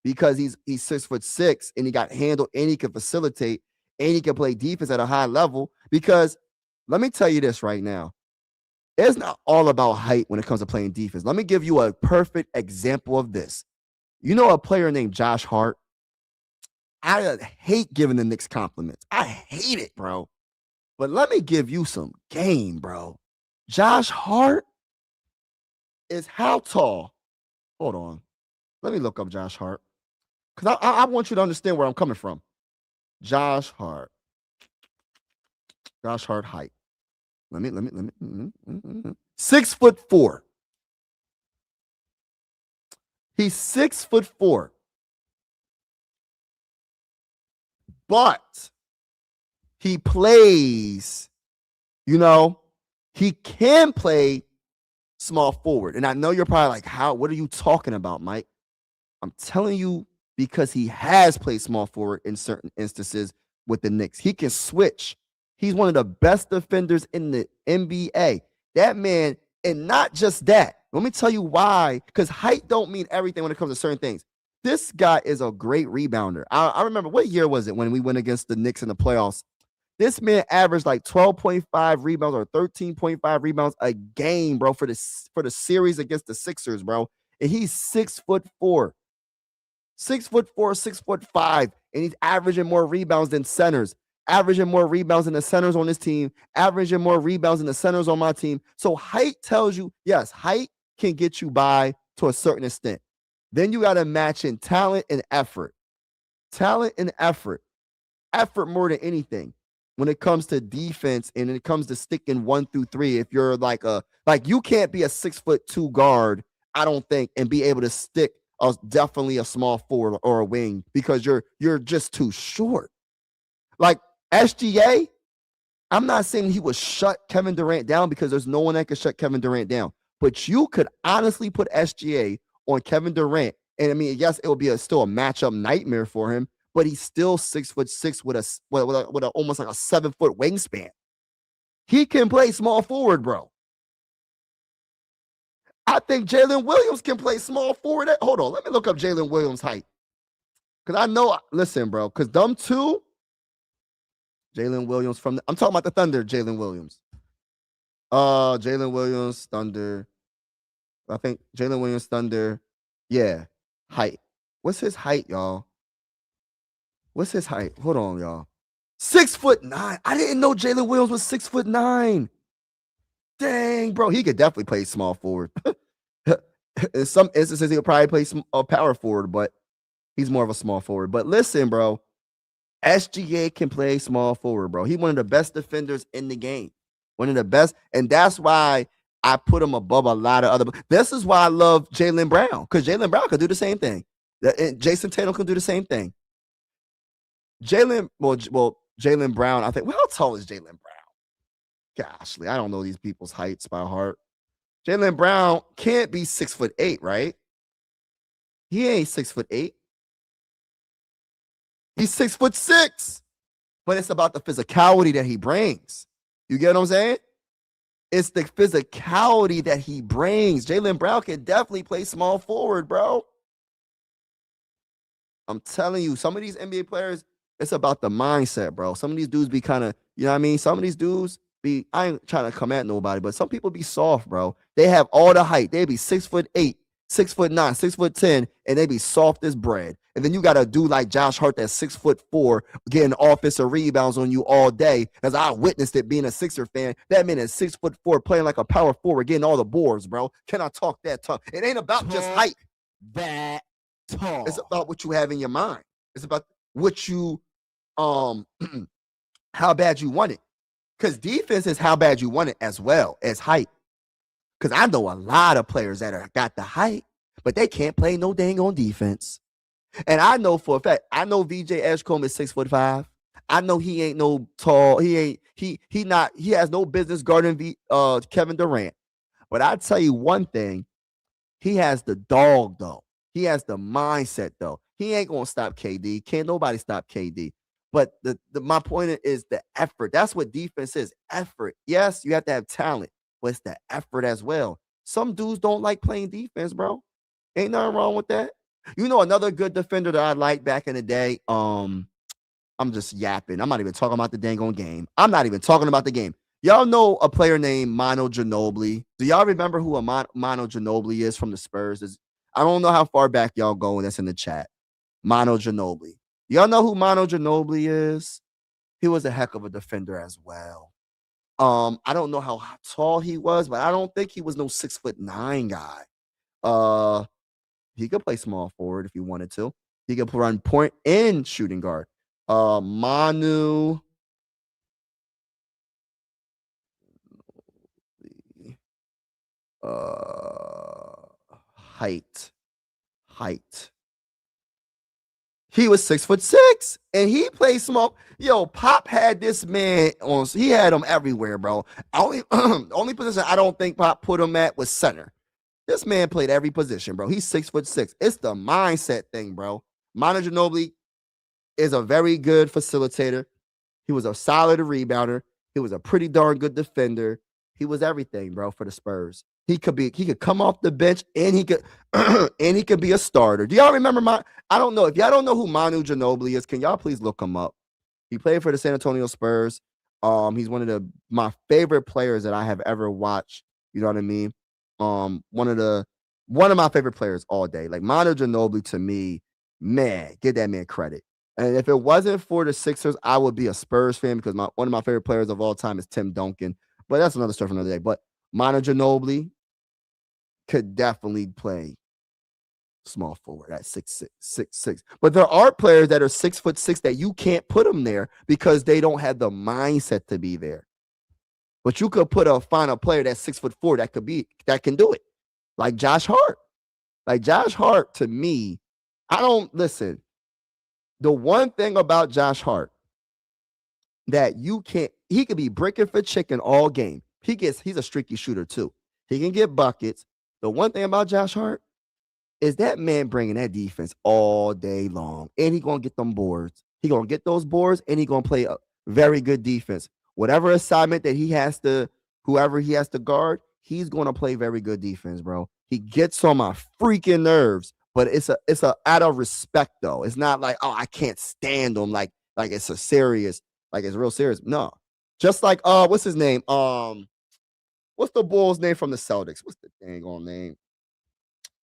Because he's 6'6" and he got handle and he can facilitate and he can play defense at a high level. Because let me tell you this right now. It's not all about height when it comes to playing defense. Let me give you a perfect example of this. You know a player named Josh Hart? I hate giving the Knicks compliments. I hate it, bro. But let me give you some game, bro. Josh Hart is how tall? Hold on. Let me look up Josh Hart. Because I want you to understand where I'm coming from. Josh Hart. Josh Hart height. Let me. 6'4". He's 6'4". But he plays, he can play small forward. And I know you're probably like, what are you talking about, Mike? I'm telling you because he has played small forward in certain instances with the Knicks. He can switch. He's one of the best defenders in the NBA. That man, and not just that. Let me tell you why. Because height don't mean everything when it comes to certain things. This guy is a great rebounder. I remember, what year was it when we went against the Knicks in the playoffs? This man averaged like 12.5 rebounds or 13.5 rebounds a game, bro, for the series against the Sixers, bro. And he's 6'4". 6'4", 6'5", and he's averaging more rebounds than centers, averaging more rebounds than the centers on his team, averaging more rebounds than the centers on my team. So height tells you, yes, height can get you by to a certain extent. Then you got to match in talent and effort. Talent and effort. Effort more than anything when it comes to defense and when it comes to sticking 1 through 3. If you're you can't be a 6'2" guard, I don't think, and be able to stick definitely a small forward or a wing because you're just too short. Like SGA, I'm not saying he would shut Kevin Durant down because there's no one that could shut Kevin Durant down. But you could honestly put SGA on Kevin Durant. And I mean, yes, it would be still a matchup nightmare for him, but he's still 6'6" with a almost like a 7-foot wingspan. He can play small forward, bro. I think Jalen Williams can play small forward. Hold on, let me look up Jalen Williams' height. Because I know, listen, bro, because them two, Jalen Williams from I'm talking about the Thunder, Jalen Williams. Jalen Williams, Thunder. I think Jalen Williams, Thunder. Yeah. Height. What's his height, y'all? What's his height? Hold on, y'all. 6'9". I didn't know Jalen Williams was 6'9". Dang, bro. He could definitely play small forward. In some instances, he'll probably play a power forward, but he's more of a small forward. But listen, bro. SGA can play small forward, bro. He's one of the best defenders in the game. One of the best. And that's why I put him above a lot of other. This is why I love Jaylen Brown, because Jaylen Brown could do the same thing. And Jason Tatum can do the same thing. Jaylen Brown, I think. Well, how tall is Jaylen Brown? Goshly, I don't know these people's heights by heart. Jaylen Brown can't be 6'8", right? He ain't 6'8". He's 6'6". But it's about the physicality that he brings. You get what I'm saying? It's the physicality that he brings. Jaylen Brown can definitely play small forward, bro. I'm telling you, some of these NBA players, it's about the mindset, bro. Some of these dudes be kind of, you know what I mean? Some of these dudes be, I ain't trying to come at nobody, but some people be soft, bro. They have all the height. They be 6'8", 6'9", 6'10", and they be soft as bread. And then you got a dude like Josh Hart that's 6'4", getting offensive rebounds on you all day. As I witnessed it being a Sixer fan, that man is 6'4", playing like a power forward, getting all the boards, bro. Can I talk that talk? It ain't about just height. That talk. It's about what you have in your mind. It's about what you, how bad you want it. Because defense is how bad you want it as well as height. Because I know a lot of players that got the height, but they can't play no dang on defense. And I know for a fact, I know VJ Edgecombe is 6'5". I know he ain't no tall. He has no business guarding Kevin Durant. But I tell you one thing, he has the dog though. He has the mindset though. He ain't gonna stop KD. Can't nobody stop KD. But my point is the effort. That's what defense is. Effort. Yes, you have to have talent, but it's the effort as well. Some dudes don't like playing defense, bro. Ain't nothing wrong with that. You know, another good defender that I liked back in the day. I'm just yapping. I'm not even talking about the dang on game. I'm not even talking about the game. Y'all know a player named Manu Ginobili. Do y'all remember who Manu Ginobili is from the Spurs? I don't know how far back y'all go, and that's in the chat. Manu Ginobili. Y'all know who Manu Ginobili is? He was a heck of a defender as well. I don't know how tall he was, but I don't think he was no 6'9" guy. He could play small forward if he wanted to. He could run point and shooting guard. Manu. Height. He was 6'6", and he played small. Yo, Pop had this man on. He had him everywhere, bro. Only position I don't think Pop put him at was center. This man played every position, bro. He's 6'6". It's the mindset thing, bro. Manu Ginobili is a very good facilitator. He was a solid rebounder. He was a pretty darn good defender. He was everything, bro, for the Spurs. He could come off the bench and he could be a starter. Do y'all remember I don't know. If y'all don't know who Manu Ginobili is, can y'all please look him up? He played for the San Antonio Spurs. He's one of my favorite players that I have ever watched. You know what I mean? One of my favorite players all day. Like Manu Ginobili to me, man, give that man credit. And if it wasn't for the Sixers, I would be a Spurs fan because one of my favorite players of all time is Tim Duncan. But that's another story for another day. But Manu Ginobili could definitely play small forward at 6'6". But there are players that are 6'6" that you can't put them there because they don't have the mindset to be there. But you could find a player that's 6'4" that can do it. Like Josh Hart. Like Josh Hart, to me, listen. The one thing about Josh Hart that he could be bricking for chicken all game. He's a streaky shooter too. He can get buckets. The one thing about Josh Hart is that man bringing that defense all day long. And he's going to get them boards. He's going to get those boards and he's going to play a very good defense. Whatever assignment that whoever he has to guard, he's going to play very good defense, bro. He gets on my freaking nerves, but it's a out of respect though. It's not like, oh, I can't stand him. Like it's a serious. Like it's real serious. No. Just like what's his name? What's the Bulls name from the Celtics? What's the dang on name?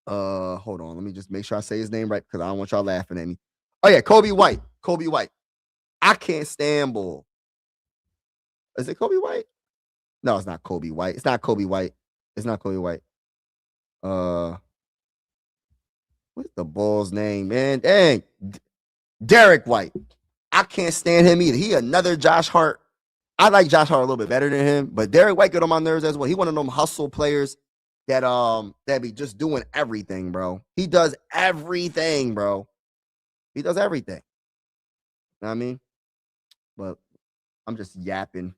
Hold on. Let me just make sure I say his name right because I don't want y'all laughing at me. Oh yeah, Kobe White. Kobe White. I can't stand Bull. Is it Kobe White? No, it's not Kobe White. It's not Kobe White. It's not Kobe White. What's the Bulls name, man? Dang. Derek White. I can't stand him either. He another Josh Hart. I like Josh Hart a little bit better than him, but Derek White get on my nerves as well. He one of them hustle players that be just doing everything, bro. He does everything, bro. He does everything. You know what I mean? But I'm just yapping.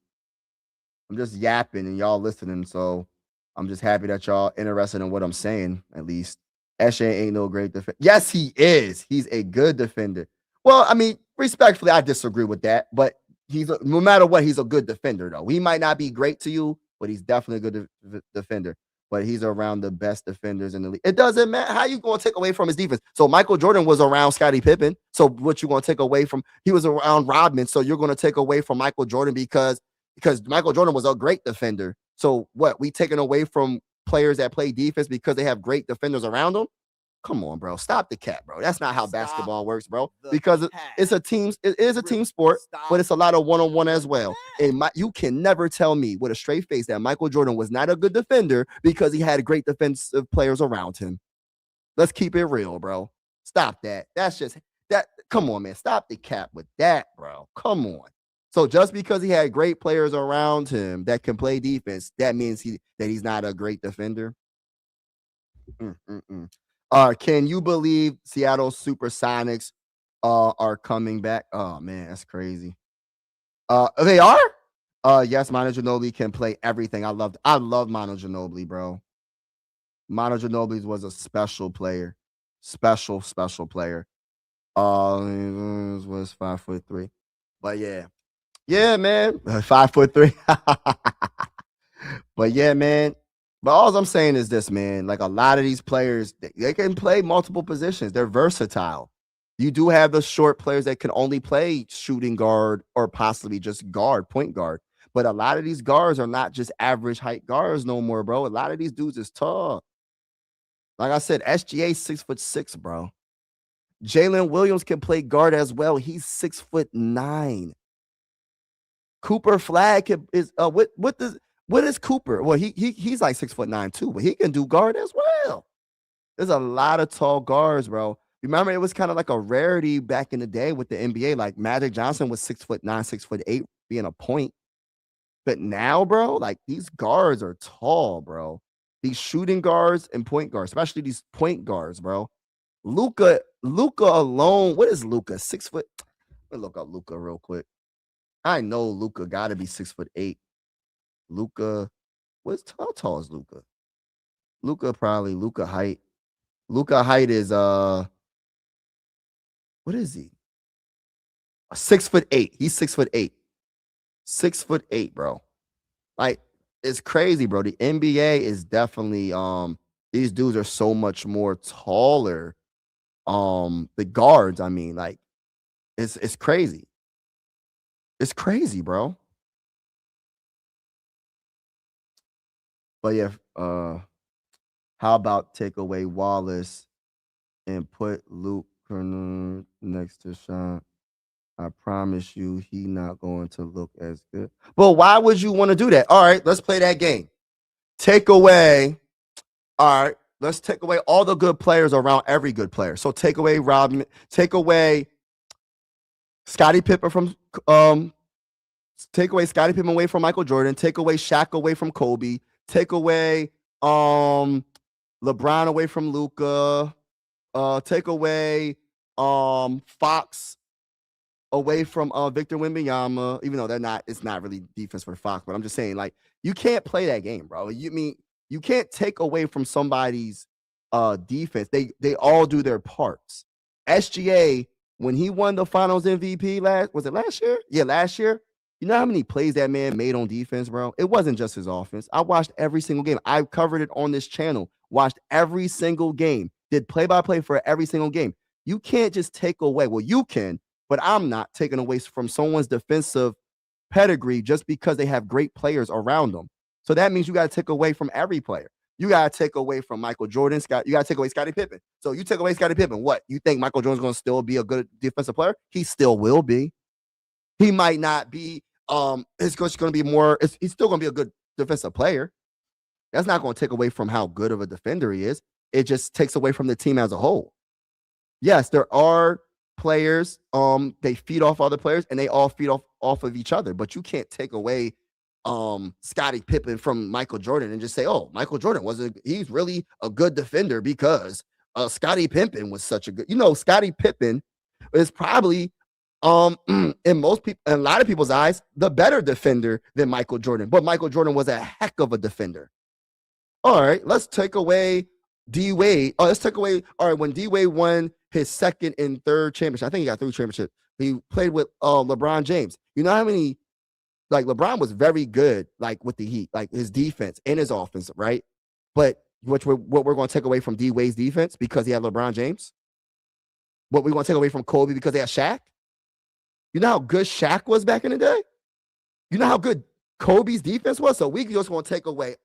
And y'all listening. So I'm just happy that y'all interested in what I'm saying, at least. Eshe ain't no great defender. Yes, he is. He's a good defender. Well, I mean, respectfully, I disagree with that. But no matter what, he's a good defender, though. He might not be great to you, but he's definitely a good defender. But he's around the best defenders in the league. It doesn't matter how you going to take away from his defense. So Michael Jordan was around Scottie Pippen. So what you going to take away from? He was around Rodman. So you're going to take away from Michael Jordan because Michael Jordan was a great defender. So what? We taking away from players that play defense because they have great defenders around them? Come on, bro. Stop the cap, bro. That's not how basketball works, bro. Because it's a team. It is a team sport, but it's a lot of one-on-one as well. And you can never tell me with a straight face that Michael Jordan was not a good defender because he had great defensive players around him. Let's keep it real, bro. Stop that. That's just that. Come on, man. Stop the cap with that, bro. Come on. So just because he had great players around him that can play defense, that means that he's not a great defender. Can you believe Seattle Supersonics are coming back? Oh man, that's crazy. They are? Yes, Manu Ginobili can play everything. I love Manu Ginobili, bro. Manu Ginobili was a special player. Special player. Was 5'3". But yeah. Yeah, man. 5'3". But yeah, man. But all I'm saying is this, man. Like a lot of these players, they can play multiple positions. They're versatile. You do have the short players that can only play shooting guard or possibly just point guard. But a lot of these guards are not just average height guards no more, bro. A lot of these dudes is tall. Like I said, SGA 6'6", bro. Jalen Williams can play guard as well. He's 6'9". Cooper Flag is what is Cooper? Well, he's like 6'9" too, but he can do guard as well. There's a lot of tall guards, bro. Remember, it was kind of like a rarity back in the day with the NBA. Like Magic Johnson was 6'9", 6'8", being a point. But now, bro, like these guards are tall, bro. These shooting guards and point guards, especially these point guards, bro. Luka alone. What is Luka? 6 foot. Let me look up Luka real quick. I know Luka got to be 6'8". Luka, how tall is Luka? Luka height. Luka height is what is he? 6'8". He's 6'8". 6'8", bro. Like it's crazy, bro. The NBA is definitely these dudes are so much more taller. The guards, I mean, like it's crazy. It's crazy, bro. But yeah, how about take away Wallace and put Luke Kernard next to Sean? I promise you he not going to look as good. Well, why would you want to do that? All right, let's play that game. Take away. All right, let's take away all the good players around every good player. So take away Rodman, take away Scottie Pippen from take away Scottie Pippen away from Michael Jordan, take away Shaq away from Kobe, take away LeBron away from Luka, take away Fox away from Victor Wembanyama, even though it's not really defense for Fox, but I'm just saying, like, you can't play that game, bro. You can't take away from somebody's defense. They all do their parts. SGA, when he won the finals MVP last year? Yeah, last year. You know how many plays that man made on defense, bro? It wasn't just his offense. I watched every single game. I covered it on this channel. Watched every single game. Did play-by-play for every single game. You can't just take away. Well, you can, but I'm not taking away from someone's defensive pedigree just because they have great players around them. So that means you got to take away from every player. You got to take away from Michael Jordan, Scott. You got to take away Scottie Pippen. So you take away Scottie Pippen. What? You think Michael Jordan's going to still be a good defensive player? He still will be. He might not be. It's going to be more. He's still going to be a good defensive player. That's not going to take away from how good of a defender he is. It just takes away from the team as a whole. Yes, there are players. They feed off other players, and they all feed off of each other. But you can't take away Scottie Pippen from Michael Jordan and just say, oh, Michael Jordan he's really a good defender because Scottie Pippen was such a good, Scottie Pippen is probably in a lot of people's eyes, the better defender than Michael Jordan. But Michael Jordan was a heck of a defender. All right, let's take away D-Wade. All right, when D-Wade won his second and third championship, I think he got 3 championships. He played with LeBron James. You know how many, like LeBron was very good, like with the Heat, like his defense and his offense, right? But what we're going to take away from D-Wade's defense because he had LeBron James? What we're going to take away from Kobe because they had Shaq? You know how good Shaq was back in the day? You know how good Kobe's defense was? So we just going to take away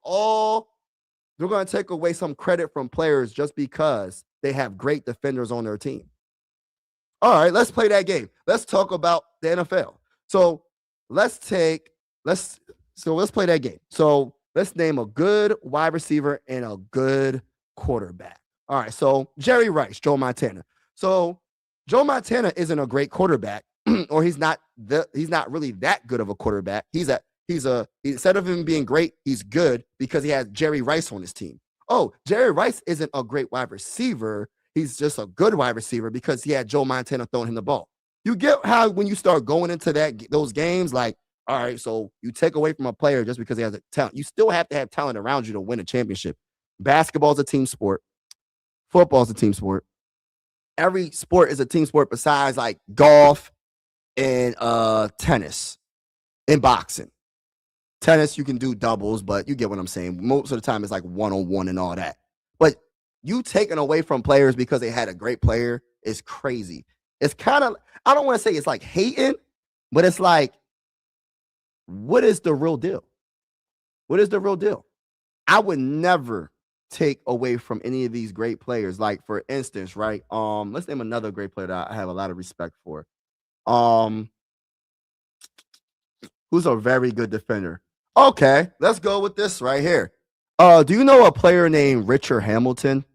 we're going to take away some credit from players just because they have great defenders on their team. All right, let's play that game. Let's talk about the NFL. So let's play that game. So let's name a good wide receiver and a good quarterback. All right, so Jerry Rice, Joe Montana. So Joe Montana isn't a great quarterback, or he's not really that good of a quarterback. Instead of him being great, he's good because he has Jerry Rice on his team. Oh, Jerry Rice isn't a great wide receiver. He's just a good wide receiver because he had Joe Montana throwing him the ball. You get how when you start going into those games, like, all right, so you take away from a player just because he has a talent. You still have to have talent around you to win a championship. Basketball is a team sport. Football is a team sport. Every sport is a team sport besides like golf and tennis and boxing. Tennis, you can do doubles, but you get what I'm saying. Most of the time, it's like one-on-one and all that. But you taking away from players because they had a great player is crazy. It's kind of, I don't want to say it's like hating, but it's like, what is the real deal? What is the real deal? I would never take away from any of these great players. Like, for instance, right? Let's name another great player that I have a lot of respect for. Who's a very good defender? Okay, let's go with this right here. Do you know a player named Richard Hamilton?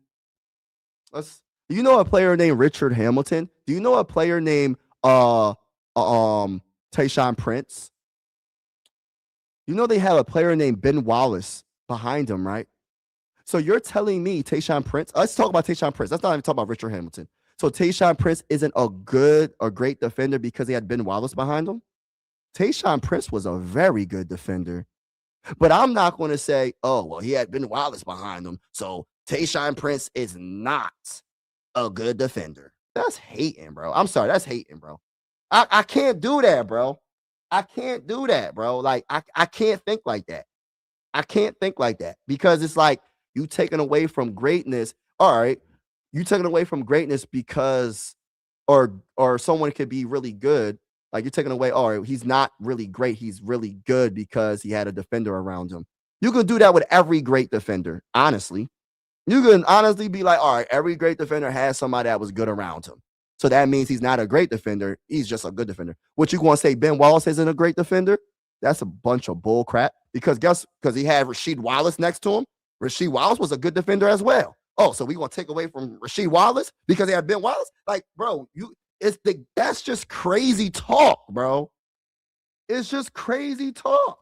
Do you know a player named Richard Hamilton? Do you know a player named Tayshaun Prince? You know they have a player named Ben Wallace behind him, right? So you're telling me Tayshaun Prince? Let's talk about Tayshaun Prince. Let's not even talk about Richard Hamilton. So Tayshaun Prince isn't a great defender because he had Ben Wallace behind him? Tayshaun Prince was a very good defender. But I'm not going to say, oh, well, he had Ben Wallace behind him, so Tayshaun Prince is not a good defender. That's hating, bro. I'm sorry. That's hating, bro. I can't do that, bro. I can't do that, bro. Like, I can't think like that. I can't think like that because it's like you taking away from greatness. All right. You taking away from greatness because or someone could be really good. Like you're taking away, all right, he's not really great. He's really good because he had a defender around him. You can do that with every great defender, honestly. You can honestly be like, all right, every great defender has somebody that was good around him. So that means he's not a great defender. He's just a good defender. What you going to say Ben Wallace isn't a great defender? That's a bunch of bull crap because he had Rasheed Wallace next to him. Rasheed Wallace was a good defender as well. Oh, so we going to take away from Rasheed Wallace because he had Ben Wallace? Like, bro, that's just crazy talk, bro. It's just crazy talk.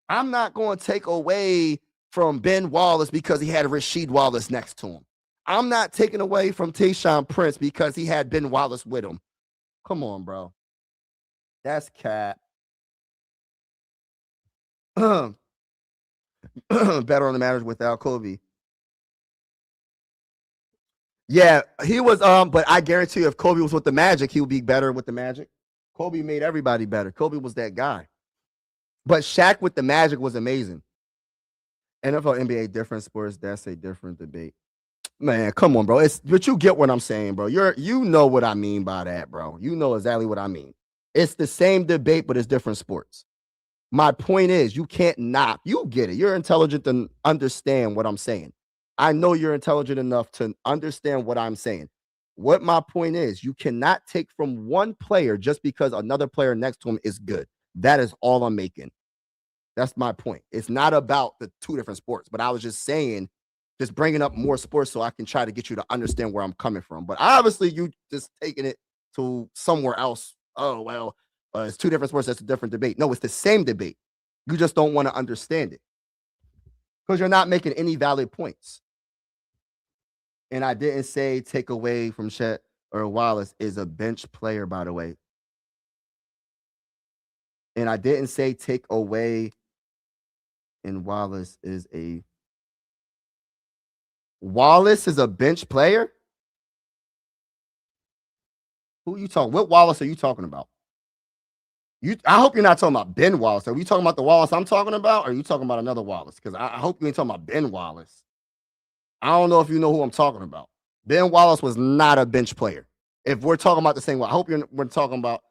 I'm not going to take away from Ben Wallace because he had Rasheed Wallace next to him. I'm not taking away from Tayshaun Prince because he had Ben Wallace with him. Come on, bro. That's cat. Better on the matters without Kobe. Yeah, he was, but I guarantee you if Kobe was with the Magic, he would be better with the Magic. Kobe made everybody better. Kobe was that guy. But Shaq with the Magic was amazing. NFL, NBA, different sports, that's a different debate. Man, come on, bro. But you get what I'm saying, bro. You know what I mean by that, bro. You know exactly what I mean. It's the same debate, but it's different sports. My point is, you can't not. You get it. You're intelligent to understand what I'm saying. I know you're intelligent enough to understand what I'm saying. What my point is, you cannot take from one player just because another player next to him is good. That is all I'm making. That's my point. It's not about the two different sports, but I was just saying, just bringing up more sports so I can try to get you to understand where I'm coming from. But obviously, you just taking it to somewhere else. Oh, well, it's two different sports. That's a different debate. No, it's the same debate. You just don't want to understand it because you're not making any valid points. And I didn't say take away from Chet or Wallace is a bench player, by the way. And I didn't say take away and Wallace is a bench player. Who you talking? What Wallace are you talking about? I hope you're not talking about Ben Wallace. Are you talking about the Wallace I'm talking about? Or are you talking about another Wallace? Because I hope you ain't talking about Ben Wallace. I don't know if you know who I'm talking about. Ben Wallace was not a bench player. If we're talking about the same one, I hope we're talking about.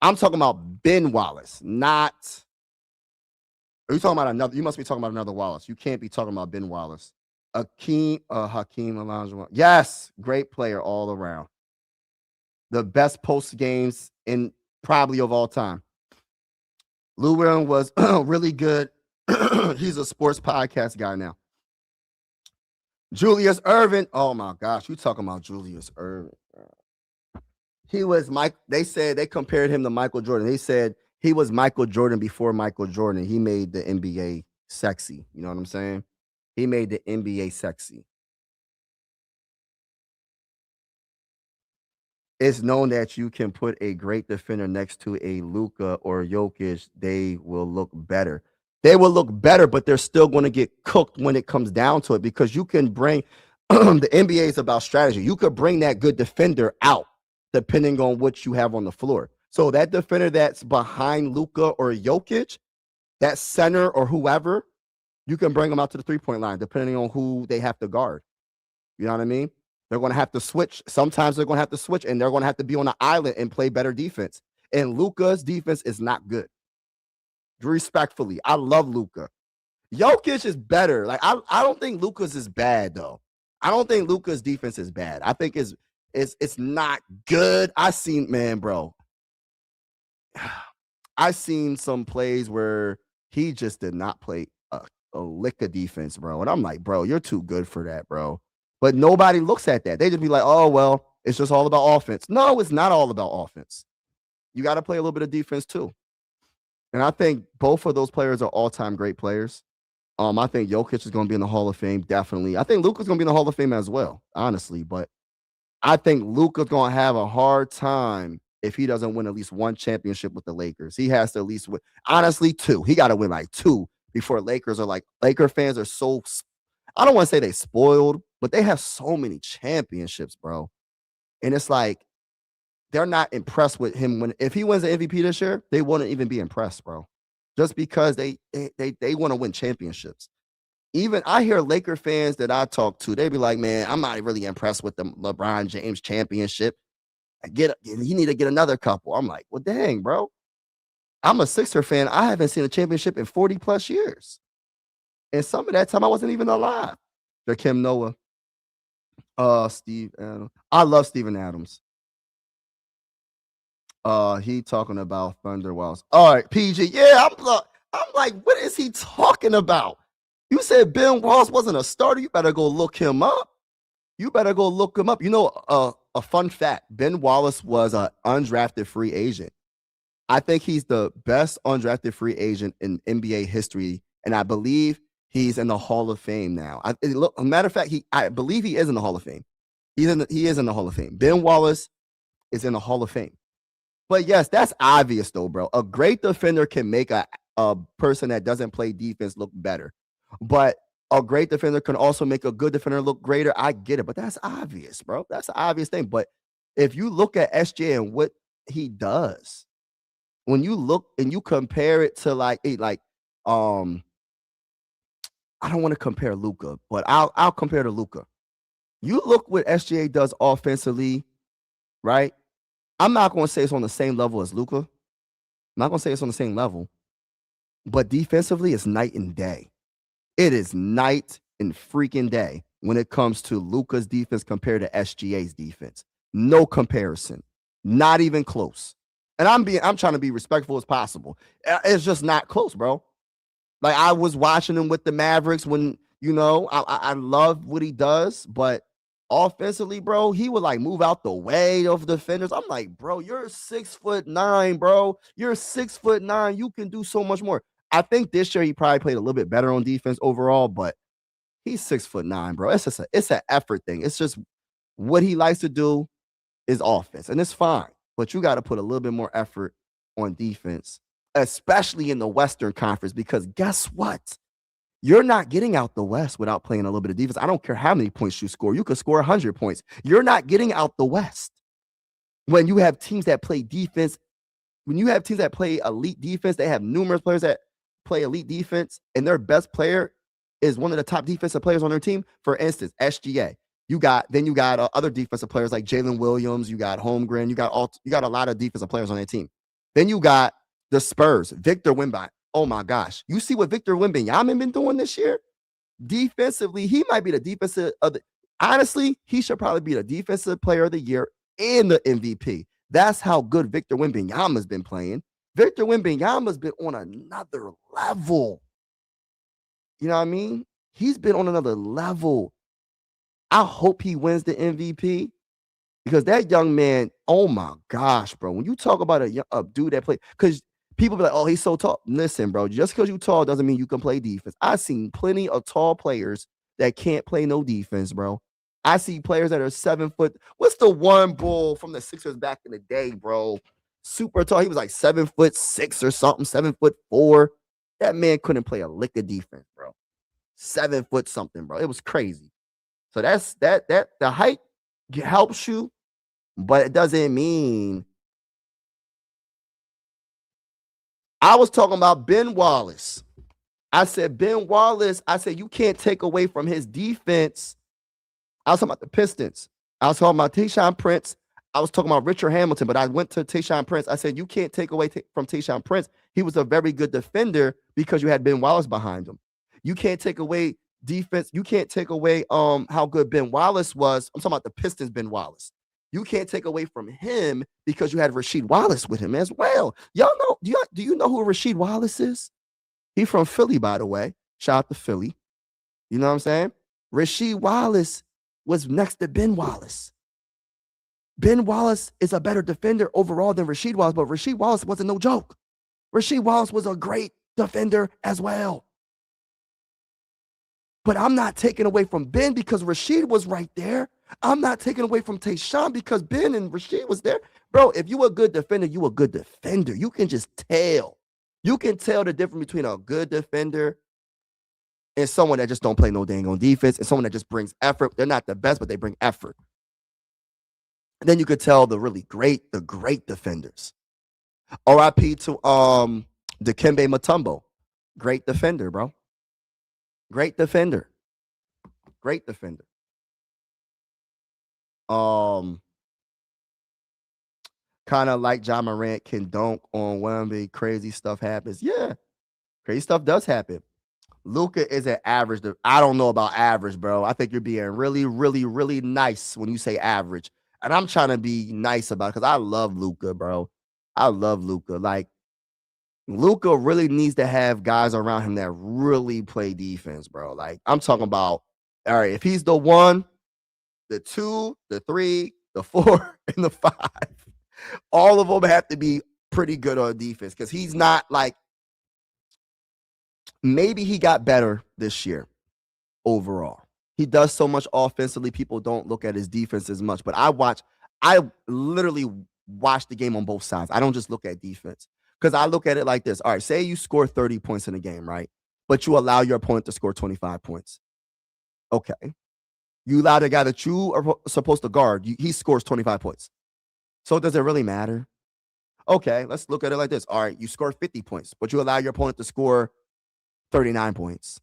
I'm talking about Ben Wallace, not. Are you talking about another? You must be talking about another Wallace. You can't be talking about Ben Wallace. Hakeem Olajuwon. Yes, great player all around. The best post games in probably of all time. Lou Will was really good. He's a sports podcast guy now. Julius Erving. Oh my gosh, you talking about Julius Erving? He was Mike. They said they compared him to Michael Jordan. They said he was Michael Jordan before Michael Jordan. He made the NBA sexy. You know what I'm saying? He made the NBA sexy. It's known that you can put a great defender next to a Luka or Jokic. They will look better. They will look better, but they're still going to get cooked when it comes down to it because you can bring the NBA is about strategy. You could bring that good defender out depending on what you have on the floor. So that defender that's behind Luka or Jokic, that center or whoever, you can bring them out to the three-point line depending on who they have to guard. You know what I mean? They're going to have to switch. Sometimes they're going to have to switch, and they're going to have to be on the island and play better defense. And Luka's defense is not good. Respectfully, I love Luka. Jokic is better. Like I don't think Luka's is bad though. I don't think Luka's defense is bad. I think it's not good. I seen some plays where he just did not play a lick of defense, bro. And I'm like, bro, you're too good for that, bro. But nobody looks at that. They just be like, oh, well, it's just all about offense. No, it's not all about offense. You got to play a little bit of defense too. And I think both of those players are all-time great players. I think Jokic is going to be in the Hall of Fame, definitely. I think Luka's going to be in the Hall of Fame as well, honestly. But I think Luka's going to have a hard time if he doesn't win at least one championship with the Lakers. He has to at least win, honestly, two. He got to win like two before Lakers are like, Laker fans are so, I don't want to say they spoiled, but they have so many championships, bro. And it's like, they're not impressed with him. If he wins the MVP this year, they wouldn't even be impressed, bro. Just because they want to win championships. Even I hear Laker fans that I talk to, they be like, man, I'm not really impressed with the LeBron James championship. He need to get another couple. I'm like, well, dang, bro. I'm a Sixer fan. I haven't seen a championship in 40 plus years. And some of that time I wasn't even alive. Jakim Noah. Steve Adams. I love Steven Adams. He talking about Thunder Wells. All right, PG. Yeah, I'm like, what is he talking about? You said Ben Wallace wasn't a starter. You better go look him up. You know, a fun fact, Ben Wallace was an undrafted free agent. I think he's the best undrafted free agent in NBA history, and I believe he's in the Hall of Fame now. A matter of fact, I believe he is in the Hall of Fame. He is in the Hall of Fame. Ben Wallace is in the Hall of Fame. But yes, that's obvious though, bro. A great defender can make a person that doesn't play defense look better. But a great defender can also make a good defender look greater. I get it, but that's obvious, bro. That's an obvious thing. But if you look at SJ and what he does, when you look and you compare it to I don't want to compare Luka, but I'll compare to Luka. You look what SGA does offensively, right? I'm not going to say it's on the same level as Luka. I'm not going to say it's on the same level, but defensively, it's night and day. It is night and freaking day when it comes to Luka's defense compared to SGA's defense. No comparison, not even close. And I'm trying to be respectful as possible. It's just not close, bro. Like I was watching him with the Mavericks when I love what he does, but offensively, bro, he would like move out the way of defenders. I'm like, bro, you're 6'9", bro. You're 6'9". You can do so much more. I think this year he probably played a little bit better on defense overall, but he's 6'9", bro. It's an effort thing. It's just what he likes to do is offense, and it's fine. But you got to put a little bit more effort on defense, especially in the Western Conference, because guess what? You're not getting out the West without playing a little bit of defense. I don't care how many points you score. You could score 100 points. You're not getting out the West when you have teams that play defense. When you have teams that play elite defense, they have numerous players that play elite defense, and their best player is one of the top defensive players on their team. For instance, SGA. You got other defensive players like Jalen Williams. You got Holmgren. You got a lot of defensive players on their team. Then you got the Spurs, Victor Wembanyama. Oh my gosh. You see what Victor Wembanyama been doing this year? Defensively, he might be the defensive honestly, he should probably be the defensive player of the year and the MVP. That's how good Victor Wembanyama's been playing. Victor Wembanyama's been on another level. You know what I mean? He's been on another level. I hope he wins the MVP because that young man, oh my gosh, bro. When you talk about a dude that played, because people be like, oh, he's so tall. Listen, bro, just because you're tall doesn't mean you can play defense. I've seen plenty of tall players that can't play no defense, bro. I see players that are 7 foot. What's the one bull from the Sixers back in the day, bro? Super tall. He was like 7'6" or something, 7'4". That man couldn't play a lick of defense, bro. 7 foot something, bro. It was crazy. So that's the height helps you, but it doesn't mean. I was talking about Ben Wallace. I said you can't take away from his defense. I was talking about the Pistons. I was talking about Tayshaun Prince. I was talking about Richard Hamilton, but I went to Tayshaun Prince. I said you can't take away from Tayshaun Prince. He was a very good defender because you had Ben Wallace behind him. You can't take away defense. You can't take away how good Ben Wallace was. I'm talking about the Pistons Ben Wallace. You can't take away from him because you had Rasheed Wallace with him as well. Y'all know, do you know who Rasheed Wallace is? He's from Philly, by the way. Shout out to Philly. You know what I'm saying? Rasheed Wallace was next to Ben Wallace. Ben Wallace is a better defender overall than Rasheed Wallace, but Rasheed Wallace wasn't no joke. Rasheed Wallace was a great defender as well. But I'm not taking away from Ben because Rasheed was right there. I'm not taking away from Tayshaun because Ben and Rasheed was there. Bro, if you a good defender, you a good defender. You can just tell. You can tell the difference between a good defender and someone that just don't play no dang on defense and someone that just brings effort. They're not the best, but they bring effort. And then you could tell the great defenders. RIP to Dikembe Mutombo. Great defender, bro. Great defender. Great defender. Kind of like Ja Morant can dunk on Wemby. Crazy stuff happens. Yeah. Crazy stuff does happen. Luka is an average. I don't know about average, bro. I think you're being really, really, really nice when you say average. And I'm trying to be nice about it because I love Luka, bro. I love Luka. Like, Luka really needs to have guys around him that really play defense, bro. Like, I'm talking about, all right, if he's the 1, the 2, the 3, the 4, and the 5, all of them have to be pretty good on defense because he's not like, maybe he got better this year overall. He does so much offensively, people don't look at his defense as much. But I literally watch the game on both sides. I don't just look at defense because I look at it like this. All right, say you score 30 points in a game, right? But you allow your opponent to score 25 points. Okay. You allow the guy that you are supposed to guard, he scores 25 points. So does it really matter? Okay, let's look at it like this. All right, you score 50 points, but you allow your opponent to score 39 points.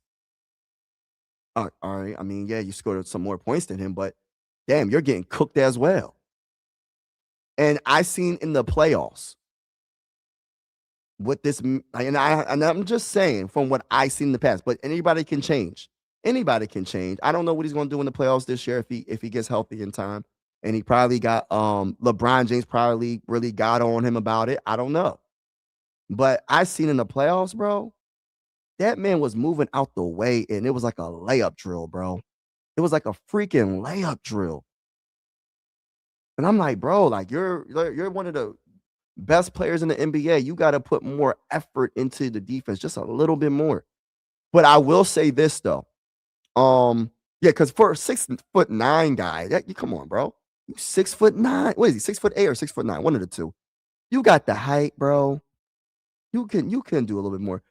All right. I mean, yeah, you scored some more points than him, but damn, you're getting cooked as well. And I seen in the playoffs what this, and I'm just saying from what I seen in the past, but anybody can change. Anybody can change. I don't know what he's going to do in the playoffs this year if he gets healthy in time. And he probably got LeBron James probably really got on him about it. I don't know. But I seen in the playoffs, bro, that man was moving out the way, and it was like a layup drill, bro. It was like a freaking layup drill. And I'm like, bro, like you're one of the best players in the NBA. You got to put more effort into the defense, just a little bit more. But I will say this though. Yeah, because for a 6'9" guy, come on, bro. You 6'9". What is he? 6'8" or 6'9"? One of the two. You got the height, bro. You can do a little bit more.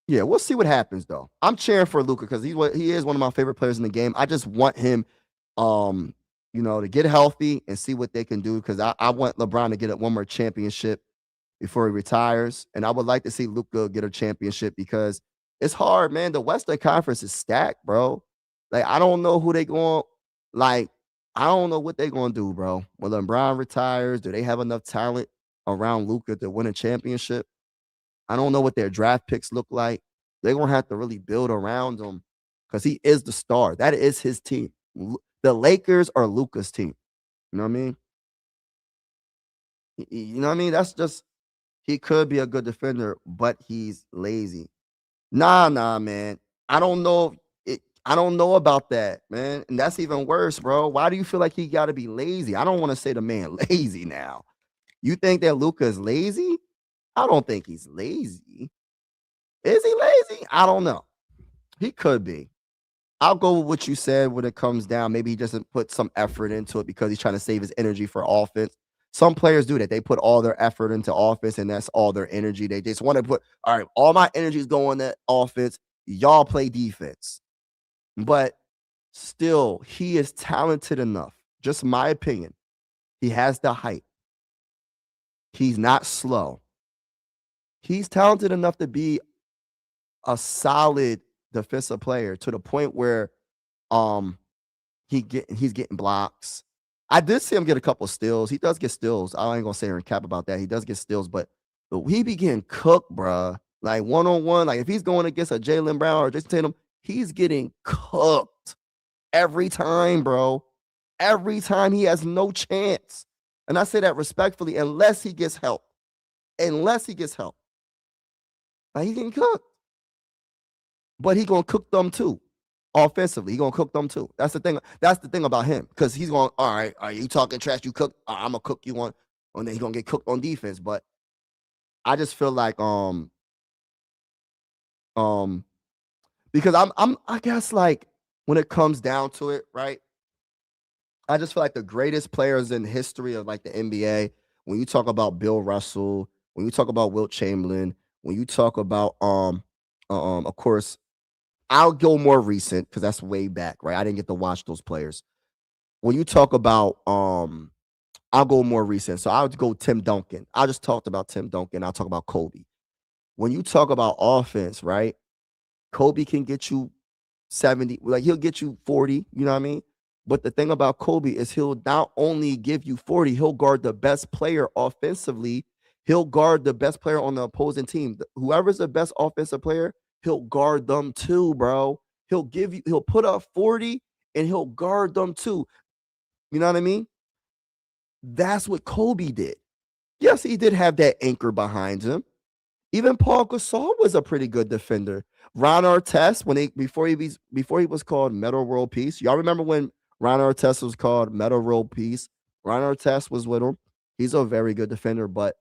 Yeah, we'll see what happens though. I'm cheering for Luka because he is one of my favorite players in the game. I just want him, to get healthy and see what they can do because I want LeBron to get one more championship before he retires, and I would like to see Luka get a championship because it's hard, man. The Western Conference is stacked, bro. Like I don't know who they going. Like I don't know what they're going to do, bro. When LeBron retires, do they have enough talent around Luka to win a championship? I don't know what their draft picks look like. They're going to have to really build around him because he is the star. That is his team. The Lakers are Luka's team. You know what I mean? You know what I mean? That's just, he could be a good defender, but he's lazy. Nah, man. I don't know. I don't know about that, man. And that's even worse, bro. Why do you feel like he got to be lazy? I don't want to say the man lazy now. You think that Luka is lazy? I don't think he's lazy. Is he lazy? I don't know. He could be. I'll go with what you said when it comes down. Maybe he doesn't put some effort into it because he's trying to save his energy for offense. Some players do that. They put all their effort into offense, and that's all their energy. They just want to put, all right, all my energy is going to offense. Y'all play defense. But still, he is talented enough. Just my opinion. He has the height. He's not slow. He's talented enough to be a solid defensive player to the point where he's getting blocks. I did see him get a couple of steals. He does get steals. I ain't gonna say and cap about that. He does get steals, but he be getting cooked, bruh. Like one-on-one. Like if he's going against a Jaylen Brown or Jason Tatum, he's getting cooked every time, bro. Every time he has no chance. And I say that respectfully, unless he gets help. Unless he gets help. Like he's getting cooked. But he's gonna cook them too. Offensively, he's gonna cook them too. That's the thing. That's the thing about him. Because he's going, all right, are you talking trash? You cook, I'm gonna cook you on, and then he's gonna get cooked on defense. But I just feel like because I guess like when it comes down to it, right? I just feel like the greatest players in history of like the NBA, when you talk about Bill Russell, when you talk about Wilt Chamberlain, when you talk about of course, I'll go more recent because that's way back, right? I didn't get to watch those players. When you talk about I'll go more recent. So I'll go Tim Duncan. I just talked about Tim Duncan. I'll talk about Kobe. When you talk about offense, right? Kobe can get you 70, like he'll get you 40, you know what I mean? But the thing about Kobe is he'll not only give you 40, he'll guard the best player offensively. He'll guard the best player on the opposing team. Whoever's the best offensive player, he'll guard them too, bro. He'll put up 40 and he'll guard them too. You know what I mean? That's what Kobe did. Yes, he did have that anchor behind him. Even Paul Gasol was a pretty good defender. Ron Artest, before he was called Metal World Peace. Y'all remember when Ron Artest was called Metal World Peace? Ron Artest was with him. He's a very good defender, but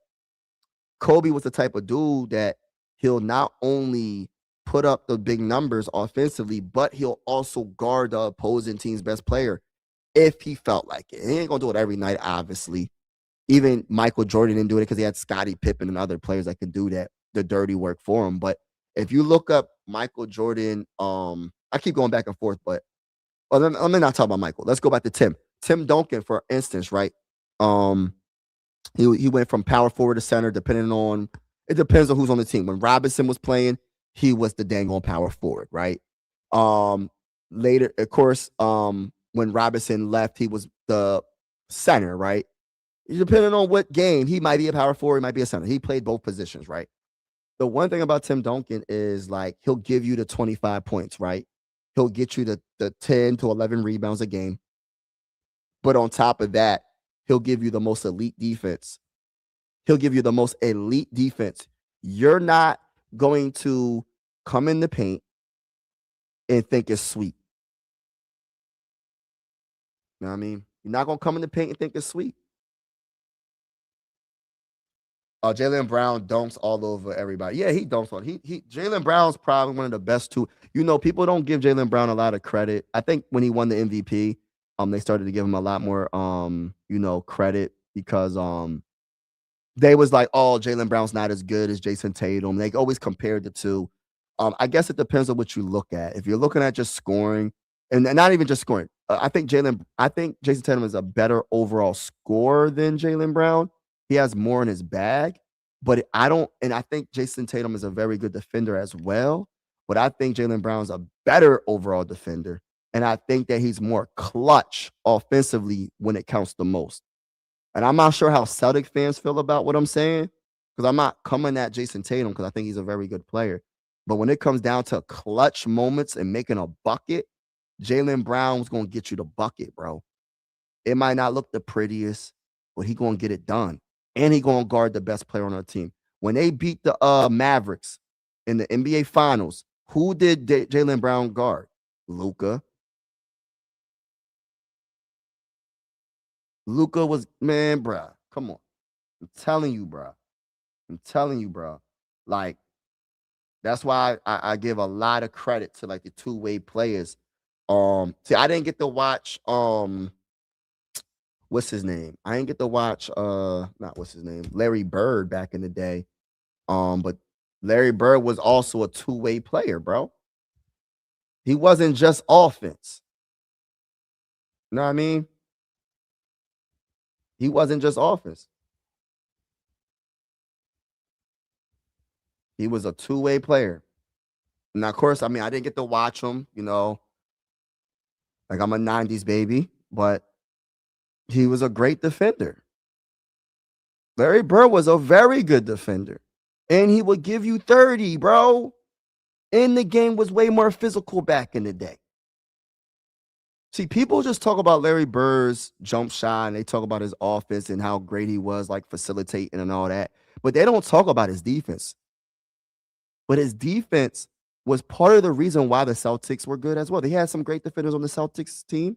Kobe was the type of dude that he'll not only put up the big numbers offensively, but he'll also guard the opposing team's best player if he felt like it. He ain't gonna do it every night, obviously. Even Michael Jordan didn't do it because he had Scottie Pippen and other players that could do that, the dirty work for him. But if you look up Michael Jordan, I keep going back and forth, but let me not talk about Michael. Let's go back to Tim. Tim Duncan, for instance, right? He went from power forward to center, depending on, it depends on who's on the team. When Robinson was playing, he was the dang on power forward, right? later, of course, when Robinson left, he was the center, right? Depending on what game, he might be a power forward, he might be a center. He played both positions, right? The one thing about Tim Duncan is like he'll give you the 25 points, right? He'll get you the 10 to 11 rebounds a game. But on top of that, he'll give you the most elite defense. He'll give you the most elite defense. You're not going to come in the paint and think it's sweet. You know what I mean? You're not going to come in the paint and think it's sweet. Jaylen Brown dunks all over everybody. Yeah, he dunks on. Jaylen Brown's probably one of the best two. You know, people don't give Jaylen Brown a lot of credit. I think when he won the MVP, they started to give him a lot more credit because they was like, oh, Jaylen Brown's not as good as Jason Tatum. They always compared the two. I guess it depends on what you look at. If you're looking at just scoring, and not even just scoring, I think Jason Tatum is a better overall scorer than Jaylen Brown. He has more in his bag, but I think Jason Tatum is a very good defender as well. But I think Jaylen Brown's a better overall defender. And I think that he's more clutch offensively when it counts the most. And I'm not sure how Celtic fans feel about what I'm saying, because I'm not coming at Jason Tatum because I think he's a very good player. But when it comes down to clutch moments and making a bucket, Jaylen Brown's going to get you the bucket, bro. It might not look the prettiest, but he's going to get it done. And he's going to guard the best player on our team. When they beat the Mavericks in the NBA Finals, who did Jaylen Brown guard? Luka. Luka was, man, bruh. Come on. I'm telling you, bruh. Like, that's why I give a lot of credit to like the two-way players. See, I didn't get to watch what's his name? I didn't get to watch not what's his name, Larry Bird back in the day. But Larry Bird was also a two-way player, bro. He wasn't just offense. You know what I mean? He wasn't just offense. He was a two-way player. Now, of course, I mean, I didn't get to watch him, you know. Like, I'm a 90s baby, but he was a great defender. Larry Bird was a very good defender. And he would give you 30, bro. And the game was way more physical back in the day. See, people just talk about Larry Bird's jump shot and they talk about his offense and how great he was, like facilitating and all that. But they don't talk about his defense. But his defense was part of the reason why the Celtics were good as well. They had some great defenders on the Celtics team.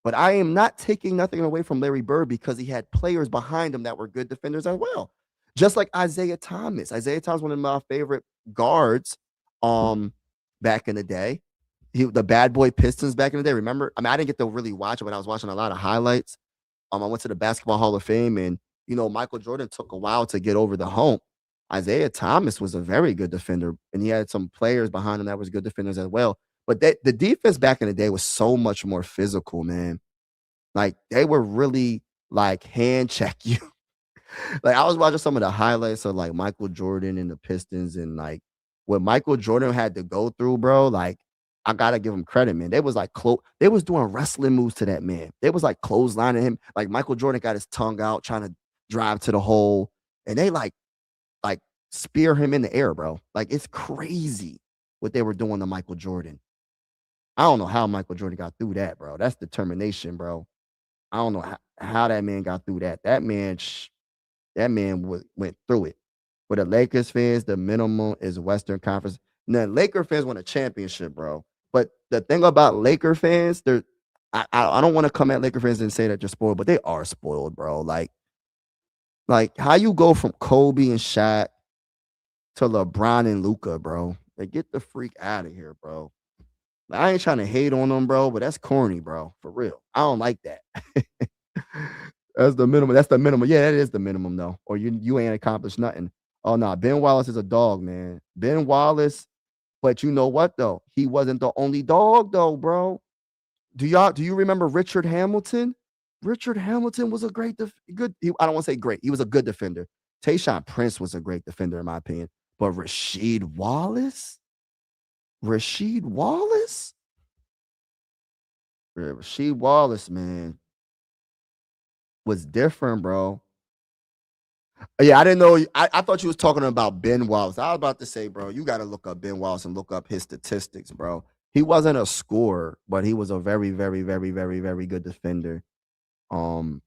But I am not taking nothing away from Larry Bird because he had players behind him that were good defenders as well. Just like Isaiah Thomas. Isaiah Thomas, one of my favorite guards back in the day. The bad boy Pistons back in the day. Remember? I mean, I didn't get to really watch it, but I was watching a lot of highlights. I went to the Basketball Hall of Fame, and, you know, Michael Jordan took a while to get over the hump. Isaiah Thomas was a very good defender, and he had some players behind him that was good defenders as well. But the defense back in the day was so much more physical, man. Like, they were really, like, hand check you. Like, I was watching some of the highlights of, like, Michael Jordan and the Pistons, and, like, what Michael Jordan had to go through, bro, like, I gotta give him credit, man. They was like they was doing wrestling moves to that man. They was like clotheslining him. Like, Michael Jordan got his tongue out trying to drive to the hole, and they like spear him in the air, bro. Like, it's crazy what they were doing to Michael Jordan. I don't know how Michael Jordan got through that, bro. That's determination, bro. I don't know how that man got through that. That man went through it. For the Lakers fans, the minimum is Western Conference. Now, Laker fans want a championship, bro. But the thing about Laker fans, I don't want to come at Laker fans and say that you're spoiled, but they are spoiled, bro. Like how you go from Kobe and Shaq to LeBron and Luka, bro. Like, get the freak out of here, bro. Like, I ain't trying to hate on them, bro, but that's corny, bro. For real. I don't like that. That's the minimum. That's the minimum. Yeah, that is the minimum, though. Or you ain't accomplished nothing. Oh, no. Ben Wallace is a dog, man. Ben Wallace. But you know what, though? He wasn't the only dog, though, bro. Do you remember Richard Hamilton? Richard Hamilton was a I don't want to say great. He was a good defender. Tayshaun Prince was a great defender, in my opinion. But Rasheed Wallace? Yeah, Rasheed Wallace, man, was different, bro. Yeah, I didn't know. I thought you was talking about Ben Wallace. I was about to say, bro, you got to look up Ben Wallace and look up his statistics, bro. He wasn't a scorer, but he was a very, very, very, very, very good defender.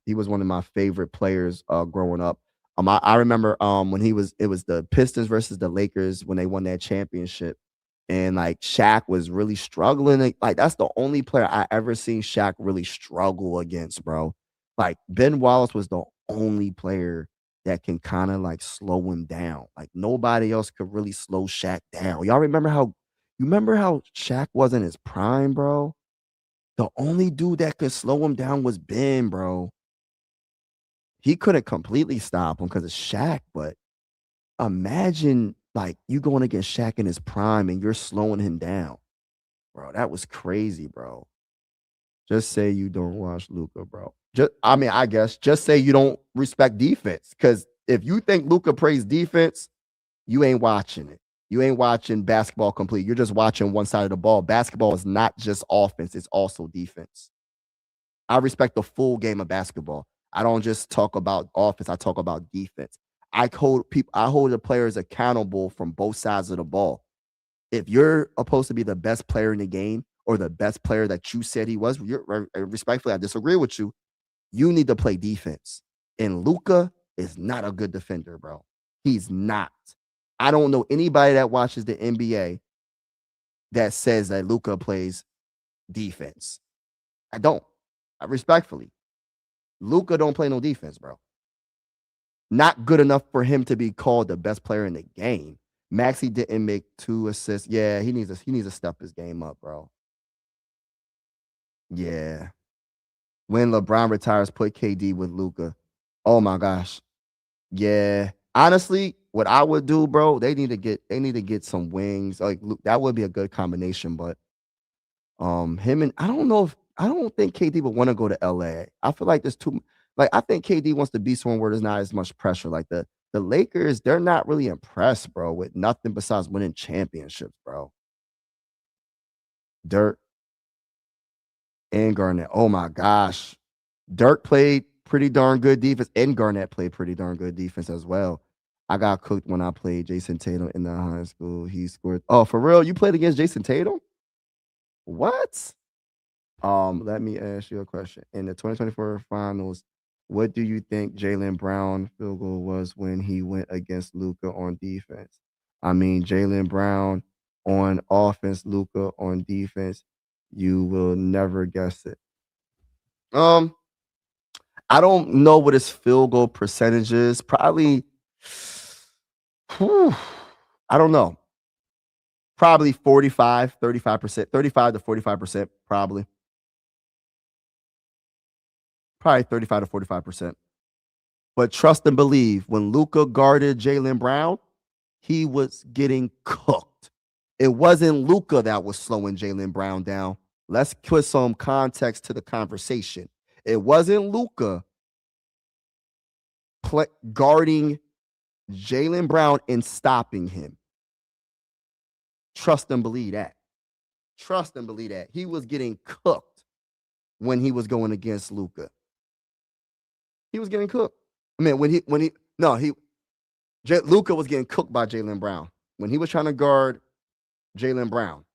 He was one of my favorite players growing up. I remember when it was the Pistons versus the Lakers when they won that championship, and like Shaq was really struggling. Like that's the only player I ever seen Shaq really struggle against, bro. Like Ben Wallace was the only player that can kind of like slow him down. Like nobody else could really slow Shaq down. Y'all remember how Shaq was in his prime, bro? The only dude that could slow him down was Ben, bro. He couldn't completely stop him because of Shaq, but imagine like you going against Shaq in his prime and you're slowing him down. Bro, that was crazy, bro. Just say you don't watch Luca, bro. I guess just say you don't respect defense. Because if you think Luca plays defense, you ain't watching it. You ain't watching basketball complete. You're just watching one side of the ball. Basketball is not just offense, it's also defense. I respect the full game of basketball. I don't just talk about offense, I talk about defense. I hold the players accountable from both sides of the ball. If you're supposed to be the best player in the game or the best player that you said he was, respectfully, I disagree with you. You need to play defense. And Luca is not a good defender, bro. He's not. I don't know anybody that watches the NBA that says that Luca plays defense. I don't. Respectfully. Luca don't play no defense, bro. Not good enough for him to be called the best player in the game. Maxey didn't make 2 assists. Yeah, he needs to step his game up, bro. Yeah. When LeBron retires, put KD with Luca. Oh my gosh. Yeah. Honestly, what I would do, bro, they need to get some wings. Like that would be a good combination, but him and I don't think KD would want to go to LA. I feel like there's too like I think KD wants to be somewhere where there's not as much pressure. Like the Lakers, they're not really impressed, bro, with nothing besides winning championships, bro. Dirk and Garnett. Oh my gosh. Dirk played pretty darn good defense, and Garnett played pretty darn good defense as well. I got cooked when I played Jason Tatum in the high school. He scored. Oh, for real? You played against Jason Tatum? What? Let me ask you a question. In the 2024 finals, what do you think Jalen Brown field goal was when he went against Luca on defense? I mean, Jalen Brown on offense, Luca on defense. You will never guess it. Um, I don't know what his field goal percentage is. Probably, whew, I don't know. Probably 45, 35%, 35 to 45%, probably. Probably 35 to 45%. But trust and believe, when Luca guarded Jalen Brown, he was getting cooked. It wasn't Luca that was slowing Jalen Brown down. Let's put some context to the conversation. It wasn't Luca guarding Jalen Brown and stopping him. Trust and believe that. Trust and believe that. He was getting cooked when he was going against Luca. He was getting cooked. I mean, Luca was getting cooked by Jalen Brown when he was trying to guard Jalen Brown.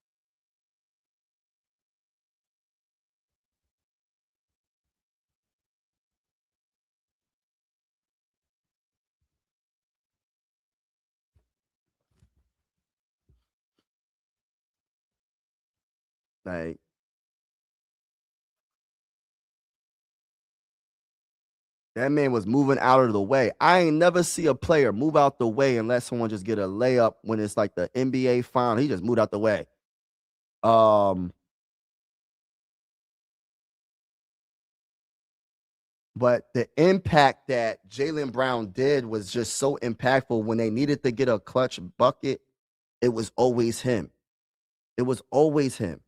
Like that man was moving out of the way. I ain't never see a player move out the way and let someone just get a layup when it's like the NBA final. He just moved out the way. Um, but the impact that Jalen Brown did was just so impactful when they needed to get a clutch bucket. It was always him. It was always him.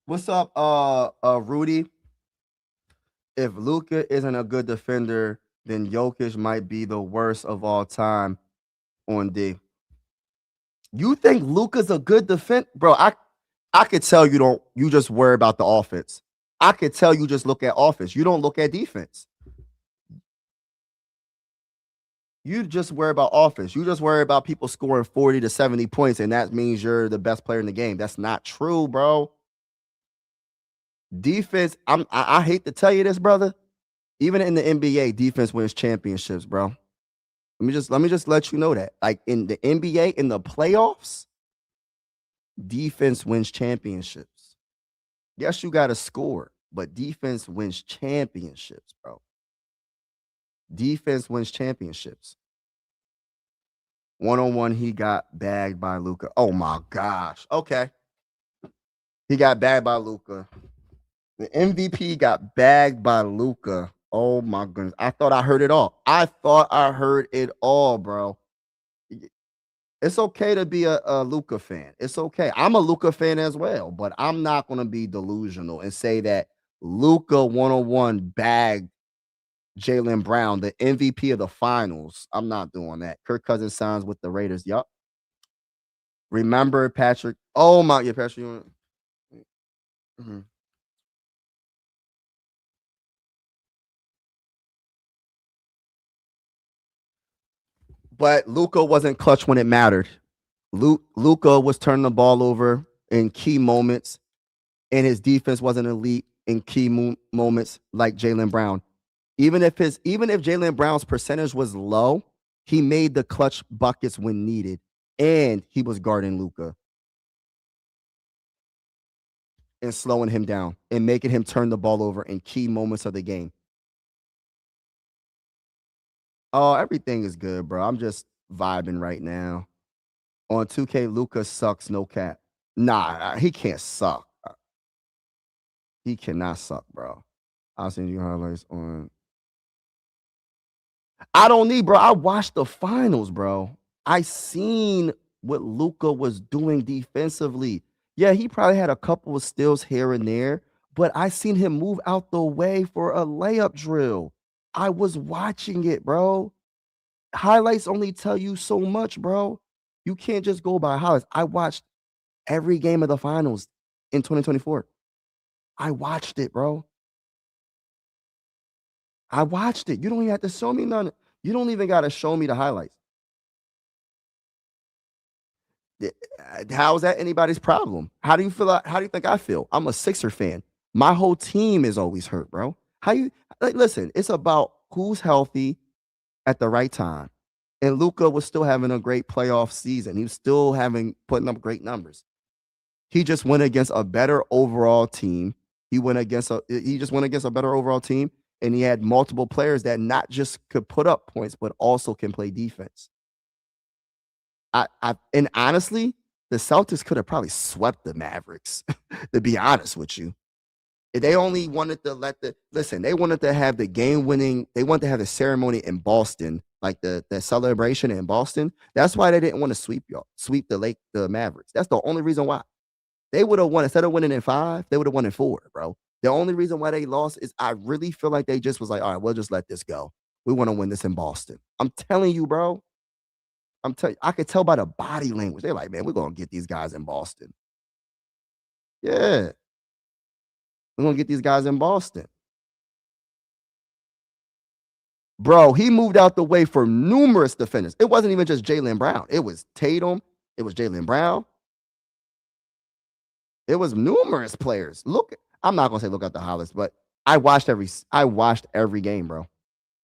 What's up, Rudy? If Luka isn't a good defender, then Jokic might be the worst of all time on D. You think Luka's a good defender, bro? I could tell you don't. You just worry about the offense. I could tell you just look at offense. You don't look at defense. You just worry about offense. You just worry about people scoring 40 to 70 points, and that means you're the best player in the game. That's not true, bro. Defense, I hate to tell you this, brother. Even in the NBA, defense wins championships, bro. Let me just let you know that. Like in the NBA, in the playoffs, defense wins championships. Yes, you got to score, but defense wins championships, bro. Defense wins championships. One-on-one, he got bagged by Luka. Oh my gosh. Okay. He got bagged by Luka. The MVP got bagged by Luka. Oh my goodness. I thought I heard it all. I thought I heard it all, bro. It's okay to be a Luka fan. It's okay. I'm a Luka fan as well, but I'm not going to be delusional and say that Luka 101 bagged Jaylen Brown, the MVP of the finals. I'm not doing that. Kirk Cousins signs with the Raiders. Yup. Remember Patrick? Oh my, yeah, Patrick. Mm-hmm. But Luka wasn't clutch when it mattered. Luka was turning the ball over in key moments, and his defense wasn't elite in key moments like Jaylen Brown. Even if Jaylen Brown's percentage was low, he made the clutch buckets when needed, and he was guarding Luka and slowing him down and making him turn the ball over in key moments of the game. Oh, everything is good, bro. I'm just vibing right now. On 2K, Luka sucks, no cap. Nah, he can't suck. He cannot suck, bro. I'll send you highlights on. I don't need, bro. I watched the finals, bro. I seen what Luka was doing defensively. Yeah, he probably had a couple of steals here and there, but I seen him move out the way for a layup drill. I was watching it, bro. Highlights only tell you so much, bro. You can't just go by highlights. I watched every game of the finals in 2024. I watched it, bro. I watched it. You don't even have to show me none. You don't even got to show me the highlights. How is that anybody's problem? How do you feel? How do you think I feel? I'm a Sixer fan. My whole team is always hurt, bro. How you listen? It's about who's healthy at the right time. And Luka was still having a great playoff season. He was still putting up great numbers. He just went against a better overall team. He just went against a better overall team, and he had multiple players that not just could put up points, but also can play defense. And honestly, the Celtics could have probably swept the Mavericks, to be honest with you. They only wanted to they wanted to have the game winning, they wanted to have the ceremony in Boston, like the celebration in Boston. That's why they didn't want to sweep the Mavericks. That's the only reason why. They would have won, instead of winning in 5, they would have won in 4, bro. The only reason why they lost is I really feel like they just was like, all right, we'll just let this go. We want to win this in Boston. I'm telling you, bro. I could tell by the body language. They're like, man, we're going to get these guys in Boston. Yeah. We're going to get these guys in Boston. Bro, he moved out the way for numerous defenders. It wasn't even just Jaylen Brown. It was Tatum. It was Jaylen Brown. It was numerous players. I'm not going to say look at the highlights, but I watched every game, bro.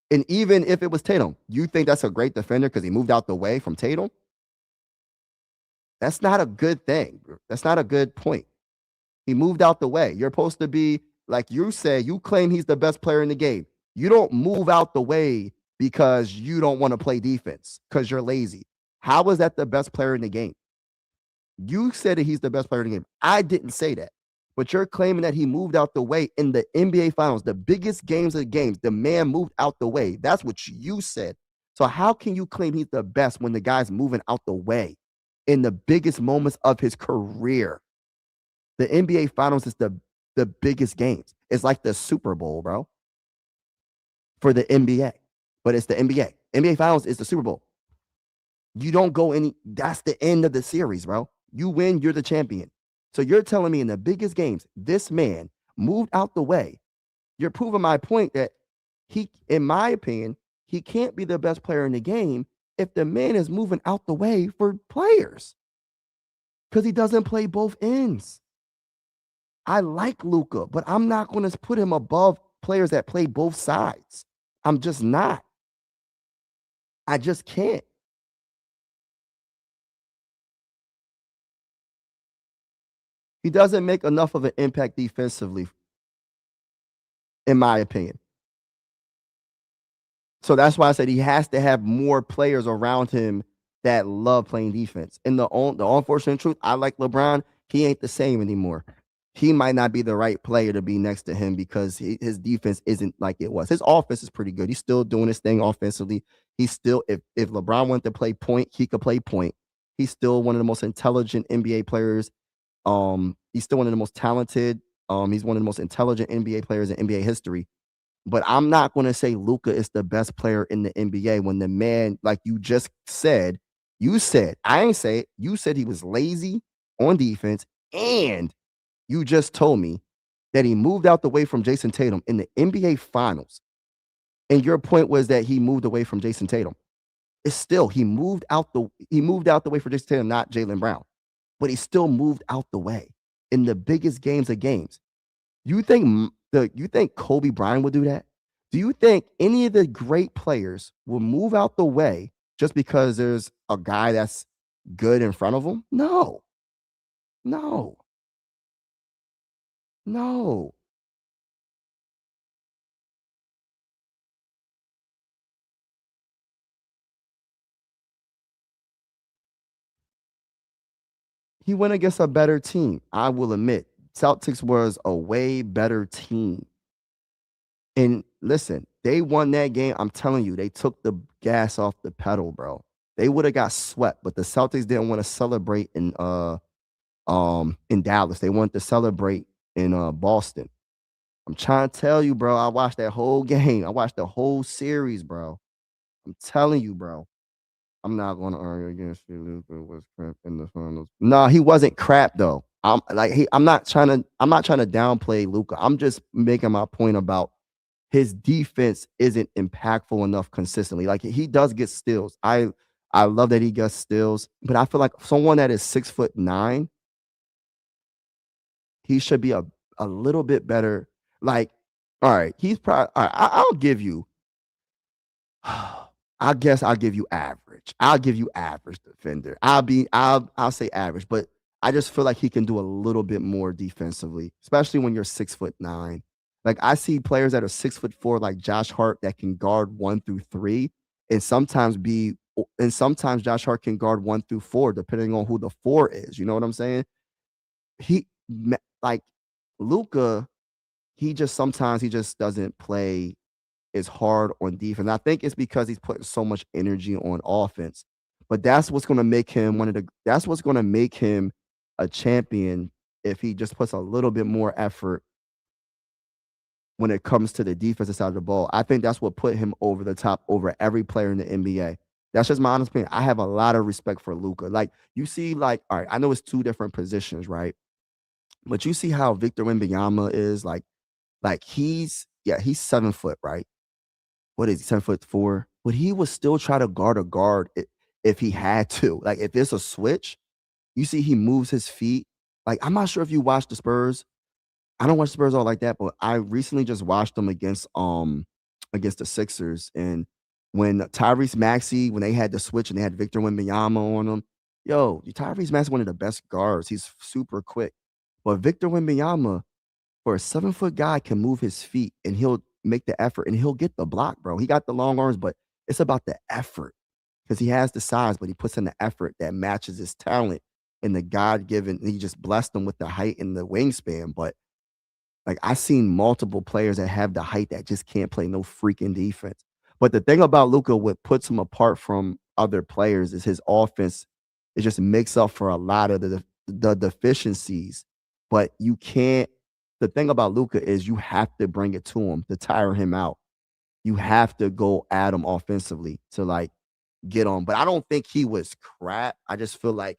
And even if it was Tatum, you think that's a great defender because he moved out the way from Tatum? That's not a good thing. That's not a good point. He moved out the way. You're supposed to be, like you say, you claim he's the best player in the game. You don't move out the way because you don't want to play defense, because you're lazy. How is that the best player in the game? You said that he's the best player in the game. I didn't say that. But you're claiming that he moved out the way in the NBA Finals, the biggest games of games. The man moved out the way. That's what you said. So how can you claim he's the best when the guy's moving out the way in the biggest moments of his career? The NBA Finals is the biggest games. It's like the Super Bowl, bro, for the NBA. But it's the NBA. NBA Finals is the Super Bowl. You don't go any, that's the end of the series, bro. You win, you're the champion. So you're telling me in the biggest games, this man moved out the way. You're proving my point that he, in my opinion, he can't be the best player in the game if the man is moving out the way for players because he doesn't play both ends. I like Luka, but I'm not going to put him above players that play both sides. I'm just not. I just can't. He doesn't make enough of an impact defensively, in my opinion. So that's why I said he has to have more players around him that love playing defense. And the unfortunate truth, I like LeBron. He ain't the same anymore. He might not be the right player to be next to him because his defense isn't like it was. His offense is pretty good. He's still doing his thing offensively. He's still, if LeBron wanted to play point, he could play point. He's still one of the most intelligent NBA players. He's still one of the most talented. He's one of the most intelligent NBA players in NBA history. But I'm not going to say Luka is the best player in the NBA when the man, like you just said, I ain't say it. You said he was lazy on defense, and you just told me that he moved out the way from Jason Tatum in the NBA Finals. And your point was that he moved away from Jason Tatum. It's still, he moved out the way for Jason Tatum, not Jaylen Brown. But he still moved out the way in the biggest games of games. You think Kobe Bryant would do that? Do you think any of the great players will move out the way just because there's a guy that's good in front of them? No. No. No. He went against a better team. I will admit, Celtics was a way better team. And listen, they won that game. I'm telling you, they took the gas off the pedal, bro. They would have got swept, but the Celtics didn't want to celebrate in Dallas. They wanted to celebrate in Boston. I'm trying to tell you, bro. I watched that whole game. I watched the whole series, bro. I'm telling you, bro. I'm not going to argue against you. Luka was crap in the finals. No, he wasn't crap though. I'm not trying to downplay Luka. I'm just making my point about his defense isn't impactful enough consistently. Like he does get steals. I love that he gets steals, but I feel like someone that is 6'9", he should be a little bit better. Like, all right, he's probably all right, I'll give you. I guess I'll give you average. I'll give you average defender. I'll say average, but I just feel like he can do a little bit more defensively, especially when you're 6'9". Like I see players that are 6'4", like Josh Hart, that can guard 1 through 3, and sometimes Josh Hart can guard 1 through 4, depending on who the 4 is. You know what I'm saying? Like Luka, sometimes he just doesn't play as hard on defense. I think it's because he's putting so much energy on offense. But that's what's going to make him a champion if he just puts a little bit more effort when it comes to the defensive side of the ball. I think that's what put him over the top over every player in the NBA. That's just my honest opinion. I have a lot of respect for Luka. Like you see, like, all right, I know it's 2 different positions, right? But you see how Victor Wembanyama is like he's 7 foot, right? What is he, 7'4"? But he would still try to guard a guard if he had to. Like if it's a switch, you see he moves his feet. Like I'm not sure if you watch the Spurs. I don't watch Spurs all like that, but I recently just watched them against the Sixers. And when Tyrese Maxey, when they had the switch and they had Victor Wembanyama on them, Tyrese Maxey one of the best guards. He's super quick. But Victor Wembanyama, for a 7-foot guy, can move his feet and he'll make the effort and he'll get the block, bro. He got the long arms, but it's about the effort because he has the size, but he puts in the effort that matches his talent. and the God-given, he just blessed him with the height and the wingspan. But like I seen multiple players that have the height that just can't play no freaking defense. But the thing about Luka, what puts him apart from other players is his offense. It just makes up for a lot of the deficiencies. But you can't. The thing about Luka is you have to bring it to him to tire him out. You have to go at him offensively to like get on. But I don't think he was crap. I just feel like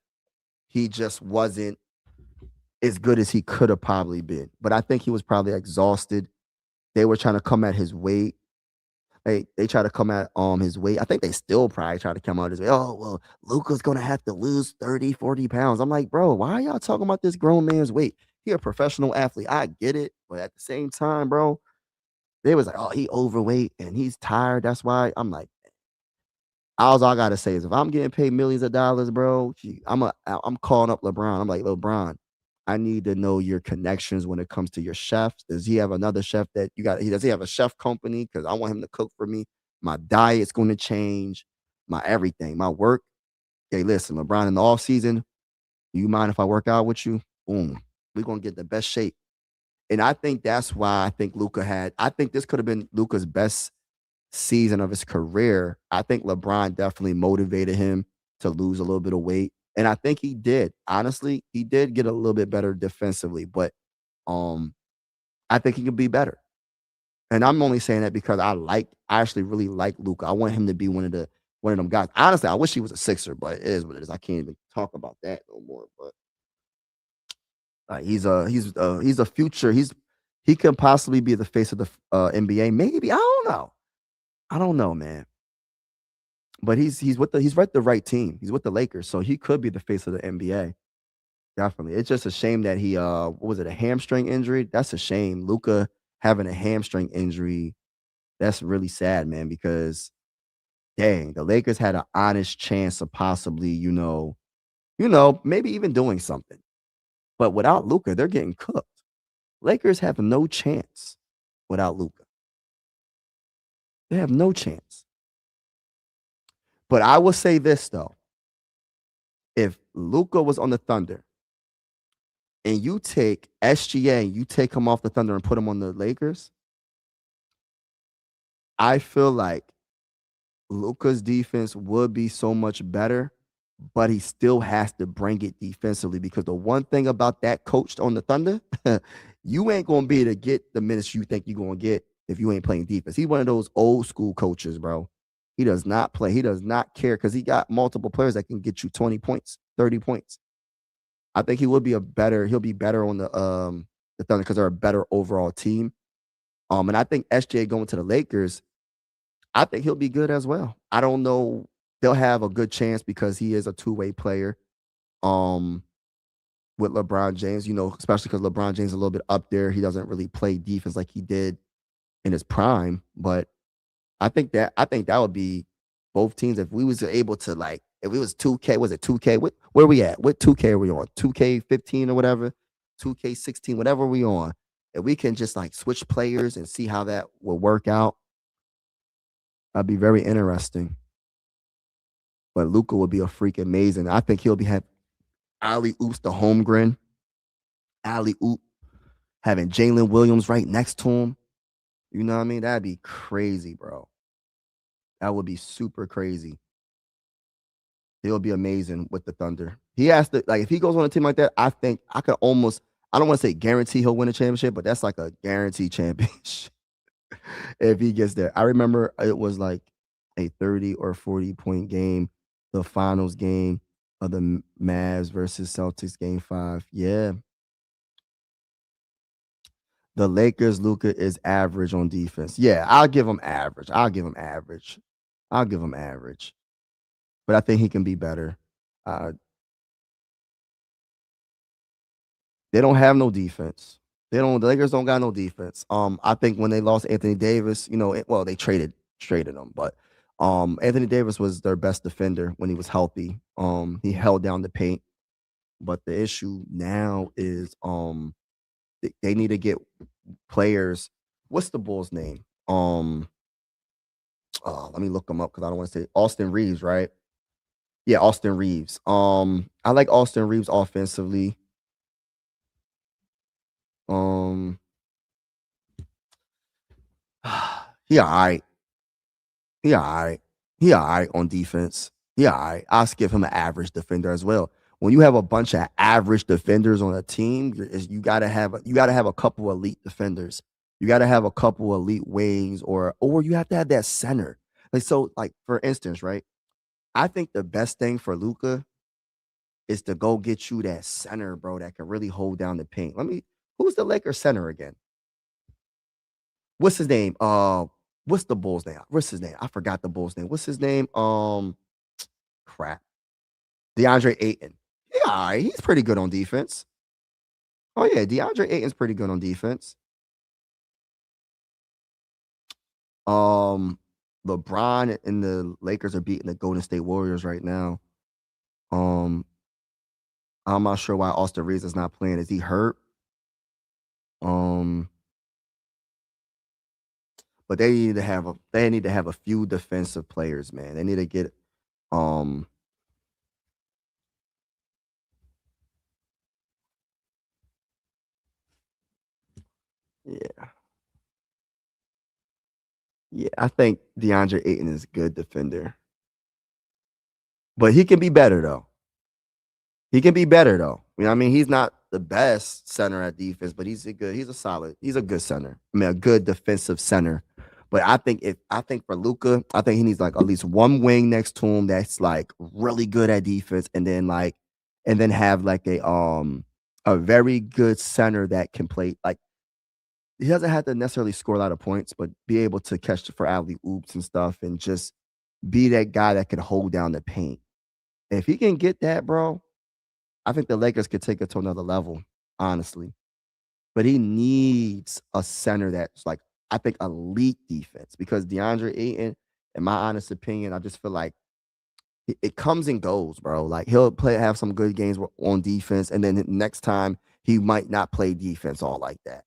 he just wasn't as good as he could have probably been. But I think he was probably exhausted. They were trying to come at his weight. They try to come at his weight. I think they still probably try to come out his way. Oh, well, Luka's gonna have to lose 30, 40 pounds. I'm like, bro, why are y'all talking about this grown man's weight? He a professional athlete. I get it, but at the same time, bro, they was like, oh, he overweight and he's tired. That's why I'm like, all I gotta say is if I'm getting paid millions of dollars, bro, I'm calling up LeBron. I'm like, LeBron, I need to know your connections when it comes to your chefs. Does he have another chef that you got? Does he have a chef company? Because I want him to cook for me. My diet's going to change. My everything, my work. Hey, listen, LeBron, in the off season, do you mind if I work out with you? Boom, we're gonna get the best shape. And I think that's why I think Luka had. I think this could have been Luka's best season of his career. I think LeBron definitely motivated him to lose a little bit of weight. And I think he did. Honestly, he did get a little bit better defensively, but um I think he could be better. And I'm only saying that because I actually really like Luka. I want him to be one of them guys. Honestly, I wish he was a Sixer, but it is what it is. I can't even talk about that no more. But he's a future. He can possibly be the face of the NBA. Maybe I don't know. I don't know, man. But he's with the right team. He's with the Lakers, so he could be the face of the NBA. Definitely. It's just a shame that he what was it, a hamstring injury? That's a shame. Luca having a hamstring injury, that's really sad, man, because dang, the Lakers had an honest chance of possibly, maybe even doing something. But without Luca, they're getting cooked. Lakers have no chance without Luca. They have no chance. But I will say this though. If Luca was on the Thunder and you take SGA and you take him off the Thunder and put him on the Lakers, I feel like Luka's defense would be so much better, but he still has to bring it defensively because the one thing about that coach on the Thunder, you ain't going to be able to get the minutes you think you're going to get if you ain't playing defense. He's one of those old school coaches, bro. He does not play. He does not care because he got multiple players that can get you 20 points, 30 points. I think he'll be better on the Thunder because they're a better overall team. And I think SGA going to the Lakers, I think he'll be good as well. I don't know. They'll have a good chance because he is a two-way player. With LeBron James, especially because LeBron James is a little bit up there. He doesn't really play defense like he did in his prime. But I think that would be both teams if we was able to if it was 2K, was it 2K? Where are we at? What 2K are we on? 2K15 or whatever? 2K16, whatever we on. If we can just switch players and see how that will work out, that'd be very interesting. But Luka would be a freak amazing. I think he'll have alley oops the Holmgren, alley oop, having Jalen Williams right next to him. You know what I mean? That'd be crazy, bro. That would be super crazy. He'll be amazing with the Thunder. He has to, if he goes on a team like that, I think I could almost, I don't want to say guarantee he'll win a championship, but that's like a guaranteed championship if he gets there. I remember it was like a 30 or 40 point game, the finals game of the Mavs versus Celtics game 5. Yeah. The Lakers, Luka is average on defense. Yeah, I'll give him average. But I think he can be better. They don't have no defense. The Lakers don't got no defense. I think when they lost Anthony Davis, they traded him, but Anthony Davis was their best defender when he was healthy. He held down the paint. But the issue now is they need to get players. What's the Bulls' name? Let me look them up because I don't want to say Austin Reeves, right? Yeah, Austin Reeves. I like Austin Reeves offensively. Um, he alright. He alright. He alright on defense. He alright. I'll give him an average defender as well. When you have a bunch of average defenders on a team, you gotta have a couple elite defenders. You gotta have a couple elite wings, or you have to have that center. Like so, like for instance, right? I think the best thing for Luca is to go get you that center, bro, that can really hold down the paint. Who's the Lakers center again? What's his name? What's the Bulls name? What's his name? I forgot the Bulls name. What's his name? Crap. DeAndre Ayton. Yeah, all right, he's pretty good on defense. Oh yeah, DeAndre Ayton's pretty good on defense. Um, LeBron and the Lakers are beating the Golden State Warriors right now. Um, I'm not sure why Austin Reeves is not playing. Is he hurt? Um, but they need to have a few defensive players, man. They need to get um yeah. Yeah, I think DeAndre Ayton is a good defender. But he can be better though. He can be better though. You know what I mean? He's not the best center at defense, but he's a good center. I mean, a good defensive center. But I think for Luca, I think he needs like at least one wing next to him that's like really good at defense, and then have like a very good center that can play like he doesn't have to necessarily score a lot of points, but be able to catch for alley oops and stuff and just be that guy that can hold down the paint. If he can get that, bro, I think the Lakers could take it to another level, honestly. But he needs a center that's like, I think, elite defense because DeAndre Ayton, in my honest opinion, I just feel like it comes and goes, bro. Like have some good games on defense, and then the next time he might not play defense all like that.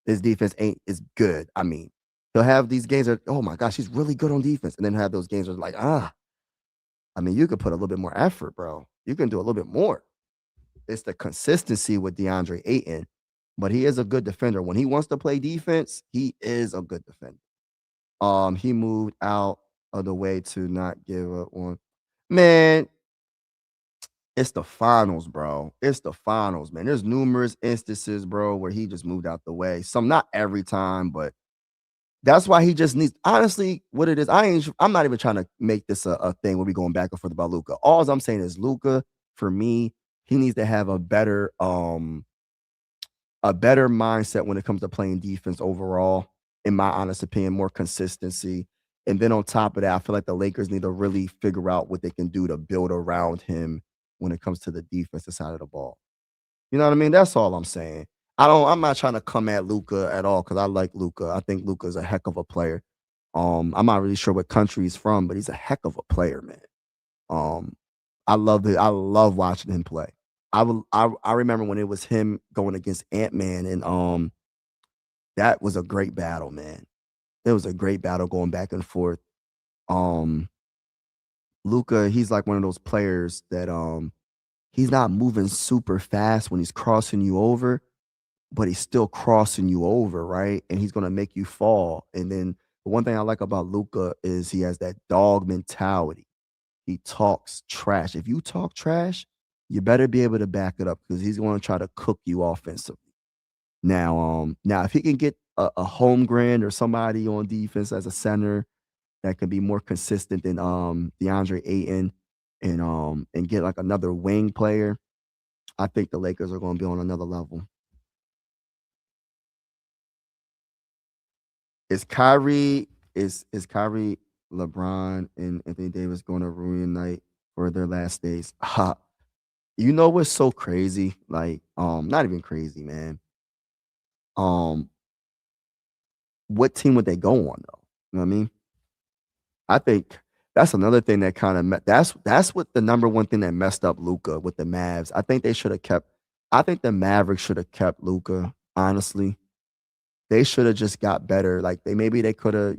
His defense ain't is good. I mean, he'll have these games that, oh my gosh, he's really good on defense, and then have those games where it's like, I mean, you could put a little bit more effort, bro. You can do a little bit more. It's the consistency with DeAndre Ayton, but he is a good defender. When he wants to play defense, he is a good defender. He moved out of the way to not give up one. Man, it's the finals, bro. It's the finals, man. There's numerous instances, bro, where he just moved out the way. Some not every time, but that's why he just needs honestly what it is. I'm not even trying to make this a thing where we going back and forth about Luca. All I'm saying is Luca, for me, he needs to have a better mindset when it comes to playing defense overall, in my honest opinion, more consistency. And then on top of that, I feel like the Lakers need to really figure out what they can do to build around him when it comes to the defensive side of the ball. You know what I mean? That's all I'm saying. I'm not trying to come at Luca at all because I like Luca. I think Luca is a heck of a player. I'm not really sure what country he's from, but he's a heck of a player, man. Um, I love watching him play. I remember when it was him going against Ant-Man, and that was a great battle, man. It was a great battle going back and forth. Um, Luca, he's like one of those players that he's not moving super fast when he's crossing you over, but he's still crossing you over, right? And he's gonna make you fall. And then the one thing I like about Luca is he has that dog mentality. He talks trash. If you talk trash, you better be able to back it up because he's going to try to cook you offensively. Now if he can get a Holmgren or somebody on defense as a center that can be more consistent than DeAndre Ayton and get like another wing player, I think the Lakers are going to be on another level. Is Kyrie, LeBron, and Anthony Davis going to reunite for their last days? Ha. You know what's so crazy? Like, not even crazy, man. Um, what team would they go on though? You know what I mean? I think that's another thing that kind of that's what the number one thing that messed up Luca with the Mavs. I think they should have kept. I think the Mavericks should have kept Luca. Honestly, they should have just got better. Like they could have,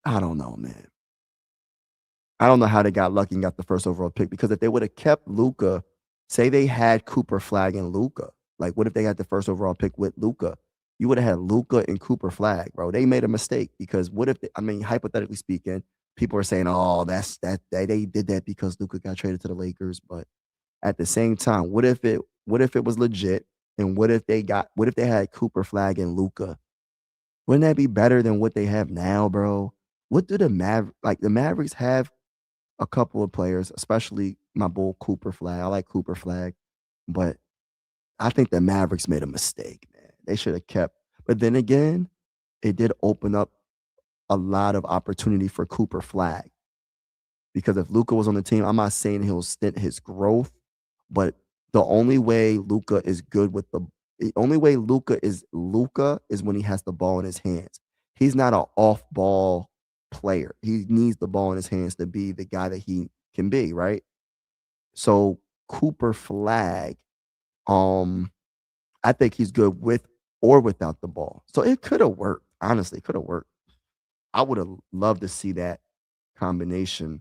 I don't know, man. I don't know how they got lucky and got the first overall pick, because if they would have kept Luka, say they had Cooper Flag and Luka, like what if they had the first overall pick with Luka? You would have had Luka and Cooper Flag, bro. They made a mistake, because what if I mean, hypothetically speaking, people are saying, "Oh, they did that because Luka got traded to the Lakers." But at the same time, what if it was legit, and what if they had Cooper Flag and Luka? Wouldn't that be better than what they have now, bro? What do the Mavericks have a couple of players, especially my bull Cooper Flag. I like Cooper Flag, but I think the Mavericks made a mistake, man. They should have kept. But then again, it did open up a lot of opportunity for Cooper Flag, because if Luka was on the team, I'm not saying he'll stint his growth, but the only way Luka is good with the only way Luka is when he has the ball in his hands. He's not an off-ball player. He needs the ball in his hands to be the guy that he can be, right? So Cooper Flag, I think he's good with or without the ball. So it could have worked. Honestly, it could have worked. I would have loved to see that combination.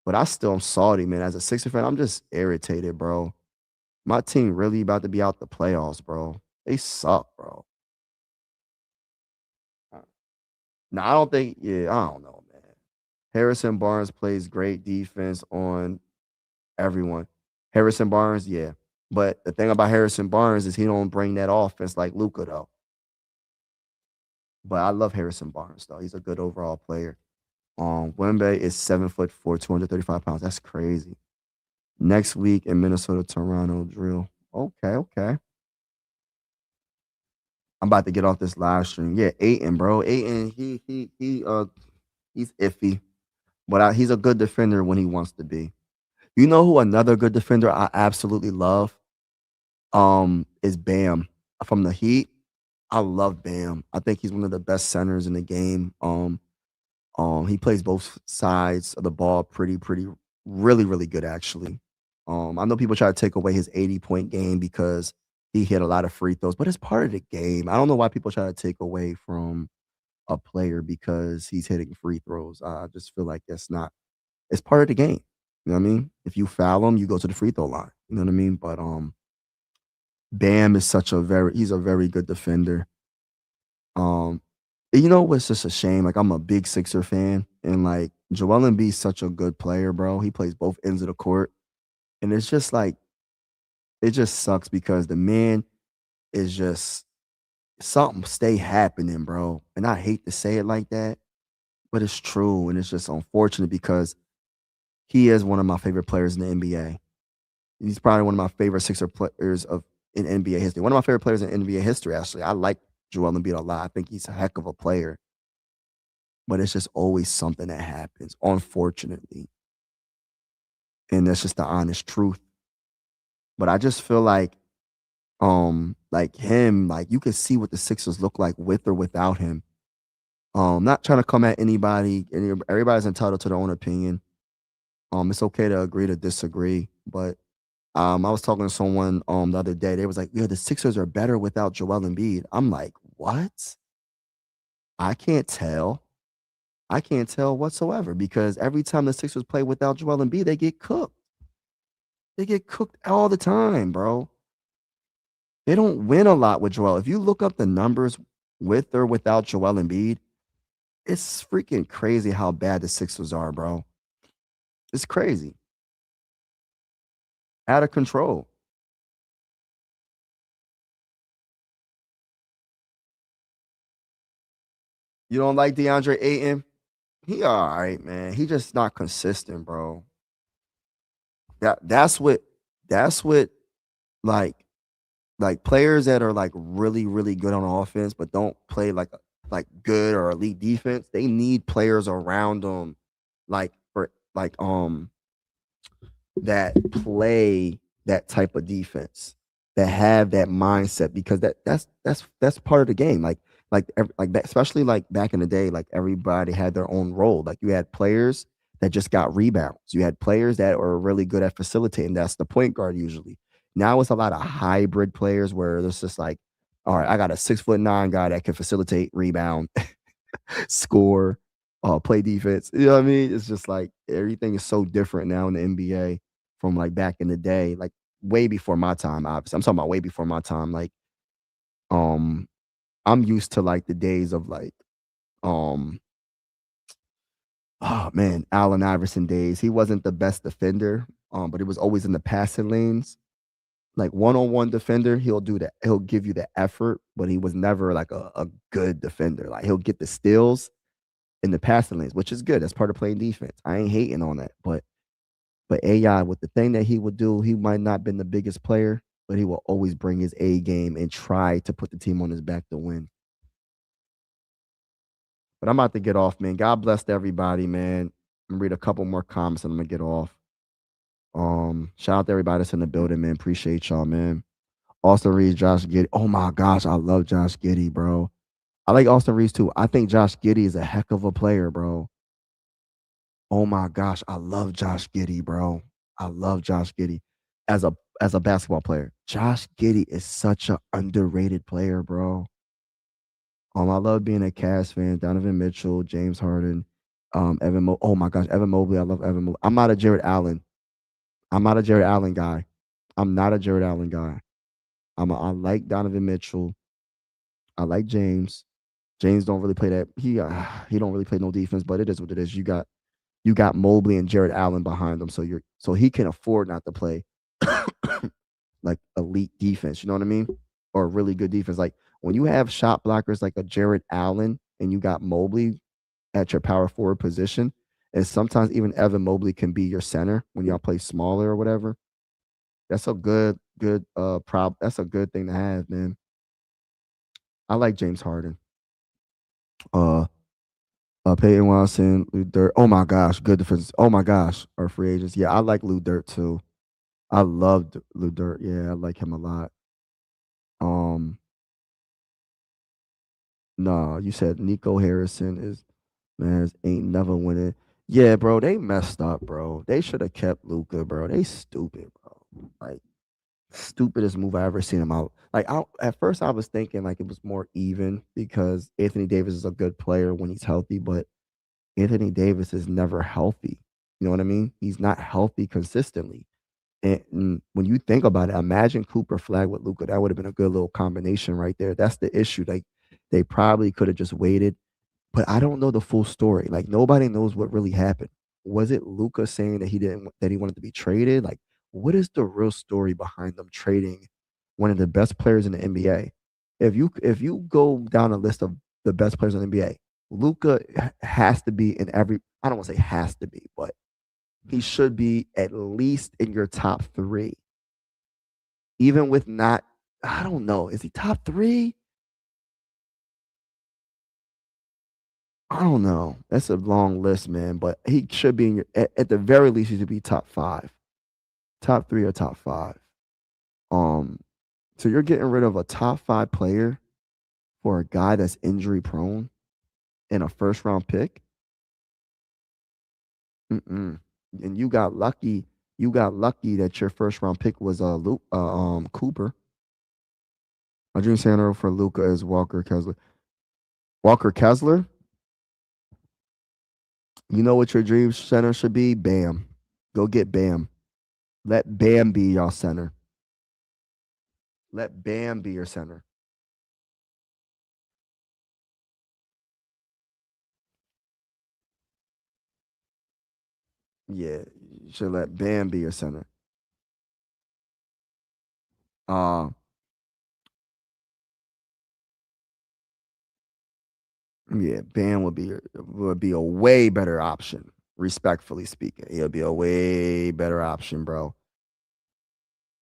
But I still am salty, man. As a Sixer fan, I'm just irritated, bro. My team really about to be out the playoffs, bro. They suck, bro. No, I don't think, yeah, I don't know, man. Harrison Barnes plays great defense on everyone. Harrison Barnes, yeah. But the thing about Harrison Barnes is he don't bring that offense like Luka, though. But I love Harrison Barnes, though. He's a good overall player. Wemby is 7'4", 235 pounds. That's crazy. Next week in Minnesota, Toronto drill. Okay. I'm about to get off this live stream. Yeah, Ayton, bro. Ayton, he's iffy, but he's a good defender when he wants to be. You know who another good defender I absolutely love? Is Bam from the Heat. I love Bam. I think he's one of the best centers in the game. He plays both sides of the ball really good, actually. I know people try to take away his 80-point game because he hit a lot of free throws, but it's part of the game. I don't know why people try to take away from a player because he's hitting free throws. I just feel like it's part of the game. You know what I mean? If you foul him, you go to the free throw line. You know what I mean? But Bam is he's a very good defender. You know what's just a shame? Like, I'm a big Sixer fan, and like Joel Embiid's such a good player, bro. He plays both ends of the court. And it's just like, it just sucks because the man is just something stay happening, bro. And I hate to say it like that, but it's true. And it's just unfortunate because he is one of my favorite players in the NBA. He's probably one of my favorite Sixer players in NBA history. One of my favorite players in NBA history, actually. I like Joel Embiid a lot. I think he's a heck of a player. But it's just always something that happens, unfortunately. And that's just the honest truth. But I just feel like him, like you could see what the Sixers look like with or without him. Not trying to come at anybody. Everybody's entitled to their own opinion. It's okay to agree to disagree. But I was talking to someone the other day. They was like, "Yeah, the Sixers are better without Joel Embiid." I'm like, "What?" I can't tell. I can't tell whatsoever because every time the Sixers play without Joel Embiid, they get cooked. They get cooked all the time, bro. They don't win a lot with Joel. If you look up the numbers with or without Joel Embiid, it's freaking crazy how bad the Sixers are, bro. It's crazy. Out of control. You don't like DeAndre Ayton? He all right, man. He just not consistent, bro. That's what like players that are like really good on offense but don't play like good or elite defense. They need players around them like for like that play that type of defense, that have that mindset, because that's part of the game. Especially like back in the day, like everybody had their own role. Like you had players that just got rebounds. You had players that were really good at facilitating. That's the point guard usually. Now it's a lot of hybrid players where there's just like, all right, I got a 6'9" guy that can facilitate, rebound, score. play defense. You know what I mean? It's just like everything is so different now in the NBA from like back in the day, like way before my time. Obviously, I'm talking about way before my time. Like, um, I'm used to like the days of like, um, oh man, Allen Iverson days. He wasn't the best defender, but he was always in the passing lanes. Like one-on-one defender, he'll do that. He'll give you the effort, but he was never like a good defender. Like he'll get the steals in the passing lanes, which is good. That's part of playing defense. I ain't hating on that. But AI with the thing that he would do, he might not been the biggest player, but he will always bring his A game and try to put the team on his back to win. But I'm about to get off, man. God bless everybody, man. I'm gonna read a couple more comments and I'm gonna get off. Shout out to everybody that's in the building, man. Appreciate y'all, man. Austin Reeves, Josh Giddey. Oh my gosh, I love Josh Giddey, bro. I like Austin Reeves too. I think Josh Giddey is a heck of a player, bro. Oh my gosh, I love Josh Giddey, bro. I love Josh Giddey as a basketball player. Josh Giddey is such an underrated player, bro. I love being a Cavs fan. Donovan Mitchell, James Harden, oh my gosh, Evan Mobley. I love Evan Mobley. I'm not a Jared Allen. I'm not a Jared Allen guy. I'm not a Jared Allen guy. I like Donovan Mitchell. I like James. James don't really play that. He don't really play no defense, but it is what it is. You got Mobley and Jared Allen behind him, so he can afford not to play like elite defense. You know what I mean? Or really good defense. Like when you have shot blockers like a Jared Allen and you got Mobley at your power forward position, and sometimes even Evan Mobley can be your center when y'all play smaller or whatever. That's a good that's a good thing to have, man. I like James Harden. Uh Peyton Watson, Lou Dirt. Oh my gosh, good defense. Oh my gosh, our free agents. Yeah, I like Lou Dirt too. I loved Lou Dirt. Yeah, I like him a lot. Um, no, you said Nico Harrison is man ain't never winning. Yeah, bro, they messed up, bro. They should have kept Luca, bro. They stupid, bro. Like stupidest move I ever seen him out. Like at first I was thinking like it was more even because Anthony Davis is a good player when he's healthy, but Anthony Davis is never healthy. You know what I mean? He's not healthy consistently. And when you think about it, imagine Cooper Flag with Luca. That would have been a good little combination right there. That's the issue. Like they probably could have just waited, but I don't know the full story. Like nobody knows what really happened. Was it Luca saying that he wanted to be traded? Like what is the real story behind them trading one of the best players in the NBA? If you go down a list of the best players in the NBA, Luca has to be in every. I don't want to say has to be, but he should be at least in your top three. Even with not, I don't know, is he top three? I don't know. That's a long list, man. But he should be in your at the very least. He should be top five, top three or top five. Um, so you're getting rid of a top five player for a guy that's injury prone in a first round pick. Mm-mm. And you got lucky. You got lucky that your first round pick was Cooper. My dream center for Luca is Walker Kessler. Walker Kessler. You know what your dream center should be? Bam. Go get Bam. Let Bam be your center. Let Bam be your center. Yeah, you should let Bam be your center. Uh yeah, Bam would be a way better option. Respectfully speaking, he'll be a way better option, bro.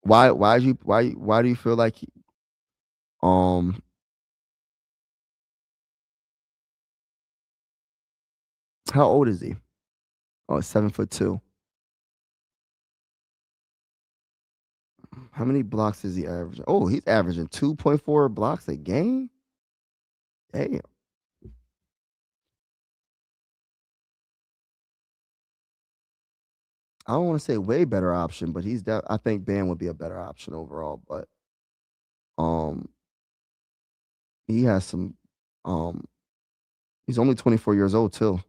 Why do you feel like um how old is he? Oh, 7'2". How many blocks is he averaging? Oh, he's averaging 2.4 blocks a game. Damn. I don't want to say way better option, but I think Bam would be a better option overall. But um, he has some um, he's only 24 years old too.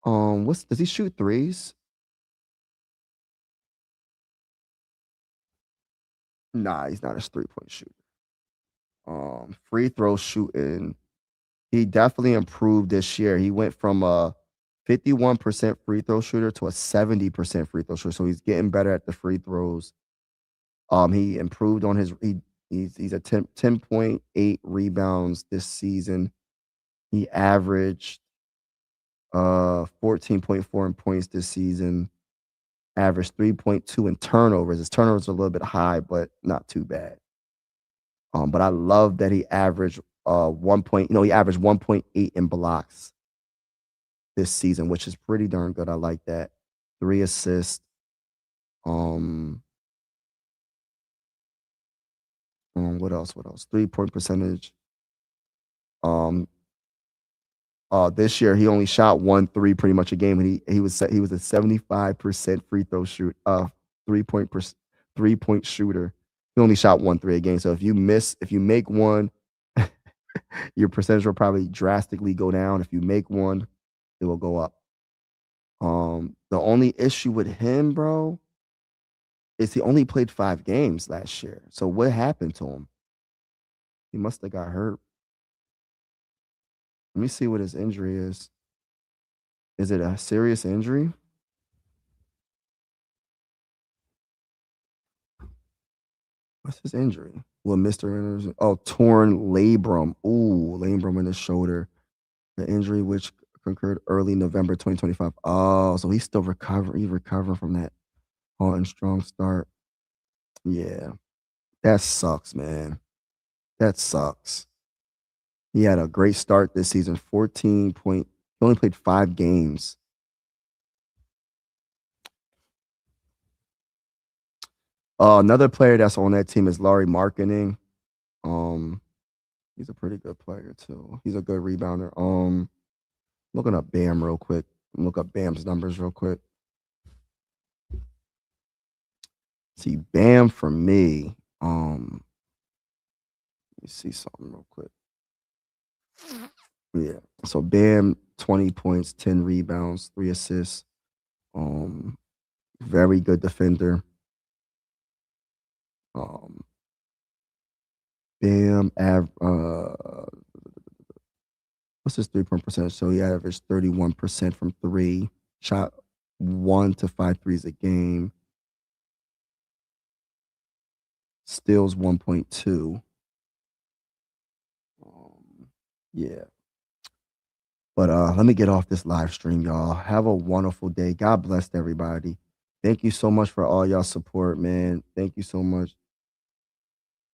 Does he shoot threes? Nah, he's not a 3-point shooter. Free throw shooting. He definitely improved this year. He went from a 51% free throw shooter to a 70% free throw shooter. So he's getting better at the free throws. He improved on he's a 10.8 rebounds this season. He averaged 14.4 in points this season. Averaged 3.2 in turnovers. His turnovers are a little bit high, but not too bad. But I love that he averaged he averaged 1.8 in blocks this season, which is pretty darn good. I like that. 3 assists. What else? 3-point percentage. This year he only shot 1 3 pretty much a game, and he was a 75% free throw shoot 3-point shooter. He only shot 1 3 a game. So if you make one, your percentage will probably drastically go down. If you make one, it will go up. The only issue with him, bro, is he only played 5 games last year. So what happened to him? He must have got hurt. Let me see what his injury is. Is it a serious injury? What's his injury? Well, Mr. Anderson. Oh, torn labrum. Ooh, labrum in his shoulder. The injury which occurred early November 2025. Oh, so he's still recovering. He's recovering from that hot and strong start. Yeah. That sucks, man. That sucks. He had a great start this season. 14 point. He only played 5 games. Another player that's on that team is Lauri Markkanen. He's a pretty good player too. He's a good rebounder. Looking up Bam real quick. Look up Bam's numbers real quick. See, Bam for me. Let me see something real quick. Yeah. So Bam, 20 points, 10 rebounds, 3 assists. Very good defender. Bam, what's his 3-point percentage? So he averaged 31% from 3, shot 1 to 5 threes a game, steals 1.2. Yeah. But let me get off this live stream, y'all. Have a wonderful day. God bless everybody. Thank you so much for all y'all support, man. Thank you so much.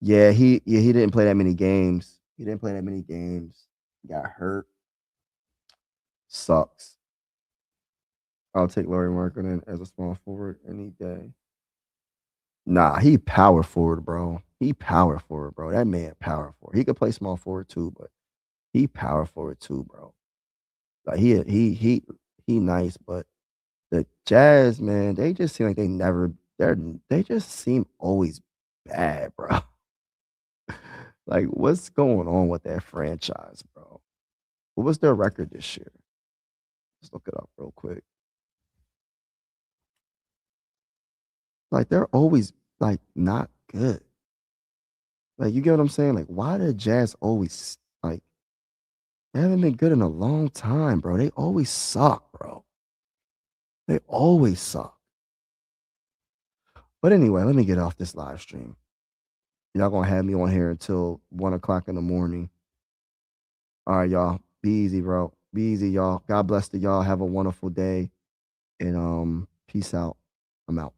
Yeah, he didn't play that many games. He got hurt. Sucks. I'll take Lauri Markkanen as a small forward any day. Nah, he power forward, bro. That man power forward. He could play small forward too, but he power forward too, bro. Like he nice, but the Jazz, man, they just seem like they just seem always bad, bro. Like, what's going on with that franchise, bro? What was their record this year? Let's look it up real quick. Like, they're always like not good. Like, you get what I'm saying? Like, why the Jazz always like they haven't been good in a long time, bro? They always suck, bro. They always suck. But anyway, let me get off this live stream. Y'all gonna have me on here until 1:00 in the morning. All right, y'all. Be easy, bro. Be easy, y'all. God bless to y'all. Have a wonderful day. And peace out. I'm out.